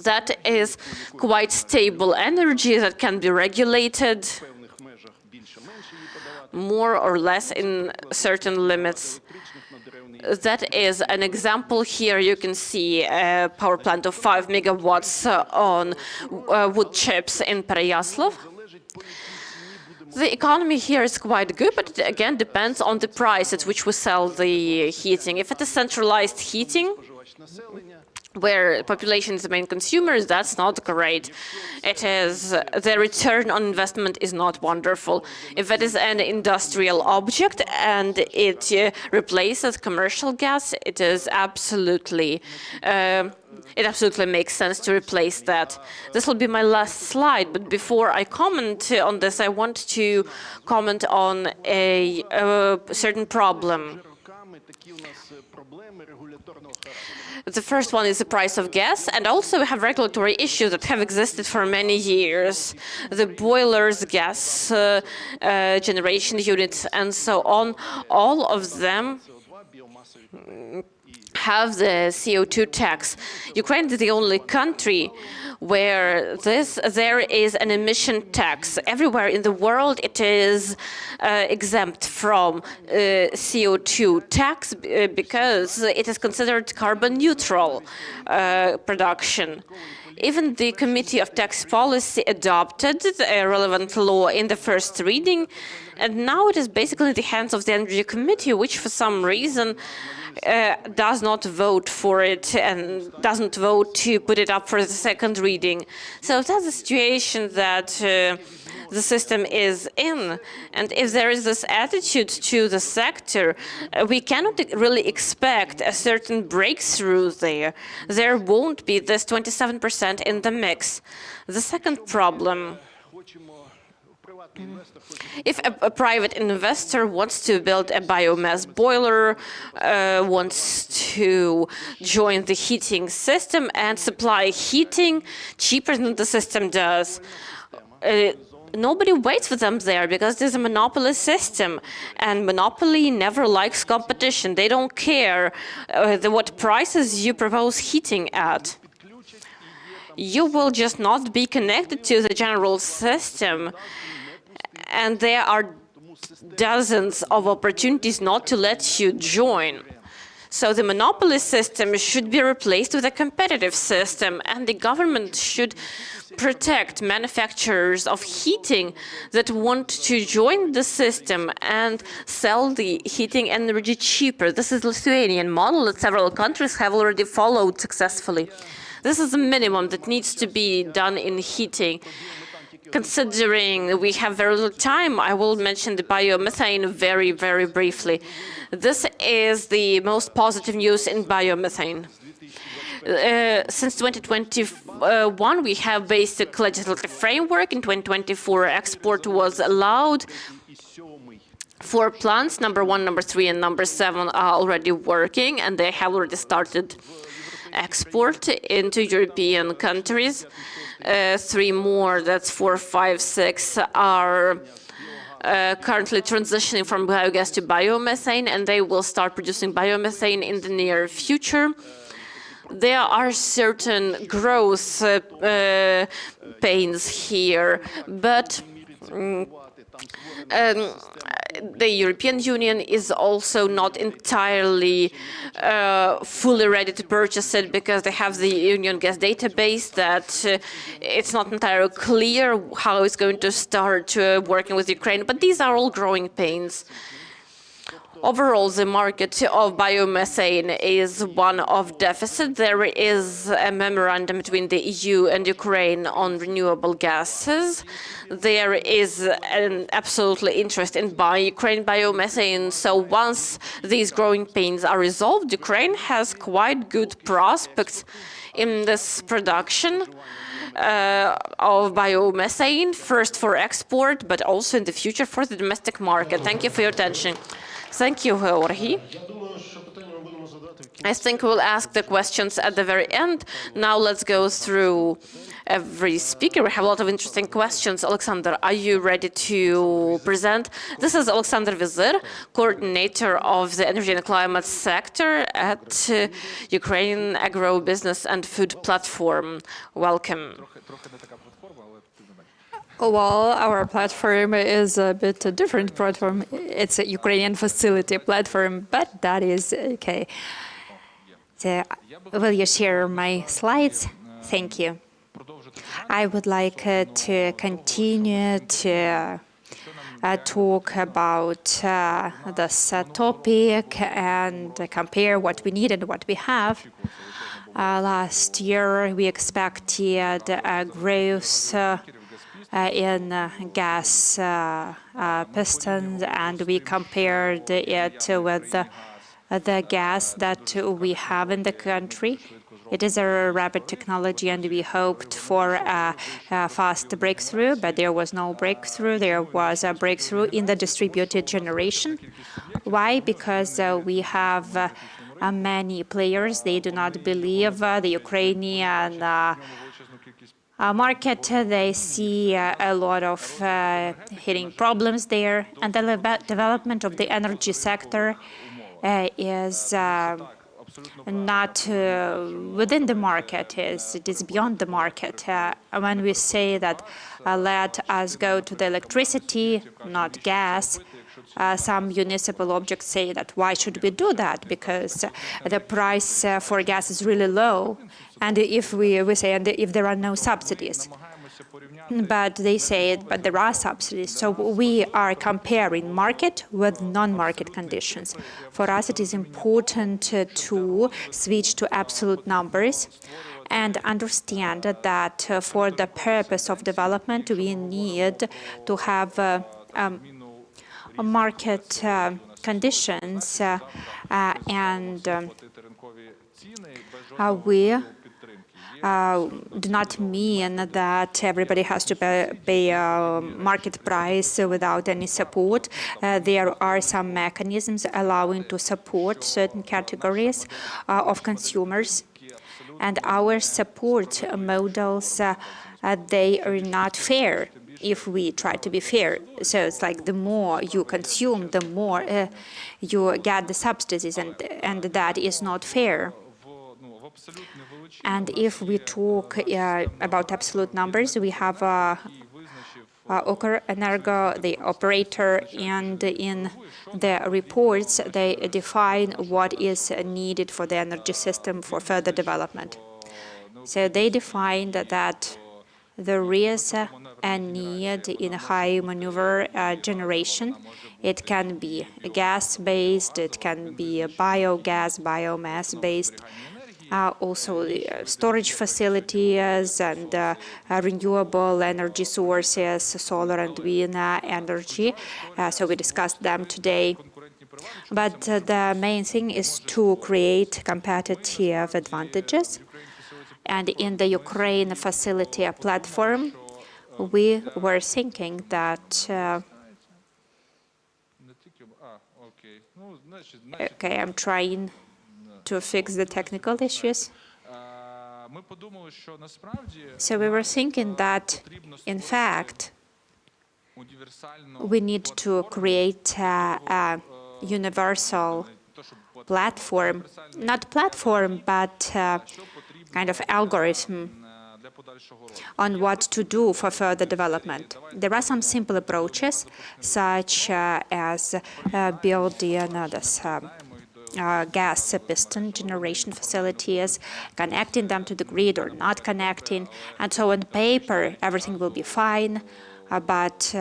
That is quite stable energy that can be regulated more or less in certain limits. That is an example. Here you can see a power plant of 5 megawatts on wood chips in Pereyaslav. The economy here is quite good, but it again depends on the price at which we sell the heating. If it is centralized heating, where population is the main consumers, that's not great. It is, the return on investment is not wonderful. If it is an industrial object and it replaces commercial gas, it is absolutely, it absolutely makes sense to replace that. This will be my last slide, but before I comment on this, I want to comment on a certain problem. The first one is the price of gas, and also we have regulatory issues that have existed for many years. The boilers, gas generation units, and so on, all of them have the CO2 tax. Ukraine is the only country where there is an emission tax. Everywhere in the world it is exempt from CO2 tax because it is considered carbon neutral production. Even the Committee of Tax Policy adopted a relevant law in the first reading, and now it is basically in the hands of the Energy Committee, which for some reason does not vote for it and doesn't vote to put it up for the second reading. So that's a situation that the system is in. And if there is this attitude to the sector, we cannot really expect a certain breakthrough there. There won't be this 27% in the mix. The second problem, if a private investor wants to build a biomass boiler, wants to join the heating system and supply heating cheaper than the system does, nobody waits for them there because there's a monopoly system, and monopoly never likes competition. They don't care what prices you propose heating at. You will just not be connected to the general system, and there are dozens of opportunities not to let you join. So the monopoly system should be replaced with a competitive system, and the government should protect manufacturers of heating that want to join the system and sell the heating energy cheaper. This is the Lithuanian model that several countries have already followed successfully. This is the minimum that needs to be done in heating. Considering we have very little time, I will mention the biomethane very, very briefly. This is the most positive news in biomethane. Since 2021, we have basic legislative framework. In 2024, export was allowed. 4 plants, number 1, number 3, and number 7 are already working, and they have already started export into European countries. 3 more, that's 4, 5, 6, are currently transitioning from biogas to biomethane, and they will start producing biomethane in the near future. There are certain growth pains here, but the European Union is also not entirely fully ready to purchase it because they have the Union gas database that it's not entirely clear how it's going to start working with Ukraine, but these are all growing pains. Overall, the market of biomethane is one of deficit. There is a memorandum between the EU and Ukraine on renewable gases. There is an absolutely interest in Ukraine biomethane. So once these growing pains are resolved, Ukraine has quite good prospects in this production of biomethane, first for export, but also in the future for the domestic market. Thank you for your attention. Thank you, Georgi. I think we'll ask the questions at the very end. Now let's go through every speaker. We have a lot of interesting questions. Alexander, are you ready to present? This is Alexander Vizir, coordinator of the energy and climate sector at Ukraine Agro Business and Food Platform. Welcome. Well, our platform is a bit a different platform. It's a Ukrainian facility platform, but that is okay. So, will you share my slides? Thank you. I would like to continue to talk about this topic and compare what we need and what we have. Last year, we expected a growth in gas pistons, and we compared it with the gas that we have in the country. It is a rapid technology, and we hoped for a fast breakthrough, but there was no breakthrough. There was a breakthrough in the distributed generation. Why? Because we have many players. They do not believe the Ukrainian market. They see a lot of hitting problems there, and the development of the energy sector is not within the market. It is beyond the market. When we say that let us go to the electricity, not gas, some municipal objects say that why should we do that? Because the price for gas is really low. And if we say, and if there are no subsidies, but they say, but there are subsidies. So we are comparing market with non-market conditions. For us, it is important to switch to absolute numbers and understand that for the purpose of development, we need to have market conditions and we do not mean that everybody has to pay a market price without any support. There are some mechanisms allowing to support certain categories of consumers, and our support models, they are not fair if we try to be fair. So it's like the more you consume, the more you get the subsidies, and that is not fair. And if we talk about absolute numbers, we have Ukrenergo, the operator, and in the reports they define what is needed for the energy system for further development. So they defined that there is a need in high maneuver generation. It can be gas-based, it can be biogas, biomass-based. Also storage facilities and renewable energy sources, solar and wind energy. So we discussed them today. But the main thing is to create competitive advantages. And in the Ukraine facility platform, we were thinking that okay, I'm trying to fix the technical issues. So we were thinking that, in fact, we need to create a universal platform, not platform, but kind of algorithm on what to do for further development. There are some simple approaches, such as building this gas piston generation facilities, connecting them to the grid or not connecting. And so on paper, everything will be fine, but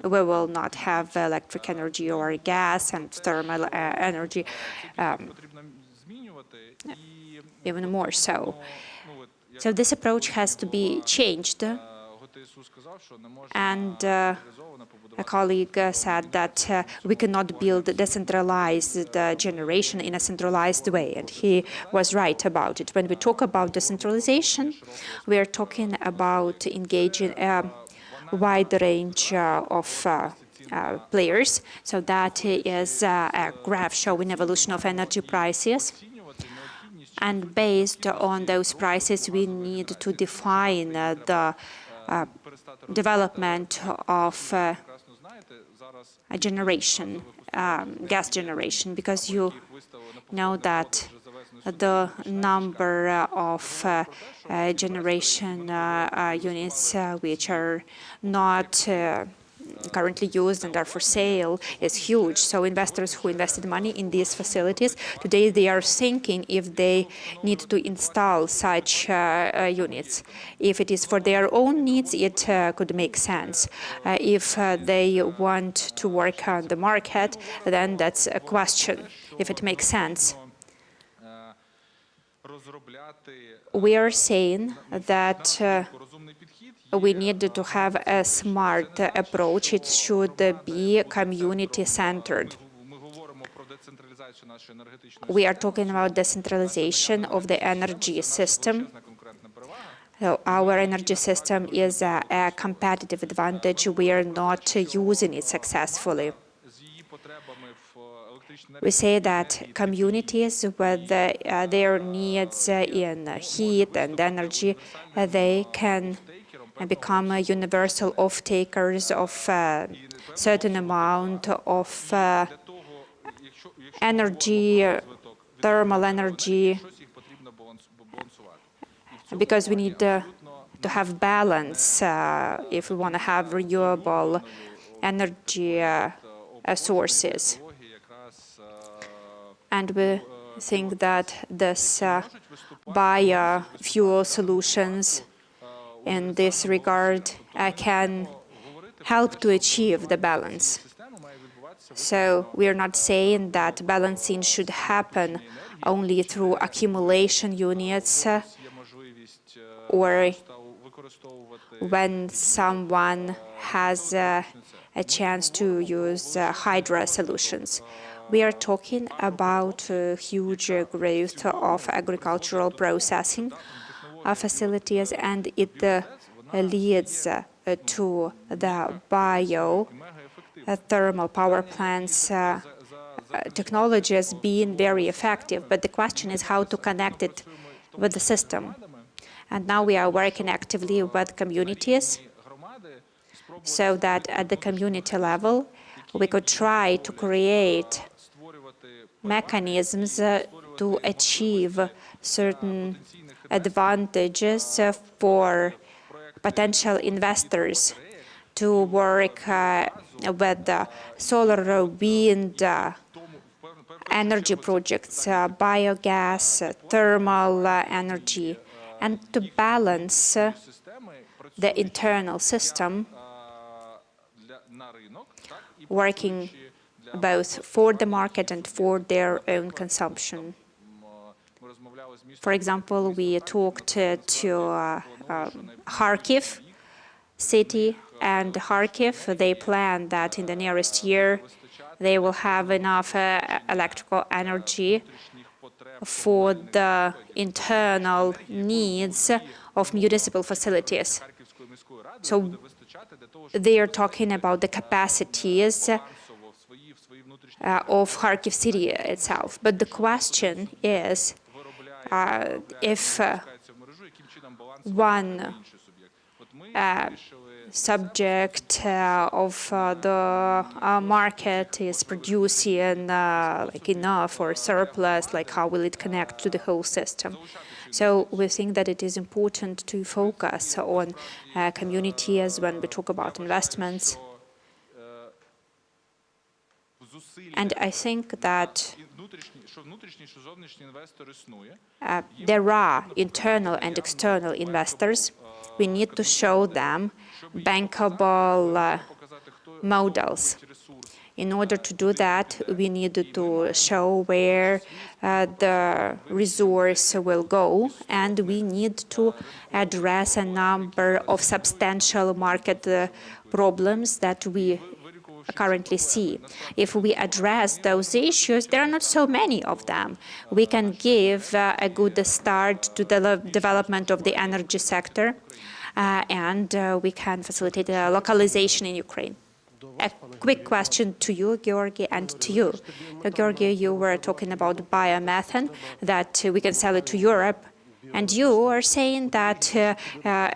we will not have electric energy or gas and thermal energy even more so. So this approach has to be changed. And a colleague said that we cannot build decentralized generation in a centralized way, and he was right about it. When we talk about decentralization, we are talking about engaging a wide range of players. So that is a graph showing evolution of energy prices. And based on those prices, we need to define the development of a generation, gas generation, because you know that the number of generation units which are not currently used and are for sale is huge. So investors who invested money in these facilities, today they are thinking if they need to install such units. If it is for their own needs, it could make sense. If they want to work on the market, then that's a question, if it makes sense. We are saying that we need to have a smart approach. It should be community-centered. We are talking about decentralization of the energy system. So our energy system is a competitive advantage. We are not using it successfully. We say that communities with their needs in heat and energy, they can become universal off-takers of a certain amount of energy, thermal energy, because we need to have balance if we want to have renewable energy sources. And we think that this biofuel solutions in this regard can help to achieve the balance. So we are not saying that balancing should happen only through accumulation units or when someone has a chance to use hydro solutions. We are talking about huge growth of agricultural processing facilities, and it leads to the thermal power plants technologies being very effective. But the question is how to connect it with the system. And now we are working actively with communities so that at the community level we could try to create mechanisms to achieve certain advantages for potential investors to work with solar, wind, energy projects, biogas, thermal energy, and to balance the internal system working both for the market and for their own consumption. For example, we talked to Kharkiv city, and Kharkiv, they plan that in the nearest year they will have enough electrical energy for the internal needs of municipal facilities. So they are talking about the capacities of Kharkiv city itself. But the question is if one subject of the market is producing like enough or surplus, like how will it connect to the whole system? So we think that it is important to focus on communities when we talk about investments. And I think that there are internal and external investors. We need to show them bankable models. In order to do that, we need to show where the resource will go, and we need to address a number of substantial market problems that we currently see. If we address those issues, there are not so many of them. We can give a good start to the development of the energy sector, and we can facilitate localization in Ukraine. A quick question to you, Georgi, and to you. Georgi, you were talking about biomethane, that we can sell it to Europe, and you are saying that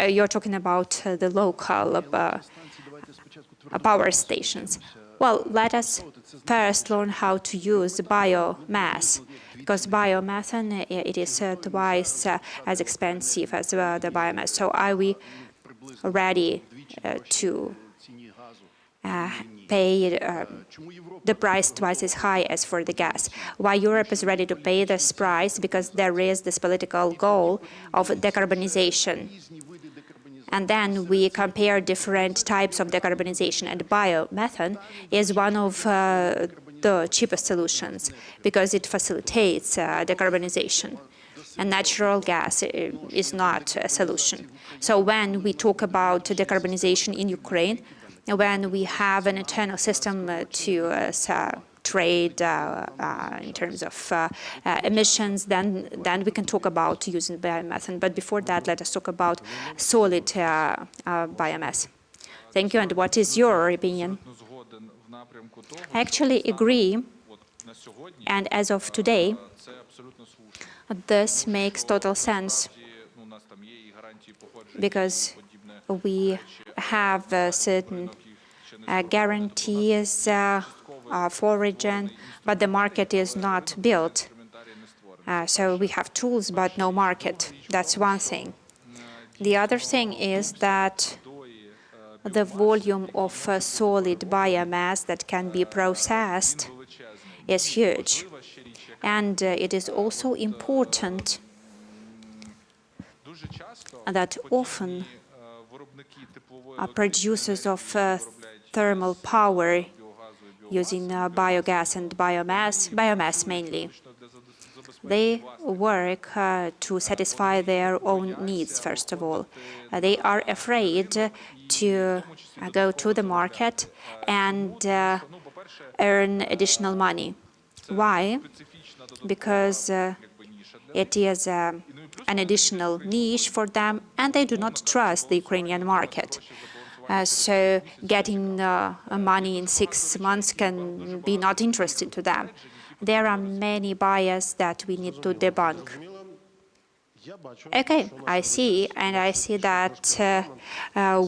you're talking about the local power stations. Well, let us first learn how to use biomass, because biomethane, it is twice as expensive as the biomass. So are we ready to pay the price twice as high as for the gas? Why Europe is ready to pay this price? Because there is this political goal of decarbonization. And then we compare different types of decarbonization, and biomethane is one of the cheapest solutions because it facilitates decarbonization. And natural gas is not a solution. So when we talk about decarbonization in Ukraine, when we have an internal system to trade in terms of emissions, then we can talk about using biomethane. But before that, let us talk about solid biomass. Thank you. And what is your opinion? I actually agree. And as of today, this makes total sense because we have certain guarantees for origin, but the market is not built. So we have tools, but no market. That's one thing. The other thing is that the volume of solid biomass that can be processed is huge. And it is also important that often producers of thermal power using biogas and biomass mainly, they work to satisfy their own needs, first of all. They are afraid to go to the market and earn additional money. Why? Because it is an additional niche for them, and they do not trust the Ukrainian market. So getting money in 6 months can be not interesting to them. There are many bias that we need to debunk. Okay, I see, and I see that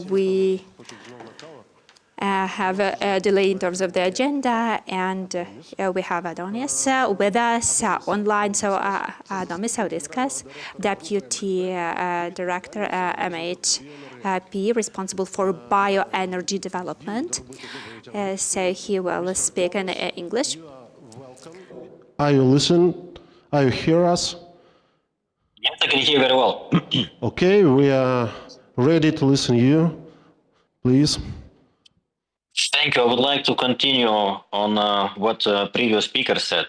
we have a delay in terms of the agenda, and we have Adonis with us online. So Adonis Saudiskas, Deputy Director, MHP, responsible for bioenergy development. So he will speak in English. Are you listen? Are you hear us? Yes, I can hear very well. Okay, we are ready to listen to you. Please. Thank you. I would like to continue on what previous speaker said.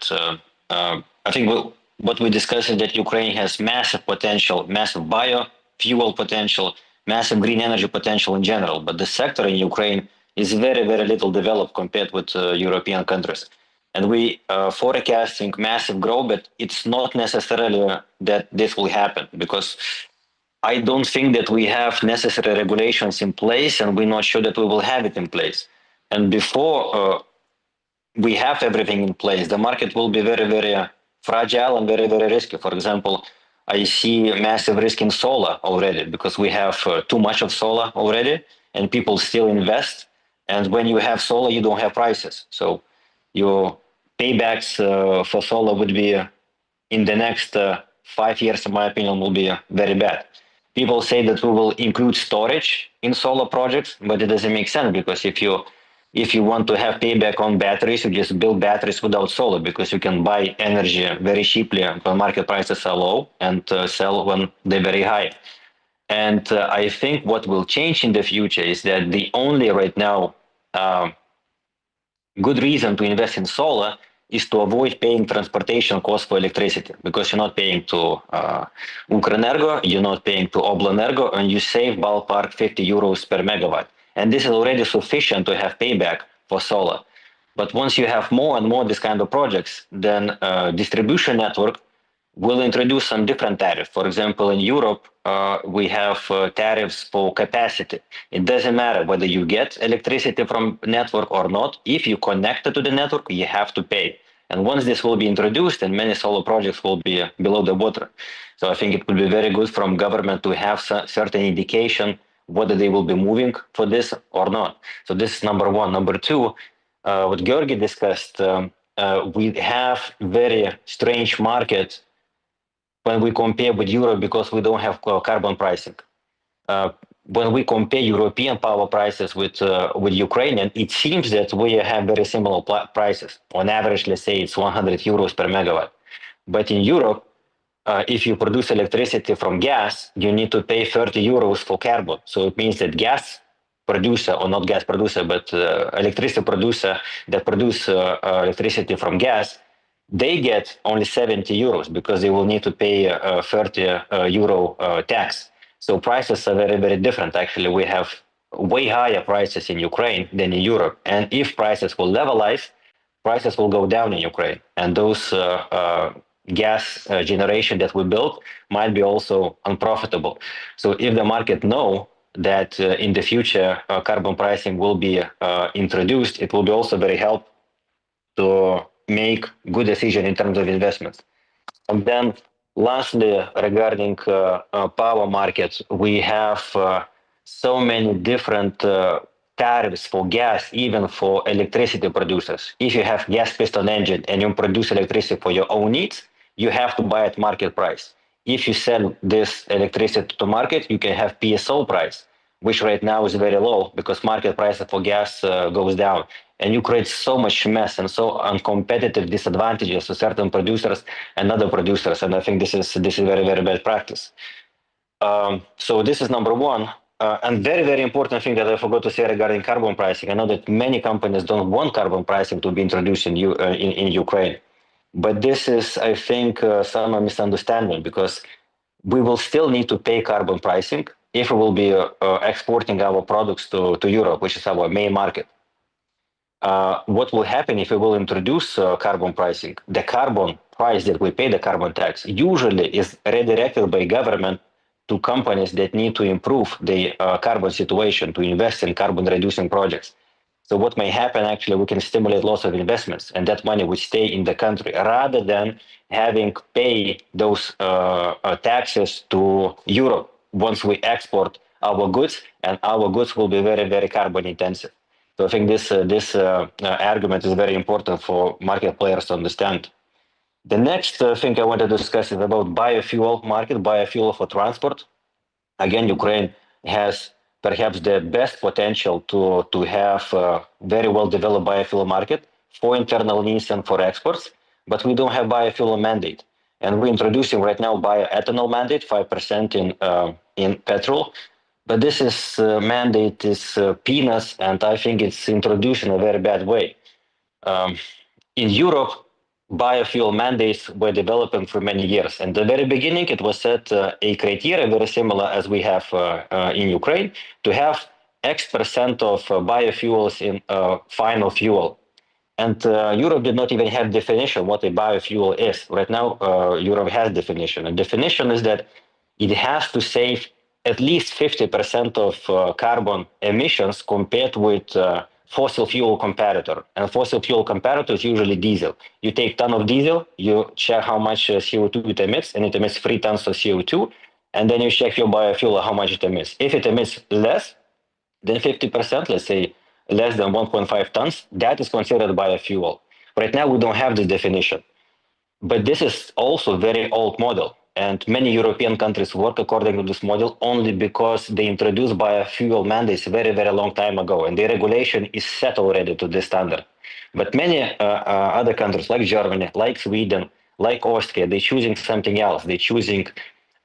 I think what we discussed is that Ukraine has massive potential, massive biofuel potential, massive green energy potential in general. But the sector in Ukraine is very, very little developed compared with European countries. And we forecasting massive growth, but it's not necessarily that this will happen, because I don't think that we have necessary regulations in place, and we're not sure that we will have it in place. And before we have everything in place, the market will be very, very fragile and very, very risky. For example, I see massive risk in solar already, because we have too much of solar already, and people still invest. And when you have solar, you don't have prices. So your paybacks for solar would be in the next 5 years, in my opinion, will be very bad. People say that we will include storage in solar projects, but it doesn't make sense, because if you want to have payback on batteries, you just build batteries without solar, because you can buy energy very cheaply when market prices are low and sell when they're very high. And I think what will change in the future is that the only right now good reason to invest in solar is to avoid paying transportation costs for electricity, because you're not paying to Ukrenergo, you're not paying to Oblenergo, and you save ballpark 50 euros per megawatt. And this is already sufficient to have payback for solar. But once you have more and more this kind of projects, then distribution network will introduce some different tariffs. For example, in Europe, we have tariffs for capacity. It doesn't matter whether you get electricity from network or not. If you connect it to the network, you have to pay. And once this will be introduced, then many solar projects will be below the water. So I think it would be very good from government to have certain indication whether they will be moving for this or not. So this is number one. Number two, what Georgi discussed, we have very strange market when we compare with Europe, because we don't have carbon pricing. When we compare European power prices with Ukrainian, it seems that we have very similar prices. On average, let's say it's 100 euros per megawatt. But in Europe, if you produce electricity from gas, you need to pay 30 euros for carbon. So it means that gas producer, or not gas producer, but electricity producer that produce electricity from gas, they get only 70 euros, because they will need to pay 30 euro tax. So prices are very, very different. Actually, we have way higher prices in Ukraine than in Europe. And if prices will levelize, prices will go down in Ukraine. And those gas generation that we built might be also unprofitable. So if the market know that in the future carbon pricing will be introduced, it will be also very helpful to make good decision in terms of investments. And then lastly, regarding power markets, we have so many different tariffs for gas, even for electricity producers. If you have gas piston engine and you produce electricity for your own needs, you have to buy at market price. If you sell this electricity to market, you can have PSO price, which right now is very low, because market price for gas goes down. And you create so much mess and so uncompetitive disadvantages to certain producers and other producers. And I think this is very, very bad practice. So this is number one. And very, very important thing that I forgot to say regarding carbon pricing. I know that many companies don't want carbon pricing to be introduced in Ukraine. But this is, I think, some misunderstanding, because we will still need to pay carbon pricing if we will be exporting our products to Europe, which is our main market. What will happen if we will introduce carbon pricing? The carbon price that we pay, the carbon tax, usually is redirected by government to companies that need to improve the carbon situation, to invest in carbon reducing projects. So what may happen, actually, we can stimulate lots of investments, and that money would stay in the country rather than having pay those taxes to Europe once we export our goods, and our goods will be very, very carbon intensive. So I think this argument is very important for market players to understand. The next thing I want to discuss is about biofuel market, biofuel for transport. Again, Ukraine has perhaps the best potential to have a very well developed biofuel market for internal needs and for exports, but we don't have biofuel mandate. And we're introducing right now bioethanol mandate, 5% in petrol. But this is mandate is peanuts, and I think it's introduced in a very bad way. In Europe, biofuel mandates were developing for many years. And at the very beginning, it was set a criteria very similar as we have in Ukraine, to have X% of biofuels in final fuel. And Europe did not even have definition what a biofuel is. Right now, Europe has definition. And definition is that it has to save at least 50% of carbon emissions compared with fossil fuel comparator. And fossil fuel comparator is usually diesel. You take a ton of diesel, you check how much CO2 it emits, and it emits 3 tons of CO2, and then you check your biofuel how much it emits. If it emits less than 50%, let's say less than 1.5 tons, that is considered biofuel. Right now, we don't have this definition. But this is also a very old model. And many European countries work according to this model only because they introduced biofuel mandates very, very long time ago. And the regulation is set already to this standard. But many other countries like Germany, like Sweden, like Austria, they're choosing something else. They're choosing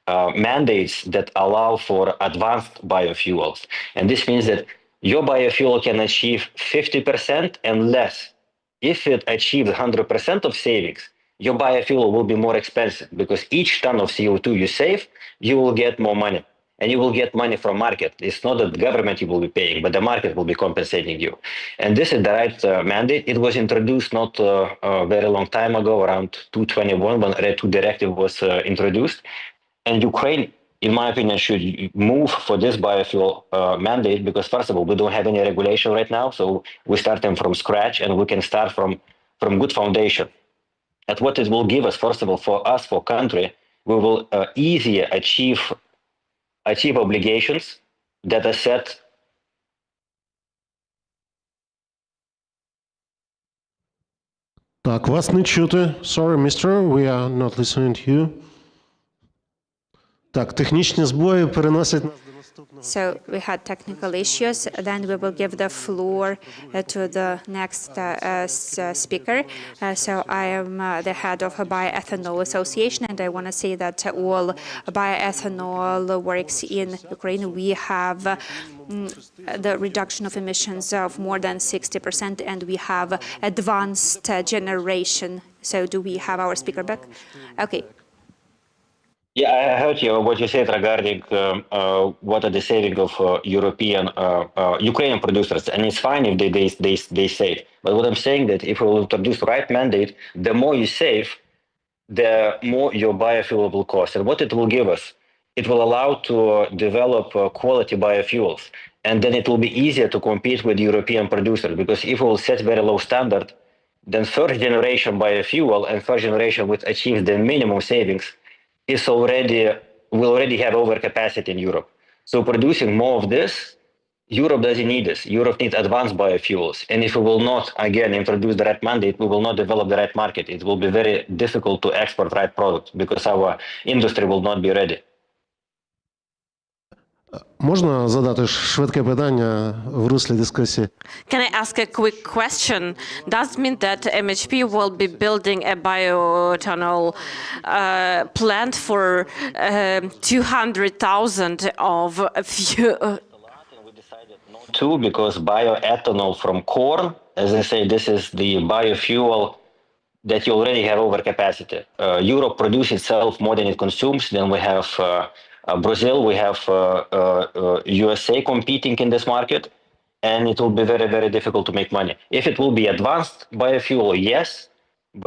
mandates that allow for advanced biofuels. And this means that your biofuel can achieve 50% and less. If it achieves 100% of savings, your biofuel will be more expensive, because each ton of CO2 you save, you will get more money. And you will get money from market. It's not that the government you will be paying, but the market will be compensating you. And this is the right mandate. It was introduced not a very long time ago, around 2021, when RED II directive was introduced. And Ukraine, in my opinion, should move for this biofuel mandate, because first of all, we don't have any regulation right now. So we're starting from scratch, and we can start from good foundation. And what it will give us, first of all, for us, for country, we will easier achieve obligations that are set. Так, вас не чути. Sorry, mister, we are not listening to you. Так, технічні збої переносять нас до наступного. So we had technical issues. Then we will give the floor to the next speaker. So I am the head of a bioethanol association, and I want to say that all bioethanol works in Ukraine. We have the reduction of emissions of more than 60%, and we have advanced generation. So do we have our speaker back? Okay. Yeah, I heard you what you said regarding what are the savings of Ukrainian producers, and it's fine if they save. But what I'm saying that if we will introduce the right mandate, the more you save, the more your biofuel will cost. And what it will give us, it will allow to develop quality biofuels, and then it will be easier to compete with European producers. Because if we will set very low standard, then first generation biofuel and first generation which achieves the minimum savings will already have overcapacity in Europe. So producing more of this, Europe doesn't need this. Europe needs advanced biofuels. And if we will not, again, introduce the right mandate, we will not develop the right market. It will be very difficult to export right products because our industry will not be ready. Можна задати швидке питання в руслі дискусії? Can I ask a quick question? Does it mean that MHP will be building a bioethanol plant for 200,000 of fuel? Two, because bioethanol from corn, as I say, this is the biofuel that you already have overcapacity. Europe produces itself more than it consumes. Then we have Brazil, we have USA competing in this market, and it will be very, very difficult to make money. If it will be advanced biofuel, yes,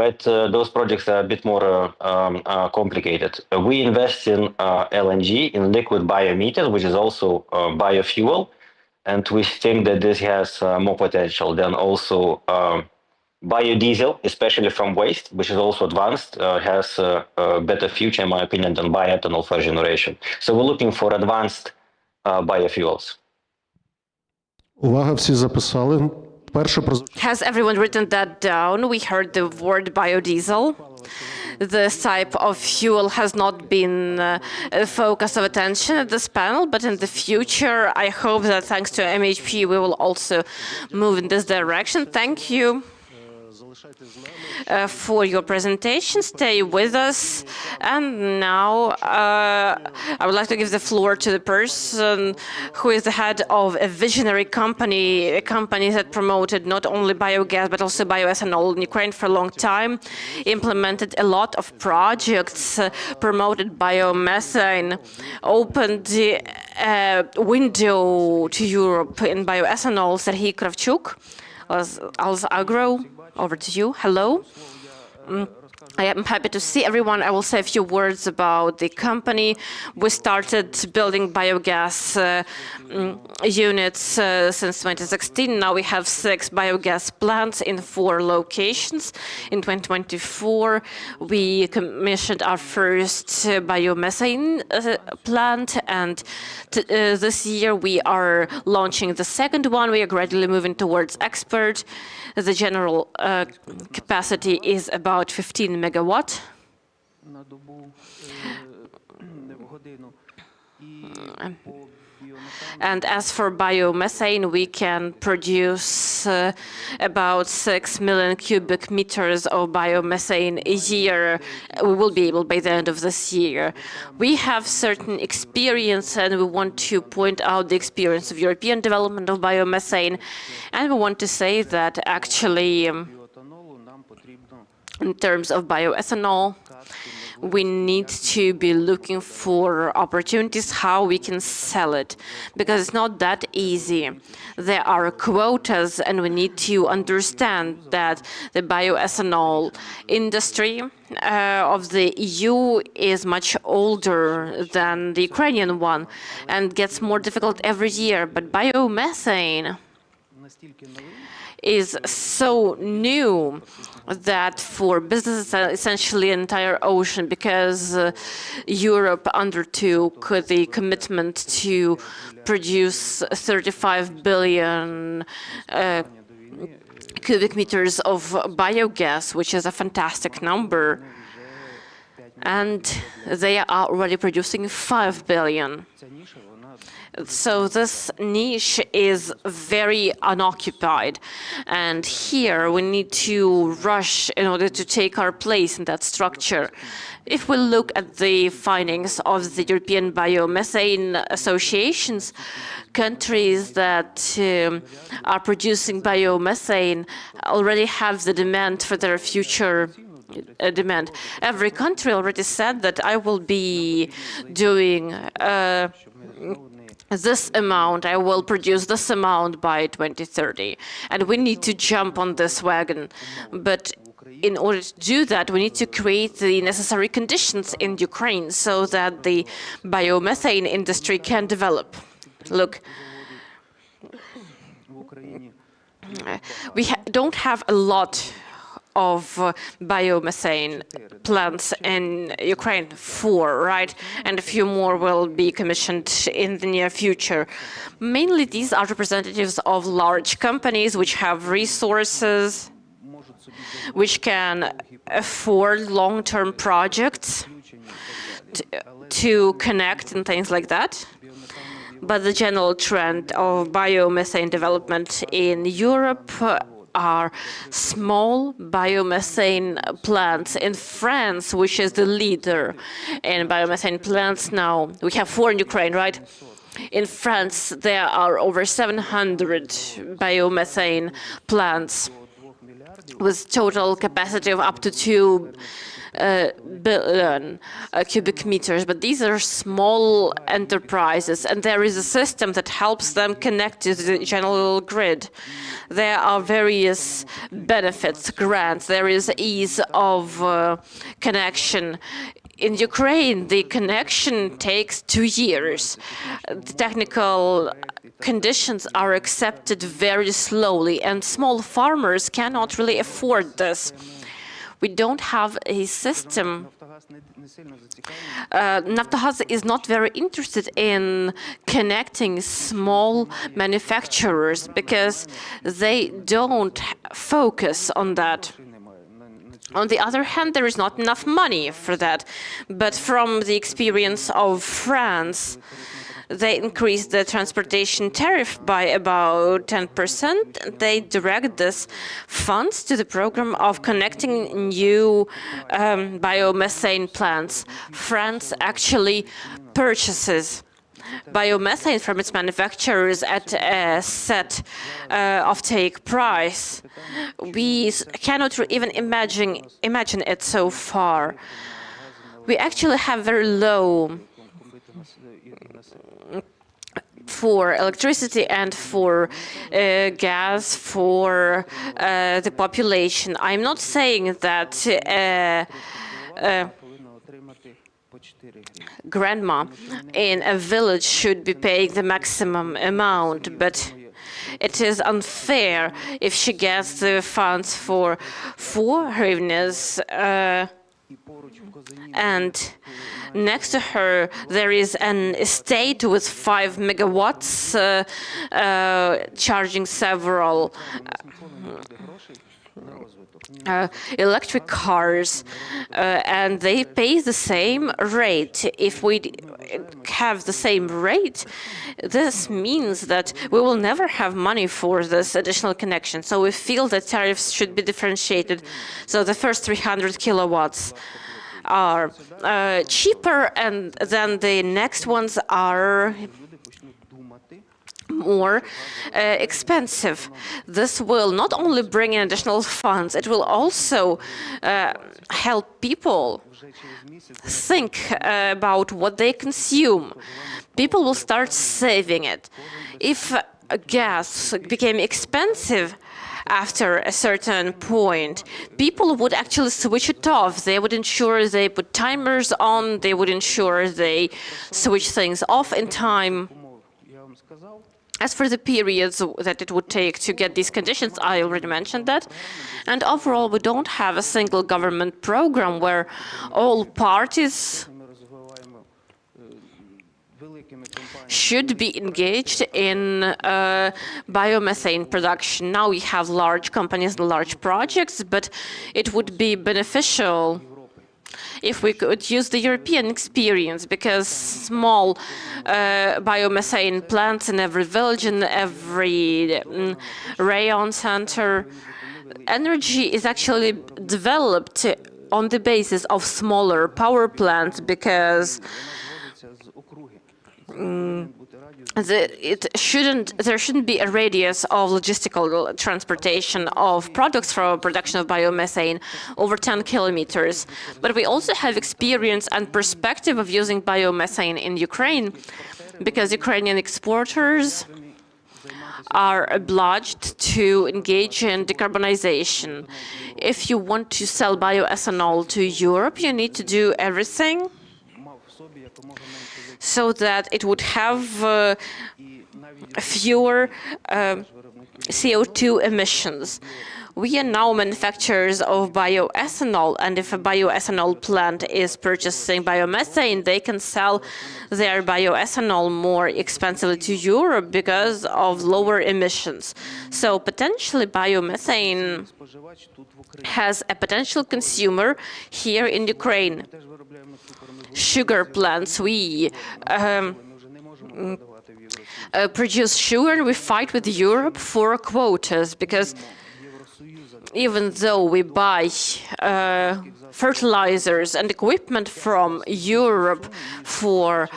but those projects are a bit more complicated. We invest in LNG, in liquid biomethane, which is also biofuel, and we think that this has more potential than also biodiesel, especially from waste, which is also advanced, has a better future, in my opinion, than bioethanol first generation. So we're looking for advanced biofuels. Увага, всі записали. Перше про Has everyone written that down? We heard the word biodiesel. This type of fuel has not been a focus of attention at this panel, but in the future, I hope that thanks to MHP, we will also move in this direction. Thank you for your presentation. Stay with us. And now I would like to give the floor to the person who is the head of a visionary company, a company that promoted not only biogas but also bioethanol in Ukraine for a long time, implemented a lot of projects, promoted biomethane, opened the window to Europe in bioethanol. Serhiy Kravchuk, Agro. Over to you. Hello. I am happy to see everyone. I will say a few words about the company. We started building biogas units since 2016. Now we have 6 biogas plants in 4 locations. In 2024, we commissioned our first biomethane plant, and this year we are launching the second one. We are gradually moving towards export. The general capacity is about 15 megawatt. And as for biomethane, we can produce about 6 million cubic meters of biomethane a year. We will be able by the end of this year. We have certain experience, and we want to point out the experience of European development of biomethane. And we want to say that actually, in terms of bioethanol, we need to be looking for opportunities how we can sell it, because it's not that easy. There are quotas, and we need to understand that the bioethanol industry of the EU is much older than the Ukrainian one and gets more difficult every year. But biomethane is so new that for businesses, essentially an entire ocean, because Europe undertook the commitment to produce 35 billion cubic meters of biogas, which is a fantastic number. And they are already producing 5 billion. So this niche is very unoccupied, and here we need to rush in order to take our place in that structure. If we look at the findings of the European biomethane associations, countries that are producing biomethane already have the demand for their future demand. Every country already said that I will be doing this amount, I will produce this amount by 2030. And we need to jump on this wagon. But in order to do that, we need to create the necessary conditions in Ukraine so that the biomethane industry can develop. Look, we don't have a lot of biomethane plants in Ukraine, 4, right? And a few more will be commissioned in the near future. Mainly these are representatives of large companies which have resources, which can afford long-term projects to connect and things like that. But the general trend of biomethane development in Europe are small biomethane plants. In France, which is the leader in biomethane plants now, we have 4 in Ukraine, right? In France, there are over 700 biomethane plants. with total capacity of up to 2 billion cubic meters, but these are small enterprises, and there is a system that helps them connect to the general grid. There are various benefits, grants, there is ease of connection. In Ukraine, the connection takes 2 years. The technical conditions are accepted very slowly, and small farmers cannot really afford this. We don't have a system. Naftogaz is not very interested in connecting small manufacturers because they don't focus on that. On the other hand, there is not enough money for that. But from the experience of France, they increased the transportation tariff by about 10%. They direct this funds to the program of connecting new biomethane plants. France actually purchases biomethane from its manufacturers at a set offtake price. We cannot even imagine it so far. We actually have very low for electricity and for gas for the population. I'm not saying that grandma in a village should be paying the maximum amount, but it is unfair if she gets the funds for 4 hryvnias and next to her there is an estate with 5 megawatts charging several electric cars, and they pay the same rate. If we have the same rate, this means that we will never have money for this additional connection. So we feel that tariffs should be differentiated. So the first 300 kilowatts are cheaper, and then the next ones are more expensive. This will not only bring in additional funds, it will also help people think about what they consume. People will start saving it. If gas became expensive after a certain point, people would actually switch it off. They would ensure they put timers on, they would ensure they switch things off in time. As for the periods that it would take to get these conditions, I already mentioned that. And overall, we don't have a single government program where all parties should be engaged in biomethane production. Now we have large companies and large projects, but it would be beneficial if we could use the European experience, because small biomethane plants in every village, in every rayon center, energy is actually developed on the basis of smaller power plants, because there shouldn't be a radius of logistical transportation of products from production of biomethane over 10 kilometers. But we also have experience and perspective of using biomethane in Ukraine, because Ukrainian exporters are obliged to engage in decarbonization. If you want to sell bioethanol to Europe, you need to do everything so that it would have fewer CO2 emissions. We are now manufacturers of bioethanol, and if a bioethanol plant is purchasing biomethane, they can sell their bioethanol more expensively to Europe because of lower emissions. So potentially biomethane has a potential consumer here in Ukraine. Sugar plants, we produce sugar, and we fight with Europe for quotas, because even though we buy fertilizers and equipment from Europe for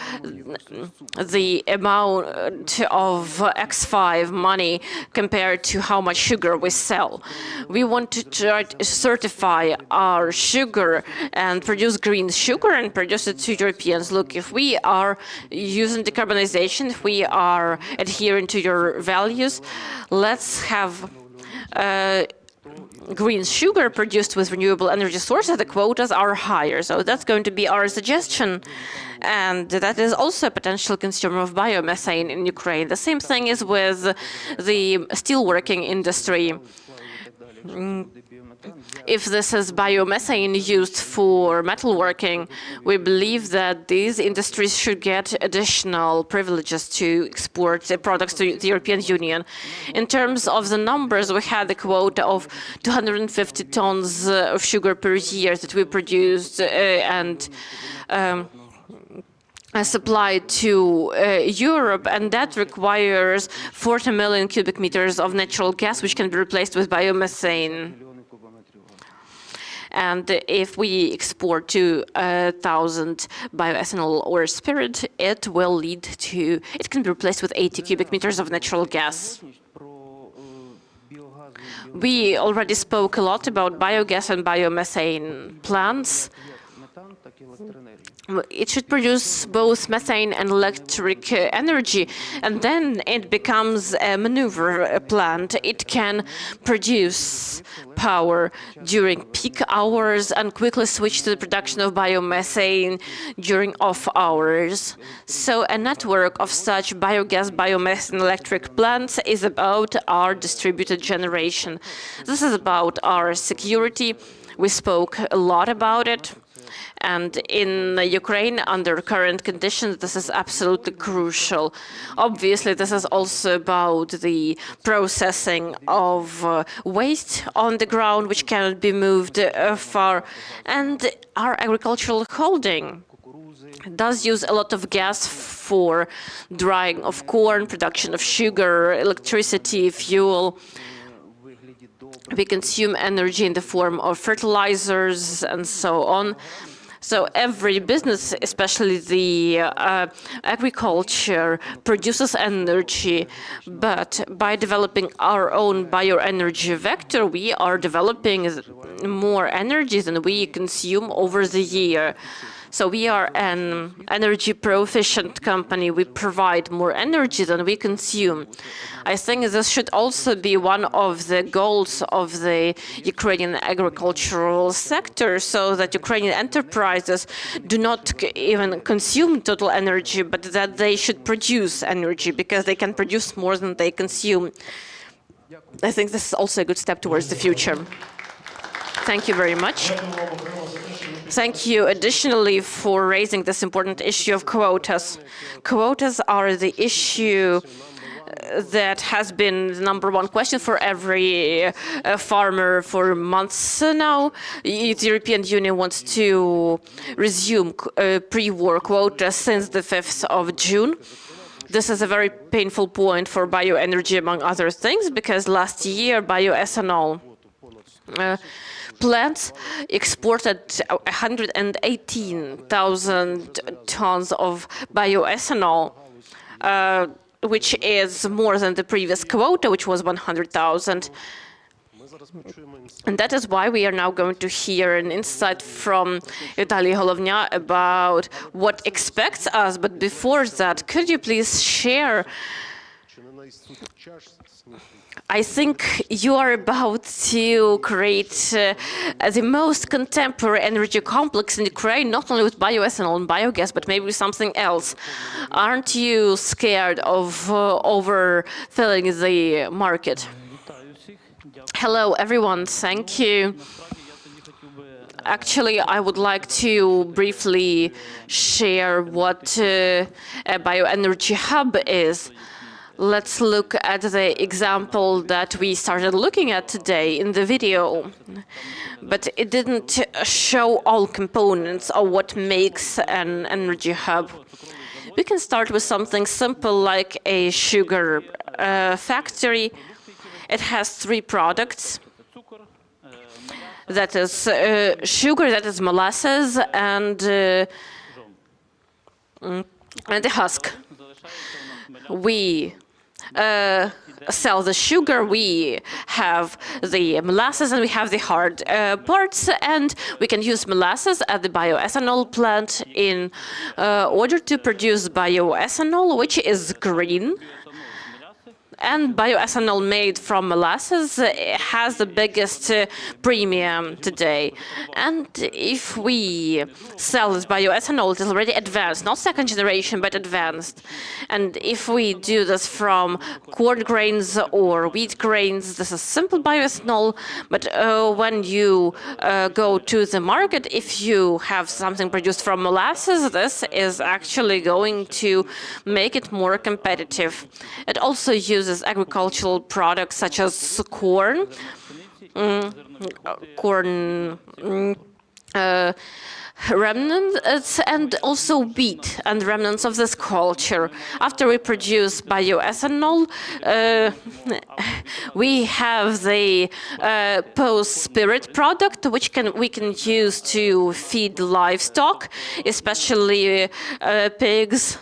the amount of X5 money compared to how much sugar we sell. We want to try to certify our sugar and produce green sugar and produce it to Europeans. Look, if we are using decarbonization, if we are adhering to your values, let's have green sugar produced with renewable energy sources. The quotas are higher, so that's going to be our suggestion. And that is also a potential consumer of biomethane in Ukraine. The same thing is with the steelworking industry. If this is biomethane used for metalworking, we believe that these industries should get additional privileges to export their products to the European Union. In terms of the numbers, we had a quota of 250 tons of sugar per year that we produced and supplied to Europe, and that requires 40 million cubic meters of natural gas, which can be replaced with biomethane. And if we export to 1,000 bioethanol or spirit, it will lead to, it can be replaced with 80 cubic meters of natural gas. We already spoke a lot about biogas and biomethane plants. It should produce both methane and electric energy, and then it becomes a maneuver plant. It can produce power during peak hours and quickly switch to the production of biomethane during off hours. So a network of such biogas, biomethane, electric plants is about our distributed generation. This is about our security. We spoke a lot about it. And in Ukraine, under current conditions, this is absolutely crucial. Obviously, this is also about the processing of waste on the ground, which cannot be moved far. And our agricultural holding does use a lot of gas for drying of corn, production of sugar, electricity, fuel. We consume energy in the form of fertilizers and so on. So every business, especially the agriculture, produces energy, but by developing our own bioenergy vector, we are developing more energy than we consume over the year. So we are an energy proficient company. We provide more energy than we consume. I think this should also be one of the goals of the Ukrainian agricultural sector, so that Ukrainian enterprises do not even consume total energy, but that they should produce energy, because they can produce more than they consume. I think this is also a good step towards the future. Thank you very much. Thank you additionally for raising this important issue of quotas. Quotas are the issue that has been the #1 question for every farmer for months now. The European Union wants to resume pre-war quotas since the 5th of June. This is a very painful point for bioenergy, among other things, because last year bioethanol plants exported 118,000 tons of bioethanol, which is more than the previous quota, which was 100,000. And that is why we are now going to hear an insight from Vitaly Holovnya about what expects us. But before that, could you please share? I think you are about to create the most contemporary energy complex in Ukraine, not only with bioethanol and biogas, but maybe something else. Aren't you scared of overfilling the market? Hello, everyone. Thank you. Actually, I would like to briefly share what a bioenergy hub is. Let's look at the example that we started looking at today in the video. But it didn't show all components of what makes an energy hub. We can start with something simple like a sugar factory. It has 3 products. that is sugar, that is molasses, and the husk. We sell the sugar, we have the molasses, and we have the hard parts, and we can use molasses at the bioethanol plant in order to produce bioethanol, which is green. And bioethanol made from molasses has the biggest premium today. And if we sell this bioethanol, it is already advanced, not second generation, but advanced. And if we do this from corn grains or wheat grains, this is simple bioethanol. But when you go to the market, if you have something produced from molasses, this is actually going to make it more competitive. It also uses agricultural products such as corn, remnants, and also wheat and remnants of this culture. After we produce bioethanol, we have the post-spirit product, which we can use to feed livestock, especially pigs.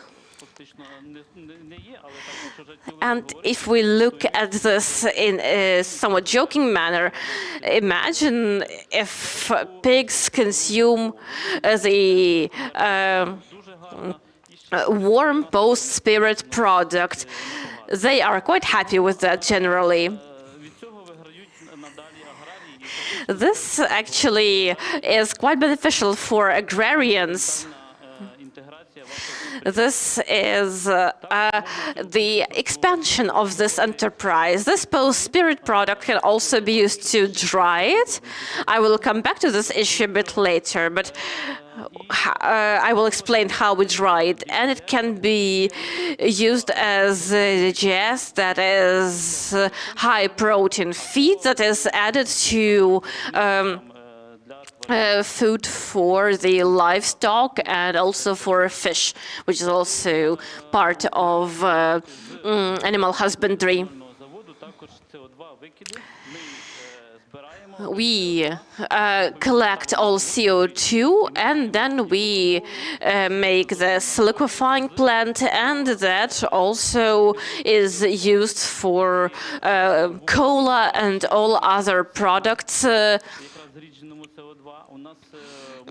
And if we look at this in a somewhat joking manner, imagine if pigs consume the warm post-spirit product. They are quite happy with that generally. This actually is quite beneficial for agrarians. This is the expansion of this enterprise. This post-spirit product can also be used to dry it. I will come back to this issue a bit later, but I will explain how we dry it. And it can be used as GS, that is high-protein feed that is added to food for the livestock and also for fish, which is also part of animal husbandry. We collect all CO2 and then we make this liquefying plant, and that also is used for cola and all other products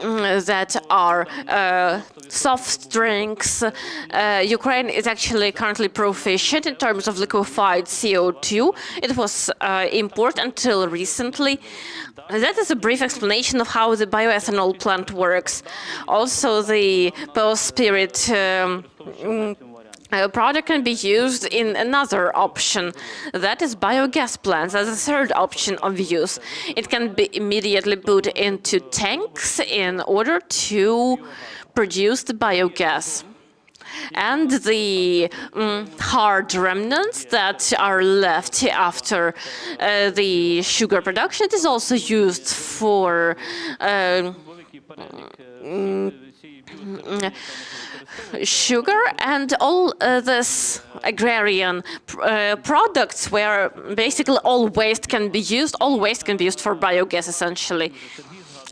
that are soft drinks. Ukraine is actually currently proficient in terms of liquefied CO2. It was imported until recently. That is a brief explanation of how the bioethanol plant works. Also, the post-spirit product can be used in another option, that is biogas plants, as a third option of use. It can be immediately put into tanks in order to produce the biogas. And the hard remnants that are left after the sugar production, it is also used for sugar, and all this agrarian products where basically all waste can be used for biogas essentially.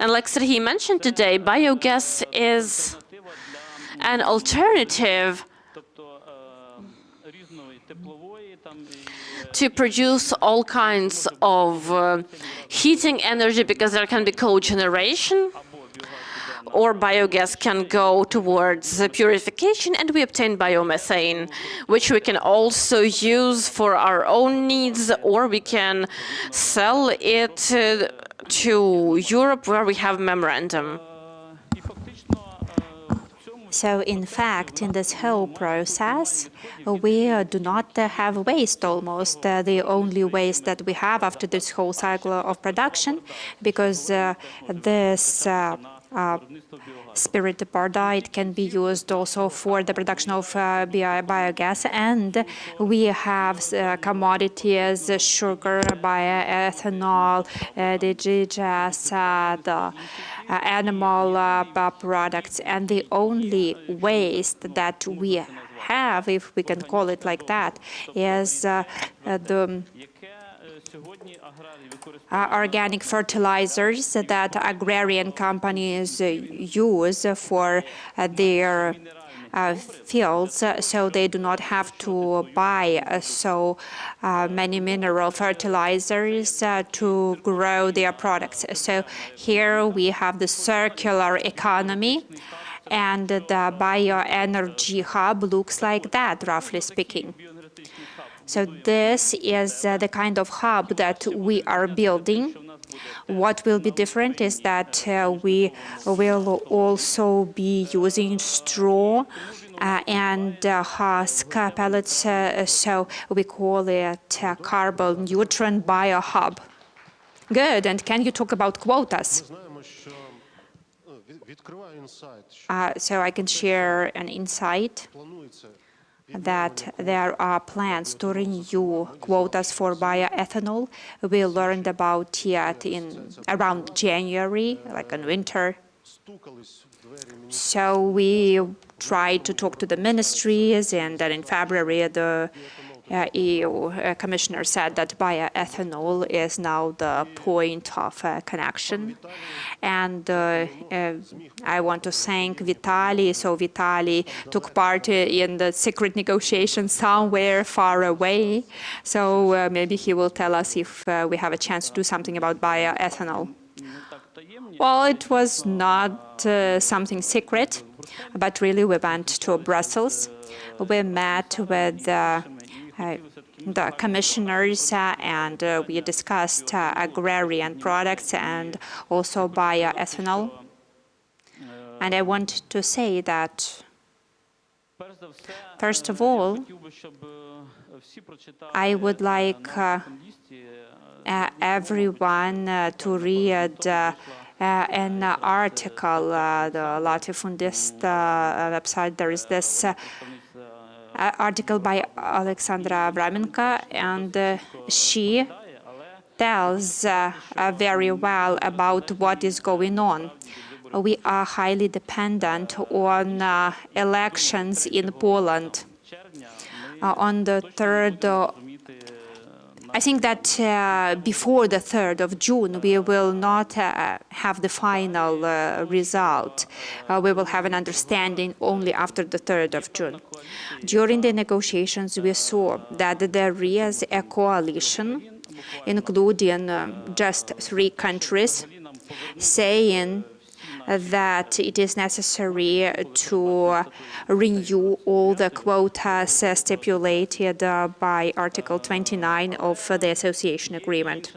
And like Serhiy mentioned today, biogas is an alternative to produce all kinds of heating energy, because there can be cogeneration, or biogas can go towards purification, and we obtain biomethane, which we can also use for our own needs, or we can sell it to Europe, where we have memorandum. So, in fact, in this whole process, we do not have waste almost. The only waste that we have after this whole cycle of production, because this spirit product can be used also for the production of biogas, and we have commodities, sugar, bioethanol, the GGS, the animal products, and the only waste that we have, if we can call it like that, is the organic fertilizers that agrarian companies use for their fields, so they do not have to buy so many mineral fertilizers to grow their products. So here we have the circular economy, and the bioenergy hub looks like that, roughly speaking. So this is the kind of hub that we are building. What will be different is that we will also be using straw and husk pellets, so we call it carbon neutral biohub. Good, and can you talk about quotas? So I can share an insight that there are plans to renew quotas for bioethanol. We learned about it in around January, like in winter. So we tried to talk to the ministries, and then in February the EU commissioner said that bioethanol is now the point of connection. And I want to thank Vitaly. So Vitaly took part in the secret negotiations somewhere far away. So maybe he will tell us if we have a chance to do something about bioethanol. Well, it was not something secret, but really we went to Brussels. We met with the commissioners and we discussed agrarian products and also bioethanol. And I want to say that, first of all, I would like everyone to read an article, the Latifundist website. There is this article by Alexandra Vramenko, and she tells very well about what is going on. We are highly dependent on elections in Poland. On the 3rd, I think that before the 3rd of June, we will not have the final result. We will have an understanding only after the 3rd of June. During the negotiations, we saw that there is a coalition, including just 3 countries, saying that it is necessary to renew all the quotas stipulated by Article 29 of the Association Agreement.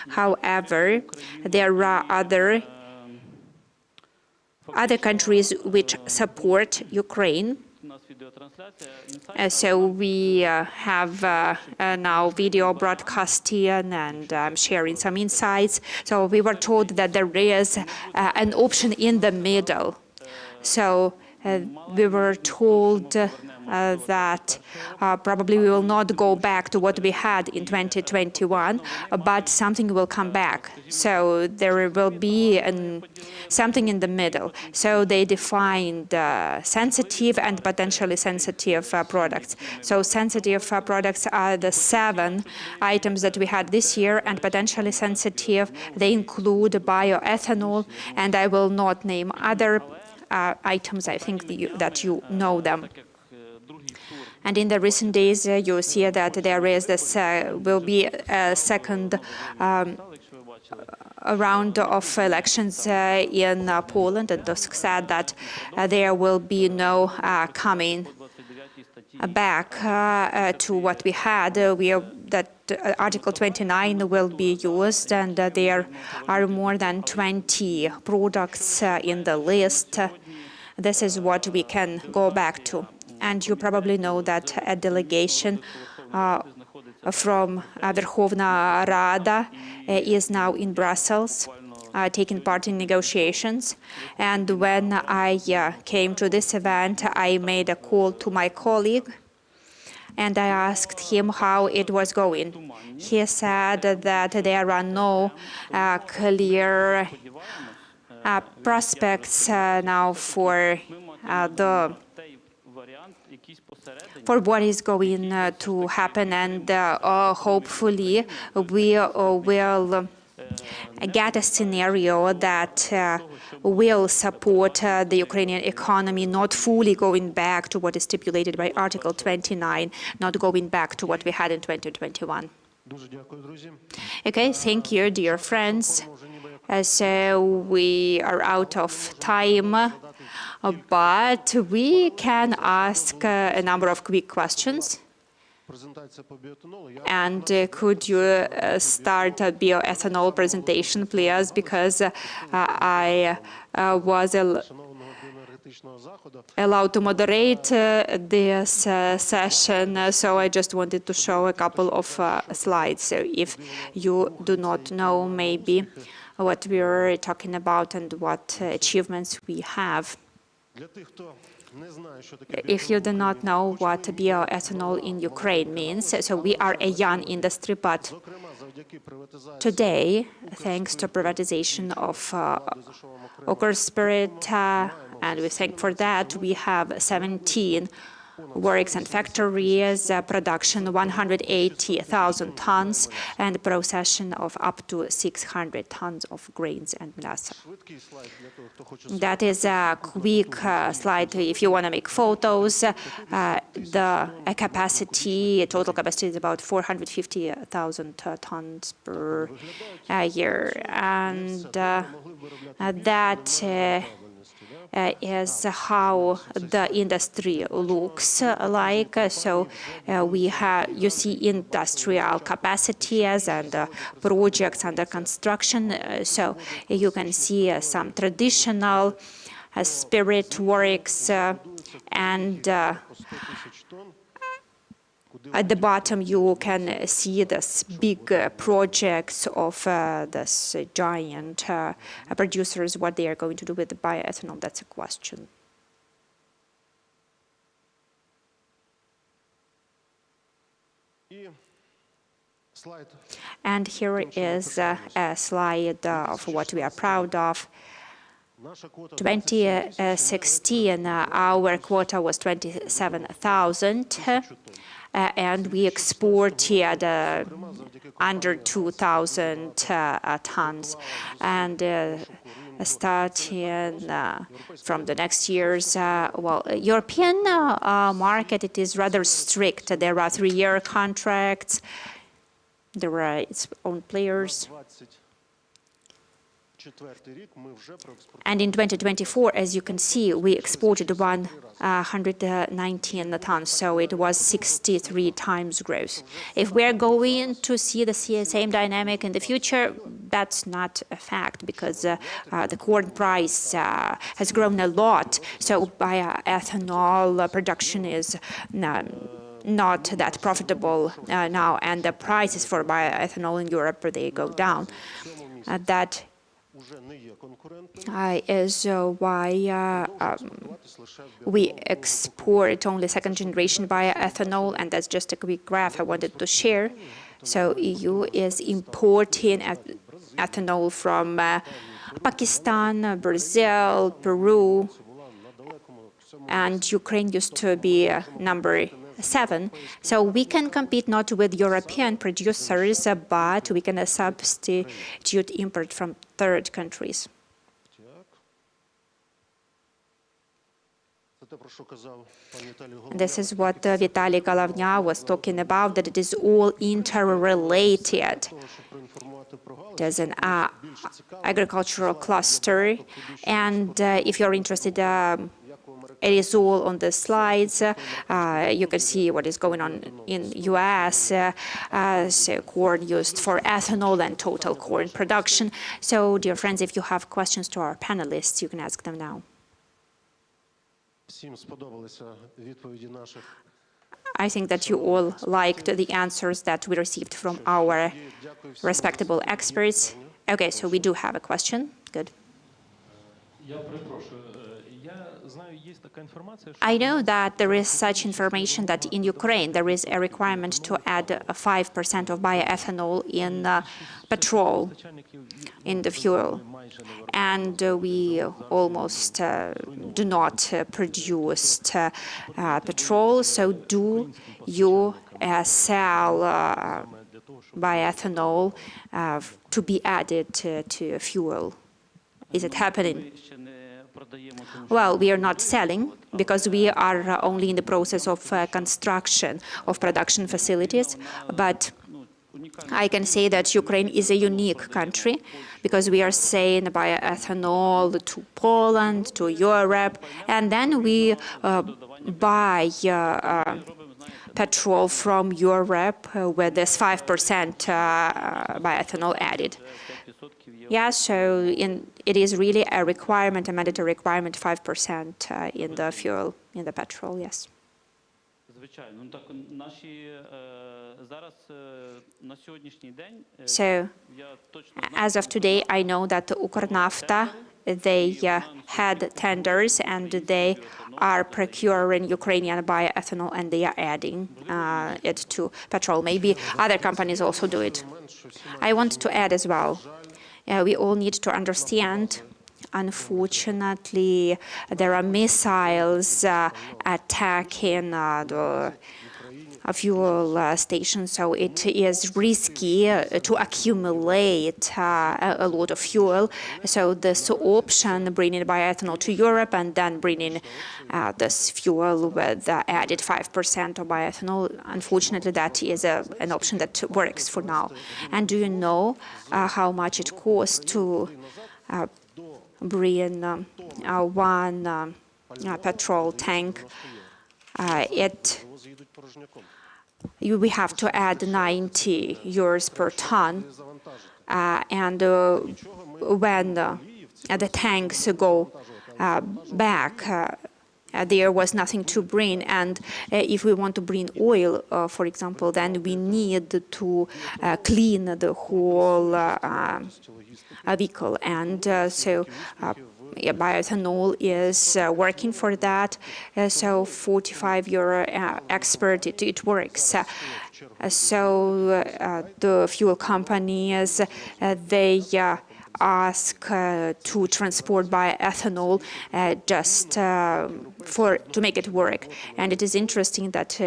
However, there are other countries which support Ukraine. So we have now video broadcasting, and I'm sharing some insights. So we were told that there is an option in the middle. So we were told that probably we will not go back to what we had in 2021, but something will come back. So there will be something in the middle. So they defined sensitive and potentially sensitive products. So sensitive products are the 7 items that we had this year, and potentially sensitive, they include bioethanol, and I will not name other items. I think that you know them. And in the recent days, you see that there is this will be a second round of elections in Poland, and Tusk said that there will be no coming back to what we had. That Article 29 will be used, and there are more than 20 products in the list. This is what we can go back to. And you probably know that a delegation from Verkhovna Rada is now in Brussels, taking part in negotiations. And when I came to this event, I made a call to my colleague, and I asked him how it was going. He said that there are no clear prospects now for the for what is going to happen, and hopefully we will get a scenario that will support the Ukrainian economy, not fully going back to what is stipulated by Article 29, not going back to what we had in 2021. Okay, thank you, dear friends. So we are out of time, but we can ask a number of quick questions. And could you start a bioethanol presentation, please? Because I was allowed to moderate this session, so I just wanted to show a couple of slides. So if you do not know maybe what we are talking about and what achievements we have. If you do not know what bioethanol in Ukraine means, so we are a young industry, but today, thanks to privatization of Spirit, and we thank for that, we have 17 works and factories, production 180,000 tons, and processing of up to 600 tons of grains and melassa. That is a quick slide if you want to make photos. The capacity, total capacity is about 450,000 tons per year, and that is how the industry looks like. So you see industrial capacities and projects under construction. So you can see some traditional spirit works and at the bottom, you can see this big projects of this giant producers, what they are going to do with the bioethanol. That's a question. And here is a slide of what we are proud of. 2016, our quota was 27,000. And we exported under 2,000 tons. And starting from the next years, European market, it is rather strict. There are 3-year contracts. There are its own players. And in 2024, as you can see, we exported 119 tons, so it was 63 times growth. If we're going to see the same dynamic in the future, that's not a fact, because the corn price has grown a lot, so bioethanol production is not that profitable now, and the prices for bioethanol in Europe, they go down. That is why we export only second-generation bioethanol, and that's just a quick graph I wanted to share. So EU is importing ethanol from Pakistan, Brazil, Peru, and Ukraine used to be number 7. So we can compete not with European producers, but we can substitute import from third countries. This is what Vitaly Golovnya was talking about, that it is all interrelated. There's an agricultural cluster, and if you're interested, it is all on the slides. You can see what is going on in US, so corn used for ethanol and total corn production. So, dear friends, if you have questions to our panelists, you can ask them now. I think that you all liked the answers that we received from our respectable experts. Okay, so we do have a question. Good. I know that there is such information that in Ukraine there is a requirement to add 5% of bioethanol in petrol, in the fuel. And we almost do not produce petrol. So do you sell bioethanol to be added to fuel? Is it happening? Well, we are not selling because we are only in the process of construction of production facilities. But I can say that Ukraine is a unique country because we are selling bioethanol to Poland, to Europe, and then we buy petrol from Europe with this 5% bioethanol added. Yeah, so it is really a requirement, a mandatory requirement, 5% in the fuel, in the petrol, yes. So, as of today, I know that Ukernafta, they had tenders and they are procuring Ukrainian bioethanol and they are adding it to petrol. Maybe other companies also do it. I want to add as well. We all need to understand, unfortunately, there are missiles attacking the fuel stations, so it is risky to accumulate a lot of fuel. So this option, bringing bioethanol to Europe and then bringing this fuel with added 5% of bioethanol, unfortunately, that is an option that works for now. And do you know how much it costs to bring one petrol tank? We have to add 90 euros per ton, and when the tanks go back, there was nothing to bring. And if we want to bring oil, for example, then we need to clean the whole vehicle. And so bioethanol is working for that. So 45 euro expert, it works. So the fuel companies, they ask to transport bioethanol just to make it work. And it is interesting that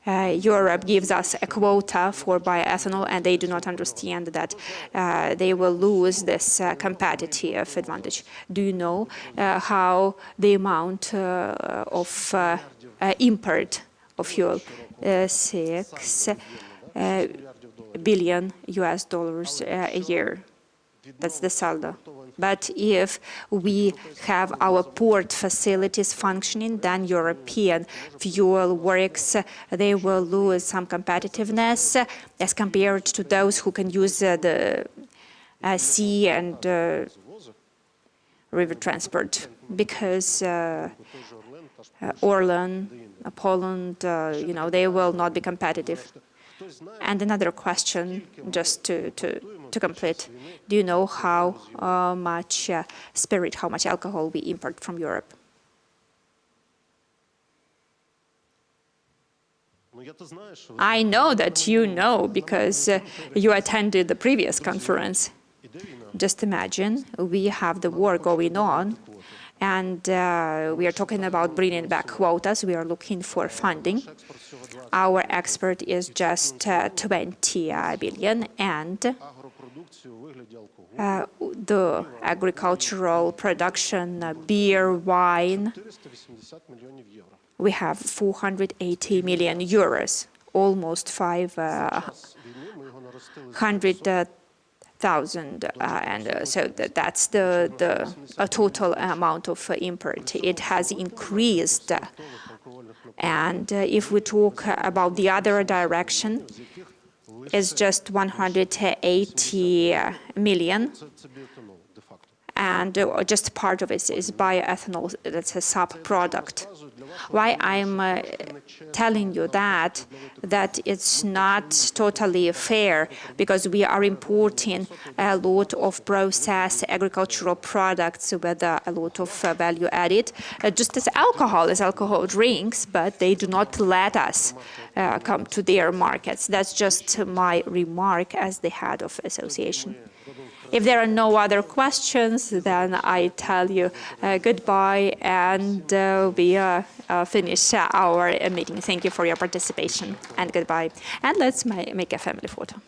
Europe gives us a quota for bioethanol, and they do not understand that they will lose this competitive advantage. Do you know how the amount of import of fuel? $6 billion a year. That's the saldo. But if we have our port facilities functioning, then European fuel works. They will lose some competitiveness as compared to those who can use the sea and river transport, because Orlen, Poland, they will not be competitive. And another question, just to complete, do you know how much spirit, how much alcohol we import from Europe? I know that you know, because you attended the previous conference. Just imagine, we have the war going on, and we are talking about bringing back quotas. We are looking for funding. Our expert is just 20 billion, and the agricultural production, beer, wine, we have 480 million euros, almost 500,000, and so that's the total amount of import. It has increased, and if we talk about the other direction, it's just 180 million, and just part of it is bioethanol. That's a sub-product. Why I'm telling you that it's not totally fair, because we are importing a lot of processed agricultural products with a lot of value added, just as alcohol drinks, but they do not let us come to their markets. That's just my remark as the head of association. If there are no other questions, then I tell you goodbye, and we finish our meeting. Thank you for your participation, and goodbye. And let's make a family photo.